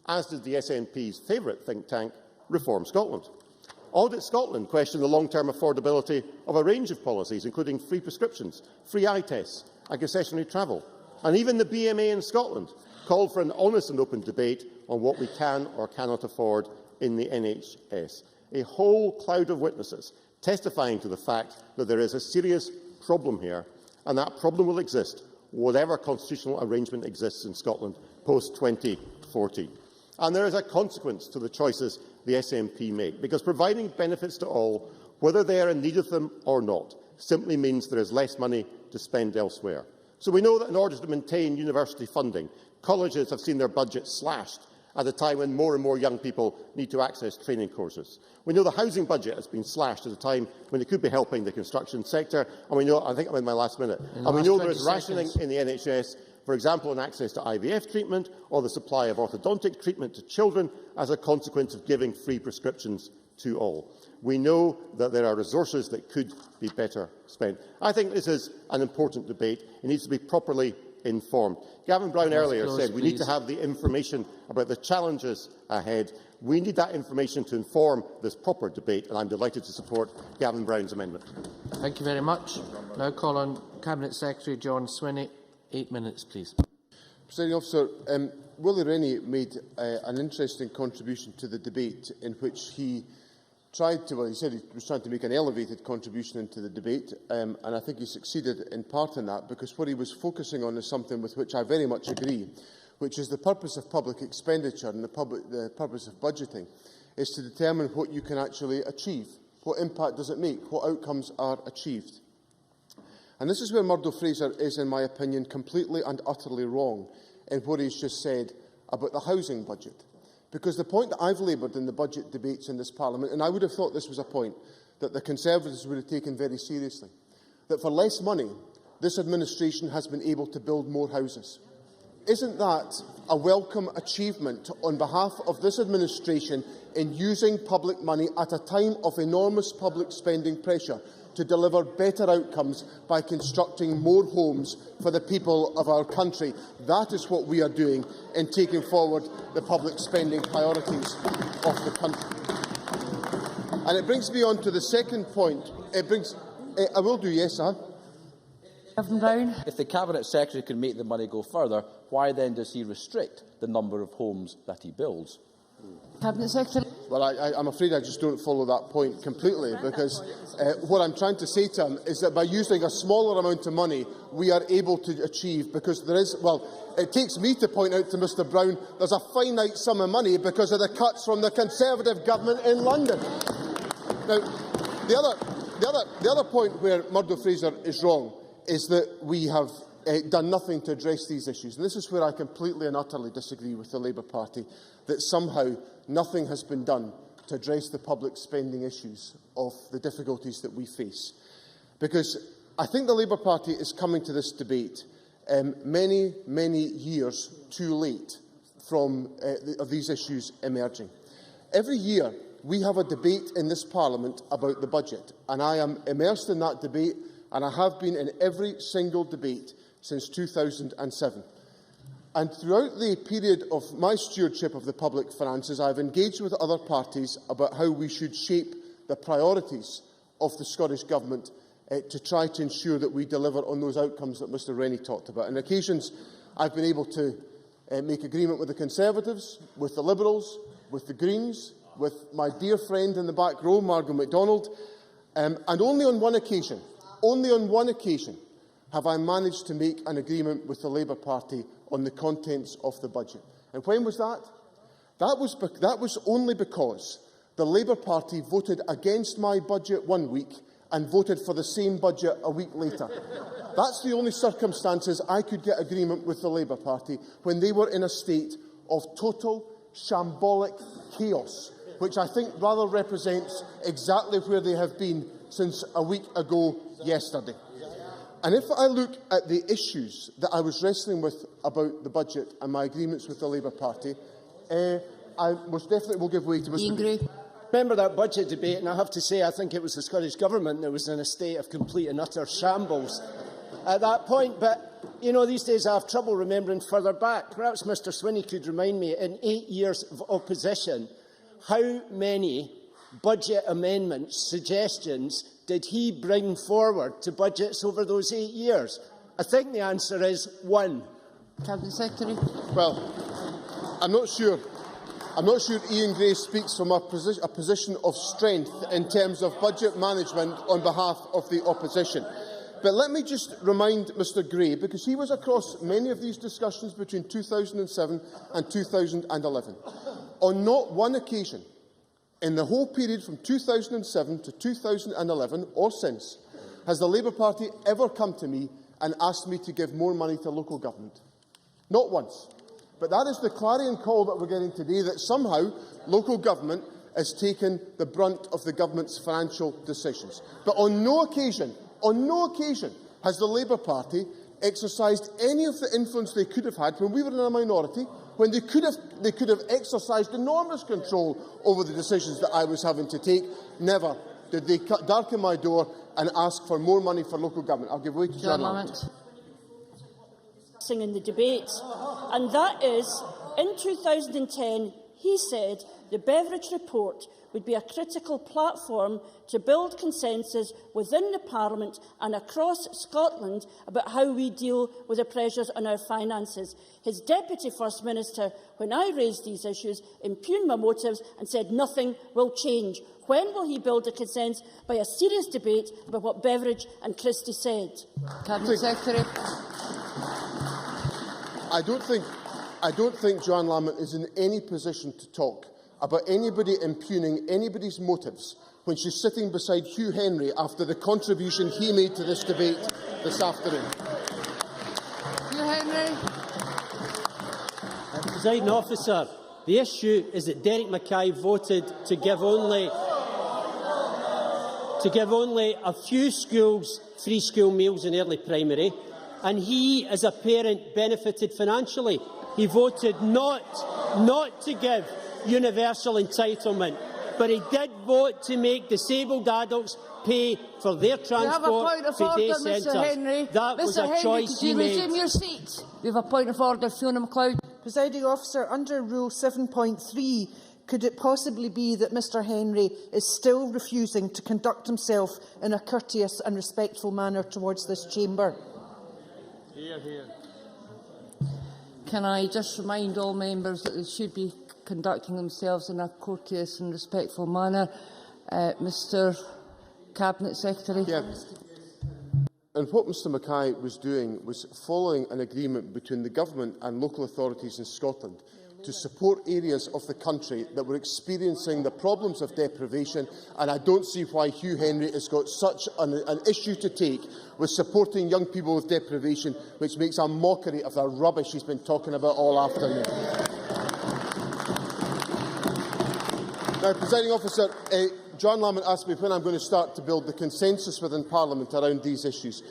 as did the SNP's favourite think tank, Reform Scotland. Audit Scotland questioned the long-term affordability of a range of policies, including free prescriptions, free eye tests and concessionary travel. And even the BMA in Scotland called for an honest and open debate on what we can or cannot afford in the NHS. A whole cloud of witnesses testifying to the fact that there is a serious problem here, and that problem will exist whatever constitutional arrangement exists in Scotland post-2014. And there is a consequence to the choices the SNP make, because providing benefits to all, whether they are in need of them or not, simply means there is less money to spend elsewhere. So we know that in order to maintain university funding, colleges have seen their budgets slashed at a time when more and more young people need to access training courses. We know the housing budget has been slashed at a time when it could be helping the construction sector, and we know, I think I'm in my last minute, and we know there is rationing in the NHS, for example, in access to IVF treatment or the supply of orthodontic treatment to children as a consequence of giving free prescriptions to all. We know that there are resources that could be better spent. I think this is an important debate. It needs to be properly informed. Gavin Brown earlier said we need to have the information about the challenges ahead. We need that information to inform this proper debate, and I'm delighted to support Gavin Brown's amendment. Thank you very much. Now call on Cabinet Secretary John Swinney. 8 minutes, please. Presiding Officer, Willie Rennie made an interesting contribution to the debate in which he tried to, well, he said he was trying to make an elevated contribution into the debate, and I think he succeeded in part in that, because what he was focusing on is something with which I very much agree, which is the purpose of public expenditure and the purpose of budgeting is to determine what you can actually achieve. What impact does it make? What outcomes are achieved? And this is where Murdo Fraser is, in my opinion, completely and utterly wrong in what he's just said about the housing budget. Because the point that I've laboured in the budget debates in this Parliament, and I would have thought this was a point that the Conservatives would have taken very seriously, that for less money, this administration has been able to build more houses. Isn't that a welcome achievement on behalf of this administration in using public money at a time of enormous public spending pressure to deliver better outcomes by constructing more homes for the people of our country? That is what we are doing in taking forward the public spending priorities of the country. And it brings me on to the second point. I will do, yes, sir. If the Cabinet Secretary can make the money go further, why then does he restrict the number of homes that he builds? Cabinet Secretary. Well, I'm afraid I just don't follow that point completely, because what I'm trying to say to him is that by using a smaller amount of money, we are able to achieve, because there is, well, it takes me to point out to Mr Brown there's a finite sum of money because of the cuts from the Conservative government in London. Now, the other point where Murdo Fraser is wrong is that we have done nothing to address these issues. And this is where I completely and utterly disagree with the Labour Party, that somehow nothing has been done to address the public spending issues of the difficulties that we face. Because I think the Labour Party is coming to this debate many, many years too late from these issues emerging. Every year we have a debate in this Parliament about the budget, and I am immersed in that debate, and I have been in every single debate since 2007. And throughout the period of my stewardship of the public finances, I have engaged with other parties about how we should shape the priorities of the Scottish Government to try to ensure that we deliver on those outcomes that Mr Rennie talked about. On occasions, I've been able to make agreement with the Conservatives, with the Liberals, with the Greens, with my dear friend in the back row, Margaret MacDonald, and only on one occasion, have I managed to make an agreement with the Labour Party on the contents of the budget. And when was that? That was only because the Labour Party voted against my budget one week and voted for the same budget a week later. That's the only circumstances I could get agreement with the Labour Party, when they were in a state of total shambolic chaos, which I think rather represents exactly where they have been since a week ago yesterday. And if I look at the issues that I was wrestling with about the budget and my agreements with the Labour Party, I most definitely will give way to Mr Gray. Remember that budget debate, and I have to say I think it was the Scottish Government that was in a state of complete and utter shambles at that point. But, you know, these days I have trouble remembering further back. Perhaps Mr Swinney could remind me, in 8 years of opposition, how many budget amendments, suggestions, did he bring forward to budgets over those 8 years? I think the answer is 1. Cabinet Secretary. Well, I'm not sure Ian Gray speaks from a position of strength in terms of budget management on behalf of the opposition. But let me just remind Mr Gray, because he was across many of these discussions between 2007 and 2011. On not one occasion, in the whole period from 2007 to 2011, or since, has the Labour Party ever come to me and asked me to give more money to local government. Not once. But that is the clarion call that we're getting today, that somehow local government has taken the brunt of the government's financial decisions. But on no occasion has the Labour Party exercised any of the influence they could have had when we were in a minority, when they could have exercised enormous control over the decisions that I was having to take. Never did they darken my door and ask for more money for local government. I'll give way to John Lamont. In the debate, and that is, in 2010, he said the Beveridge report would be a critical platform to build consensus within the Parliament and across Scotland about how we deal with the pressures on our finances. His Deputy First Minister, when I raised these issues, impugned my motives and said nothing will change. When will he build a consensus by a serious debate about what Beveridge and Christie said? Cabinet Secretary. I don't think Joanne Lamont is in any position to talk about anybody impugning anybody's motives when she's sitting beside Hugh Henry after the contribution he made to this debate this afternoon. Hugh Henry. Presiding Officer, the issue is that Derek Mackay voted to give only a few schools free school meals in early primary, and he, as a parent, benefited financially. He voted not to give universal entitlement, but he did vote to make disabled adults pay for their transport to day centres. That was a choice he made. Resume your seat. We have a point of order. Fiona MacLeod. Presiding Officer, under Rule 7.3, could it possibly be that Mr Henry is still refusing to conduct himself in a courteous and respectful manner towards this chamber? Hear, hear. Can I just remind all members that they should be conducting themselves in a courteous and respectful manner? Mr Cabinet Secretary. Yeah. And what Mr Mackay was doing was following an agreement between the Government and local authorities in Scotland to support areas of the country that were experiencing the problems of deprivation, and I don't see why Hugh Henry has got such an issue to take with supporting young people with deprivation, which makes a mockery of the rubbish he's been talking about all afternoon. Now, Presiding Officer, John Lamont asked me when I'm going to start to build the consensus within Parliament around these issues.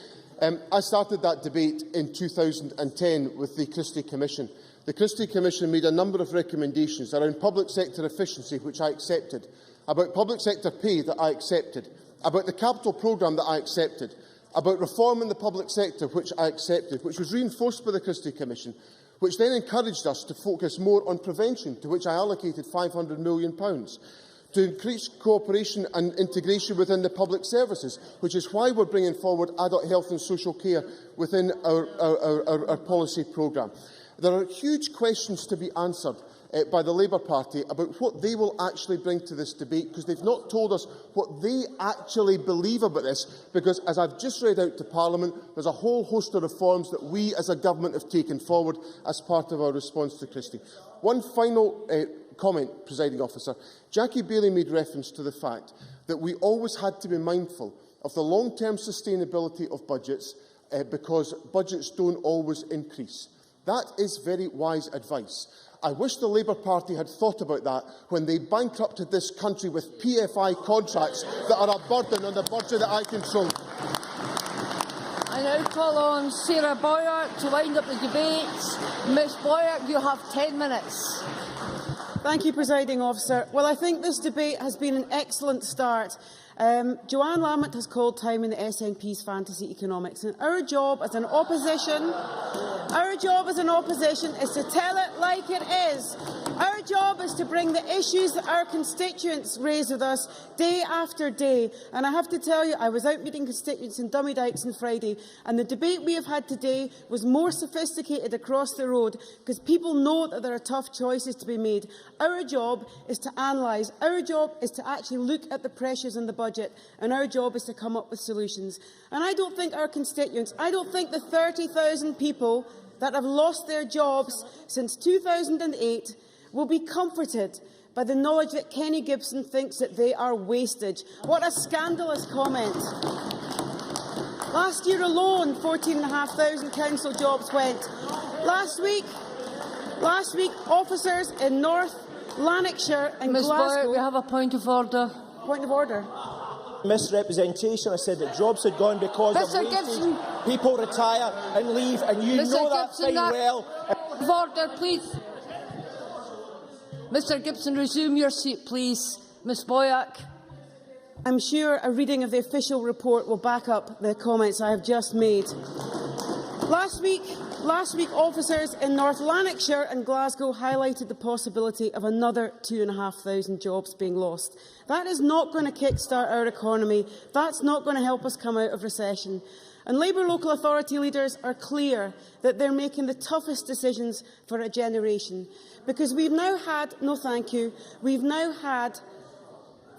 I started that debate in 2010 with the Christie Commission. The Christie Commission made a number of recommendations around public sector efficiency, which I accepted, about public sector pay that I accepted, about the capital programme that I accepted, about reform in the public sector, which I accepted, which was reinforced by the Christie Commission, which then encouraged us to focus more on prevention, to which I allocated £500 million, to increase cooperation and integration within the public services, which is why we're bringing forward adult health and social care within our policy programme. There are huge questions to be answered by the Labour Party about what they will actually bring to this debate, because they've not told us what they actually believe about this, because, as I've just read out to Parliament, there's a whole host of reforms that we as a government have taken forward as part of our response to Christie. One final comment, Presiding Officer. Jackie Bailey made reference to the fact that we always had to be mindful of the long-term sustainability of budgets because budgets don't always increase. That is very wise advice. I wish the Labour Party had thought about that when they bankrupted this country with PFI contracts that are a burden on the budget that I control. I now call on Sarah Boyer to wind up the debate. Ms Boyer, you have 10 minutes. Thank you, Presiding Officer. Well, I think this debate has been an excellent start. Joanne Lamont has called time in the SNP's fantasy economics, and our job as an opposition is to tell it like it is. Our job is to bring the issues that our constituents raise with us day after day. And I have to tell you, I was out meeting constituents in Dummydykes on Friday, and the debate we have had today was more sophisticated across the road, because people know that there are tough choices to be made. Our job is to analyse. Our job is to actually look at the pressures in the budget, and our job is to come up with solutions. And I don't think our constituents, I don't think the 30,000 people that have lost their jobs since 2008 will be comforted by the knowledge that Kenny Gibson thinks that they are wasted. What a scandalous comment. Last year alone, 14,500 council jobs went. Last week, Last week, officers in North Lanarkshire and Ms. Glasgow... Boyd, we have a point of order. Point of order. Misrepresentation. I said that jobs had gone because of Mr. wages. Gibson. People retire and leave, and you Mr. know that Gibson, fine that well. Point of order, please. Mr. Gibson, resume your seat, please. Ms. Boyack. I'm sure a reading of the official report will back up the comments I have just made. Last week, officers in North Lanarkshire and Glasgow highlighted the possibility of another 2,500 jobs being lost. That is not going to kick-start our economy. That's not going to help us come out of recession. And Labour local authority leaders are clear that they're making the toughest decisions for a generation. Because we've now had, no thank you, we've now had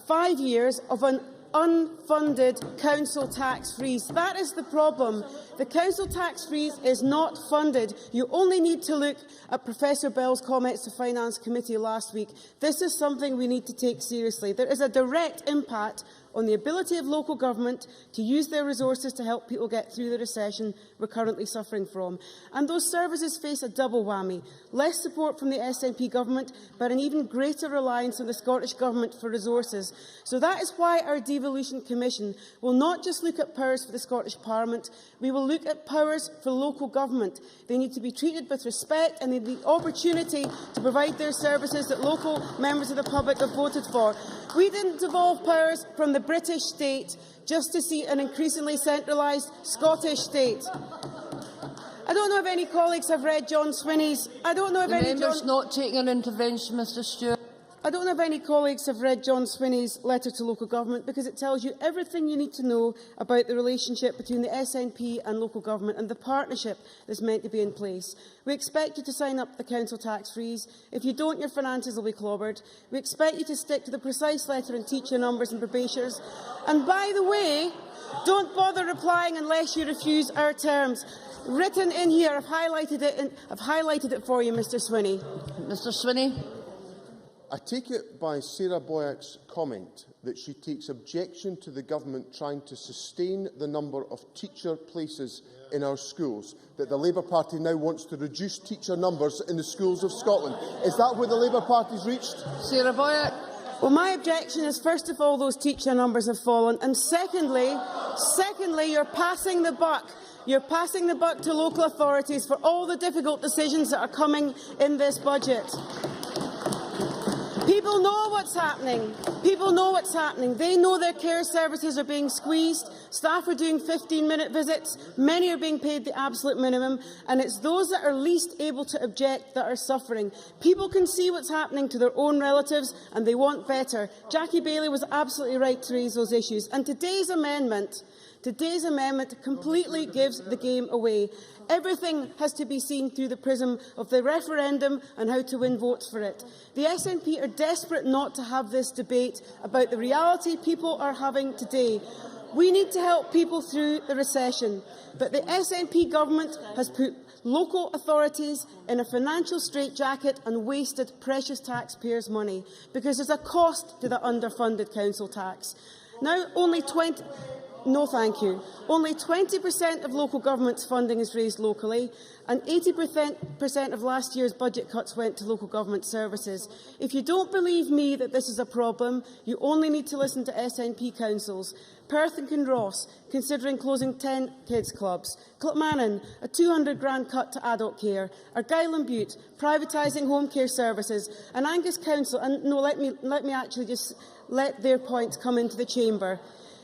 5 years of an unfunded council tax freeze. That is the problem. The council tax freeze is not funded. You only need to look at Professor Bell's comments to Finance Committee last week. This is something we need to take seriously. There is a direct impact on the ability of local government to use their resources to help people get through the recession we're currently suffering from. And those services face a double whammy: less support from the SNP government, but an even greater reliance on the Scottish Government for resources. So that is why our Devolution Commission will not just look at powers for the Scottish Parliament, we will look at powers for local government. They need to be treated with respect and they need the opportunity to provide their services that local members of the public have voted for. We didn't devolve powers from the British state just to see an increasingly centralised Scottish state. I don't know if any colleagues have read John Swinney's... not taking an intervention, Mr Stewart. I don't know if any colleagues have read John Swinney's letter to local government, because it tells you everything you need to know about the relationship between the SNP and local government and the partnership that's meant to be in place. We expect you to sign up to the council tax freeze. If you don't, your finances will be clobbered. We expect you to stick to the precise letter and teacher numbers and probatiors. And by the way, don't bother replying unless you refuse our terms. Written in here, I've highlighted it for you, Mr Swinney. Mr Swinney. I take it by Sarah Boyack's comment that she takes objection to the government trying to sustain the number of teacher places in our schools, that the Labour Party now wants to reduce teacher numbers in the schools of Scotland. Is that where the Labour Party's reached? Sarah Boyack. Well, my objection is, first of all, those teacher numbers have fallen, and secondly, you're passing the buck. You're passing the buck to local authorities for all the difficult decisions that are coming in this budget. People know what's happening. People know what's happening. They know their care services are being squeezed. Staff are doing 15-minute visits. Many are being paid the absolute minimum. And it's those that are least able to object that are suffering. People can see what's happening to their own relatives and they want better. Jackie Bailey was absolutely right to raise those issues. And today's amendment completely gives the game away. Everything has to be seen through the prism of the referendum and how to win votes for it. The SNP are desperate not to have this debate about the reality people are having today. We need to help people through the recession, but the SNP government has put local authorities in a financial straitjacket and wasted precious taxpayers' money, because there's a cost to the underfunded council tax. Now, only 20% of local government's funding is raised locally, and 80% of last year's budget cuts went to local government services. If you don't believe me that this is a problem, you only need to listen to SNP councils. Perth and Kinross considering closing 10 kids' clubs. Kilmainham, a £200,000 cut to adult care. Argyll and Bute, privatising home care services. And Angus Council, and no, let me actually just let their points come into the chamber,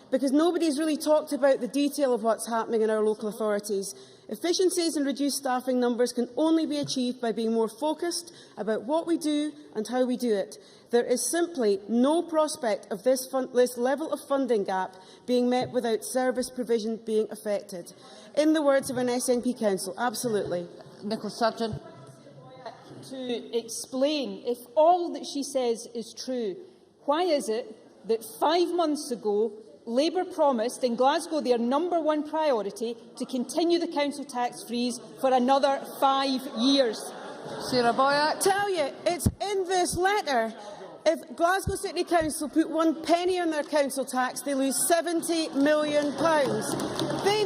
because nobody's really talked about the detail of what's happening in our local authorities. Efficiencies and reduced staffing numbers can only be achieved by being more focused about what we do and how we do it. There is simply no prospect of this level of funding gap being met without service provision being affected. In the words of an SNP council, absolutely. Nicola Sturgeon. To explain, if all that she says is true, why is it that 5 months ago Labour promised in Glasgow their #1 priority to continue the council tax freeze for another 5 years? Sarah Boyack. Tell you, it's in this letter. If Glasgow City Council put 1 penny on their council tax, they lose £70 million. They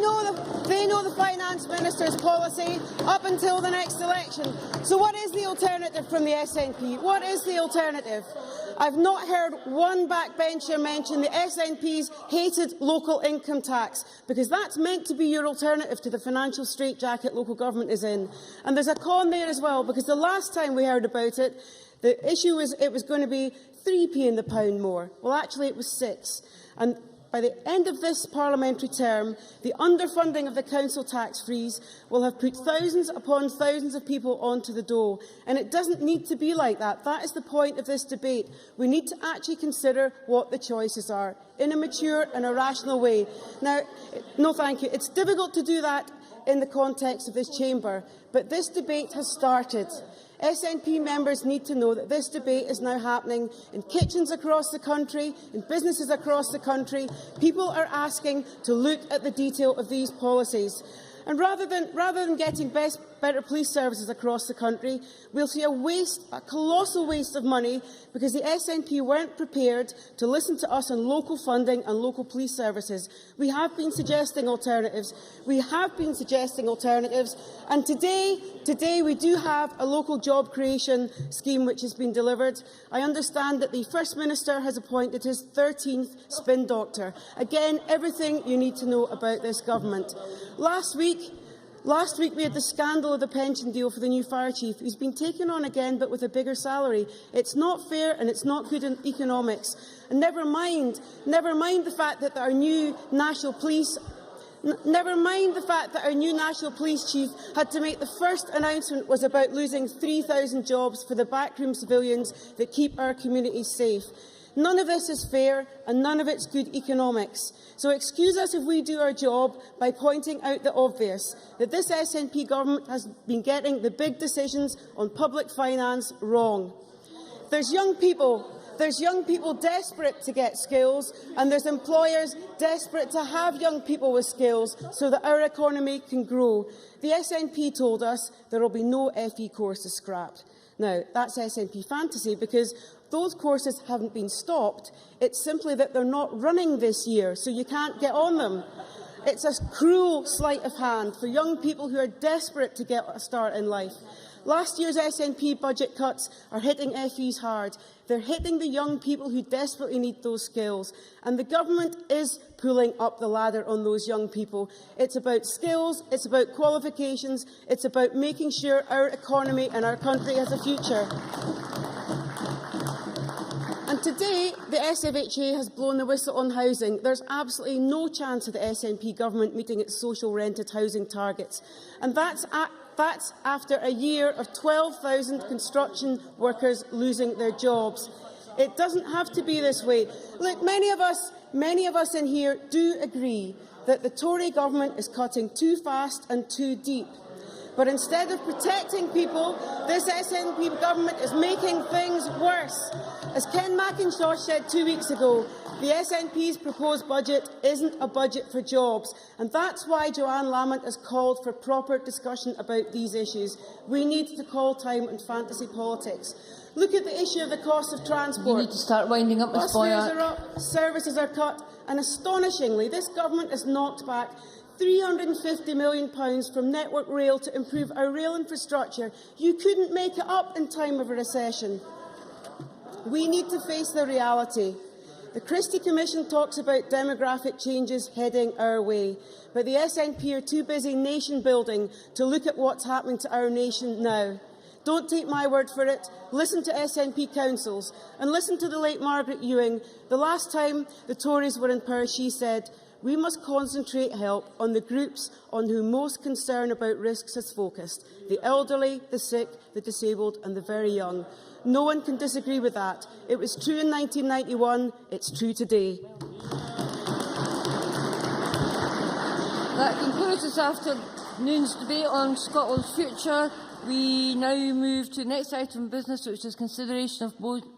know the Finance Minister's policy up until the next election. So what is the alternative from the SNP? What is the alternative? I've not heard one backbencher mention the SNP's hated local income tax, because that's meant to be your alternative to the financial straitjacket local government is in. And there's a con there as well, because the last time we heard about it, the issue was it was going to be 3p in the pound more. Well, actually, it was 6. And by the end of this parliamentary term, the underfunding of the council tax freeze will have put thousands upon thousands of people onto the dole. And it doesn't need to be like that. That is the point of this debate. We need to actually consider what the choices are in a mature and a rational way. Now, no thank you. It's difficult to do that in the context of this chamber, but this debate has started. SNP members need to know that this debate is now happening in kitchens across the country, in businesses across the country. People are asking to look at the detail of these policies. And rather than getting better police services across the country, we'll see a colossal waste of money, because the SNP weren't prepared to listen to us on local funding and local police services. We have been suggesting alternatives. And today we do have a local job creation scheme which has been delivered. I understand that the First Minister has appointed his 13th spin doctor. Again, everything you need to know about this government. Last week we had the scandal of the pension deal for the new fire chief, who's been taken on again but with a bigger salary. It's not fair and it's not good in economics. And never mind the fact that our new national police chief had to make the first announcement was about losing 3,000 jobs for the backroom civilians that keep our communities safe. None of this is fair and none of it's good economics. So excuse us if we do our job by pointing out the obvious, that this SNP government has been getting the big decisions on public finance wrong. There's young people desperate to get skills, and there's employers desperate to have young people with skills so that our economy can grow. The SNP told us there will be no FE courses scrapped. Now, that's SNP fantasy, because those courses haven't been stopped. It's simply that they're not running this year, so you can't get on them. It's a cruel sleight of hand for young people who are desperate to get a start in life. Last year's SNP budget cuts are hitting FEs hard. They're hitting the young people who desperately need those skills. And the government is pulling up the ladder on those young people. It's about skills, it's about qualifications, it's about making sure our economy and our country has a future. And today, the SFHA has blown the whistle on housing. There's absolutely no chance of the SNP government meeting its social rented housing targets. And that's after a year of 12,000 construction workers losing their jobs. It doesn't have to be this way. Look, many of us in here do agree that the Tory government is cutting too fast and too deep. But instead of protecting people, this SNP government is making things worse. As Ken Makinshaw said 2 weeks ago, the SNP's proposed budget isn't a budget for jobs, and that's why Joanne Lamont has called for proper discussion about these issues. We need to call time on fantasy politics. Look at the issue of the cost of transport. You need to start winding up, Ms. Boyack. Bus fares are up, services are cut, and astonishingly, this government has knocked back £350 million from Network Rail to improve our rail infrastructure. You couldn't make it up in time of a recession. We need to face the reality. The Christie Commission talks about demographic changes heading our way, but the SNP are too busy nation building to look at what's happening to our nation now. Don't take my word for it. Listen to SNP councils and listen to the late Margaret Ewing. The last time the Tories were in power, she said, "We must concentrate help on the groups on whom most concern about risks is focused: the elderly, the sick, the disabled and the very young." No one can disagree with that. It was true in 1991, it's true today. That concludes this afternoon's debate on Scotland's future. We now move to the next item of business, which is consideration of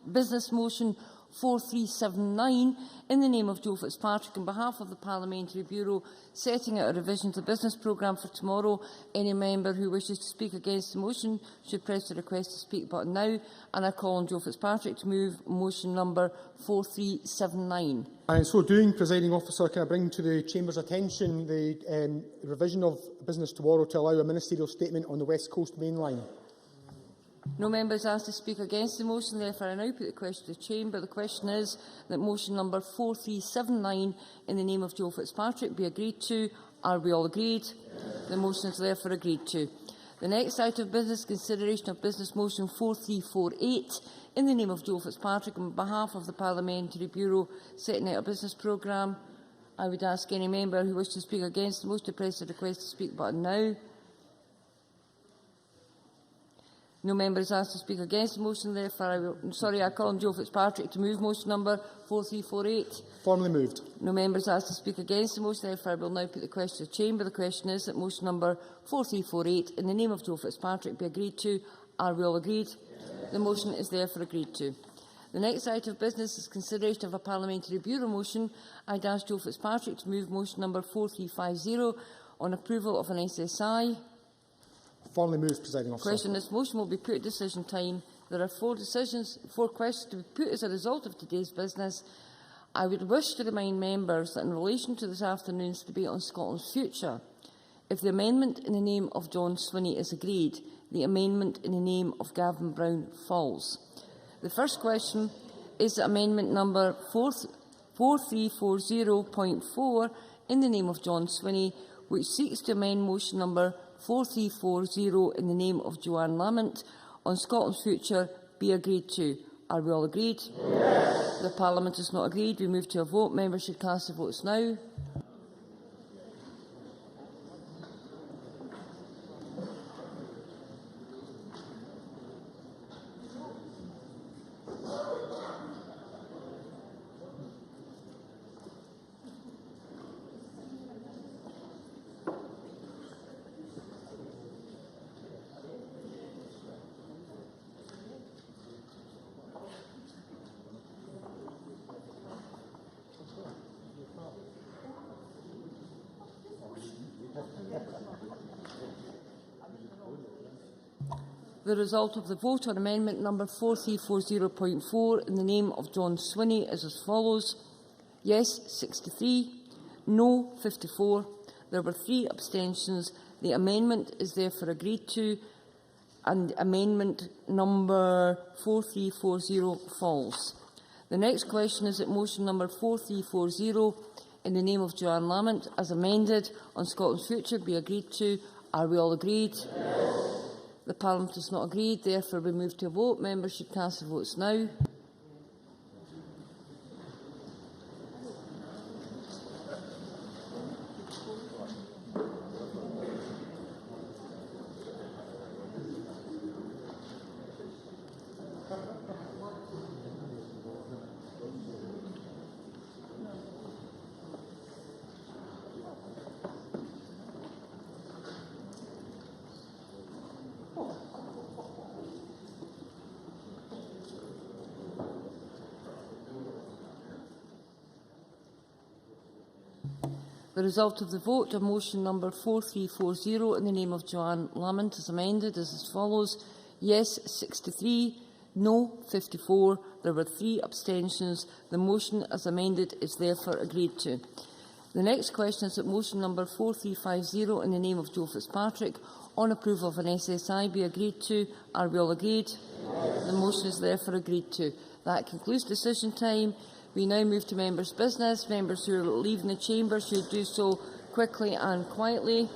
business motion 4379 in the name of Joe Fitzpatrick on behalf of the Parliamentary Bureau setting out a revision to the business programme for tomorrow. Any member who wishes to speak against the motion should press the request to speak button now, and I call on Joe Fitzpatrick to move motion number 4379. And so doing, Presiding Officer, can I bring to the Chamber's attention the revision of business tomorrow to allow a ministerial statement on the West Coast Main Line? No member is asked to speak against the motion, therefore I now put the question to the Chamber. The question is that motion number 4379 in the name of Joe Fitzpatrick be agreed to. Are we all agreed? The motion is therefore agreed to. The next item of business, consideration of business motion 4348 in the name of Joe Fitzpatrick on behalf of the Parliamentary Bureau setting out a business programme. I would ask any member who wishes to speak against the motion to press the request to speak button now. No member is asked to speak against the motion, therefore I call on Joe Fitzpatrick to move motion number 4348. Formally moved. No member is asked to speak against the motion, therefore I will now put the question to the Chamber. The question is that motion number 4348 in the name of Joe Fitzpatrick be agreed to. Are we all agreed? The motion is therefore agreed to. The next item of business is consideration of a Parliamentary Bureau motion. I would ask Joe Fitzpatrick to move motion number 4350 on approval of an SSI. Formally moved, Presiding Officer. Question. This motion will be put at decision time. There are four questions to be put as a result of today's business. I would wish to remind members that in relation to this afternoon's debate on Scotland's future, if the amendment in the name of John Swinney is agreed, the amendment in the name of Gavin Brown falls. The first question is that amendment number 4340.4 in the name of John Swinney, which seeks to amend motion number 4340 in the name of Joanne Lamont on Scotland's future be agreed to. Are we all agreed? Yes. The Parliament is not agreed. We move to a vote. Members should cast their votes now. The result of the vote on amendment number 4340.4 in the name of John Swinney is as follows. Yes, 63. No, 54. There were 3 abstentions. The amendment is therefore agreed to, and amendment number 4340 falls. The next question is that motion number 4340 in the name of Joanne Lamont, as amended, on Scotland's future be agreed to. Are we all agreed? Yes. The Parliament is not agreed, therefore we move to a vote. Members should cast their votes now. The result of the vote on motion number 4340 in the name of Joanne Lamont as amended is as follows. Yes, 63. No, 54. There were 3 abstentions. The motion as amended is therefore agreed to. The next question is that motion number 4350 in the name of Joe Fitzpatrick on approval of an SSI be agreed to. Are we all agreed? Yes. The motion is therefore agreed to. That concludes decision time. We now move to members' business. Members who are leaving the chamber should do so quickly and quietly.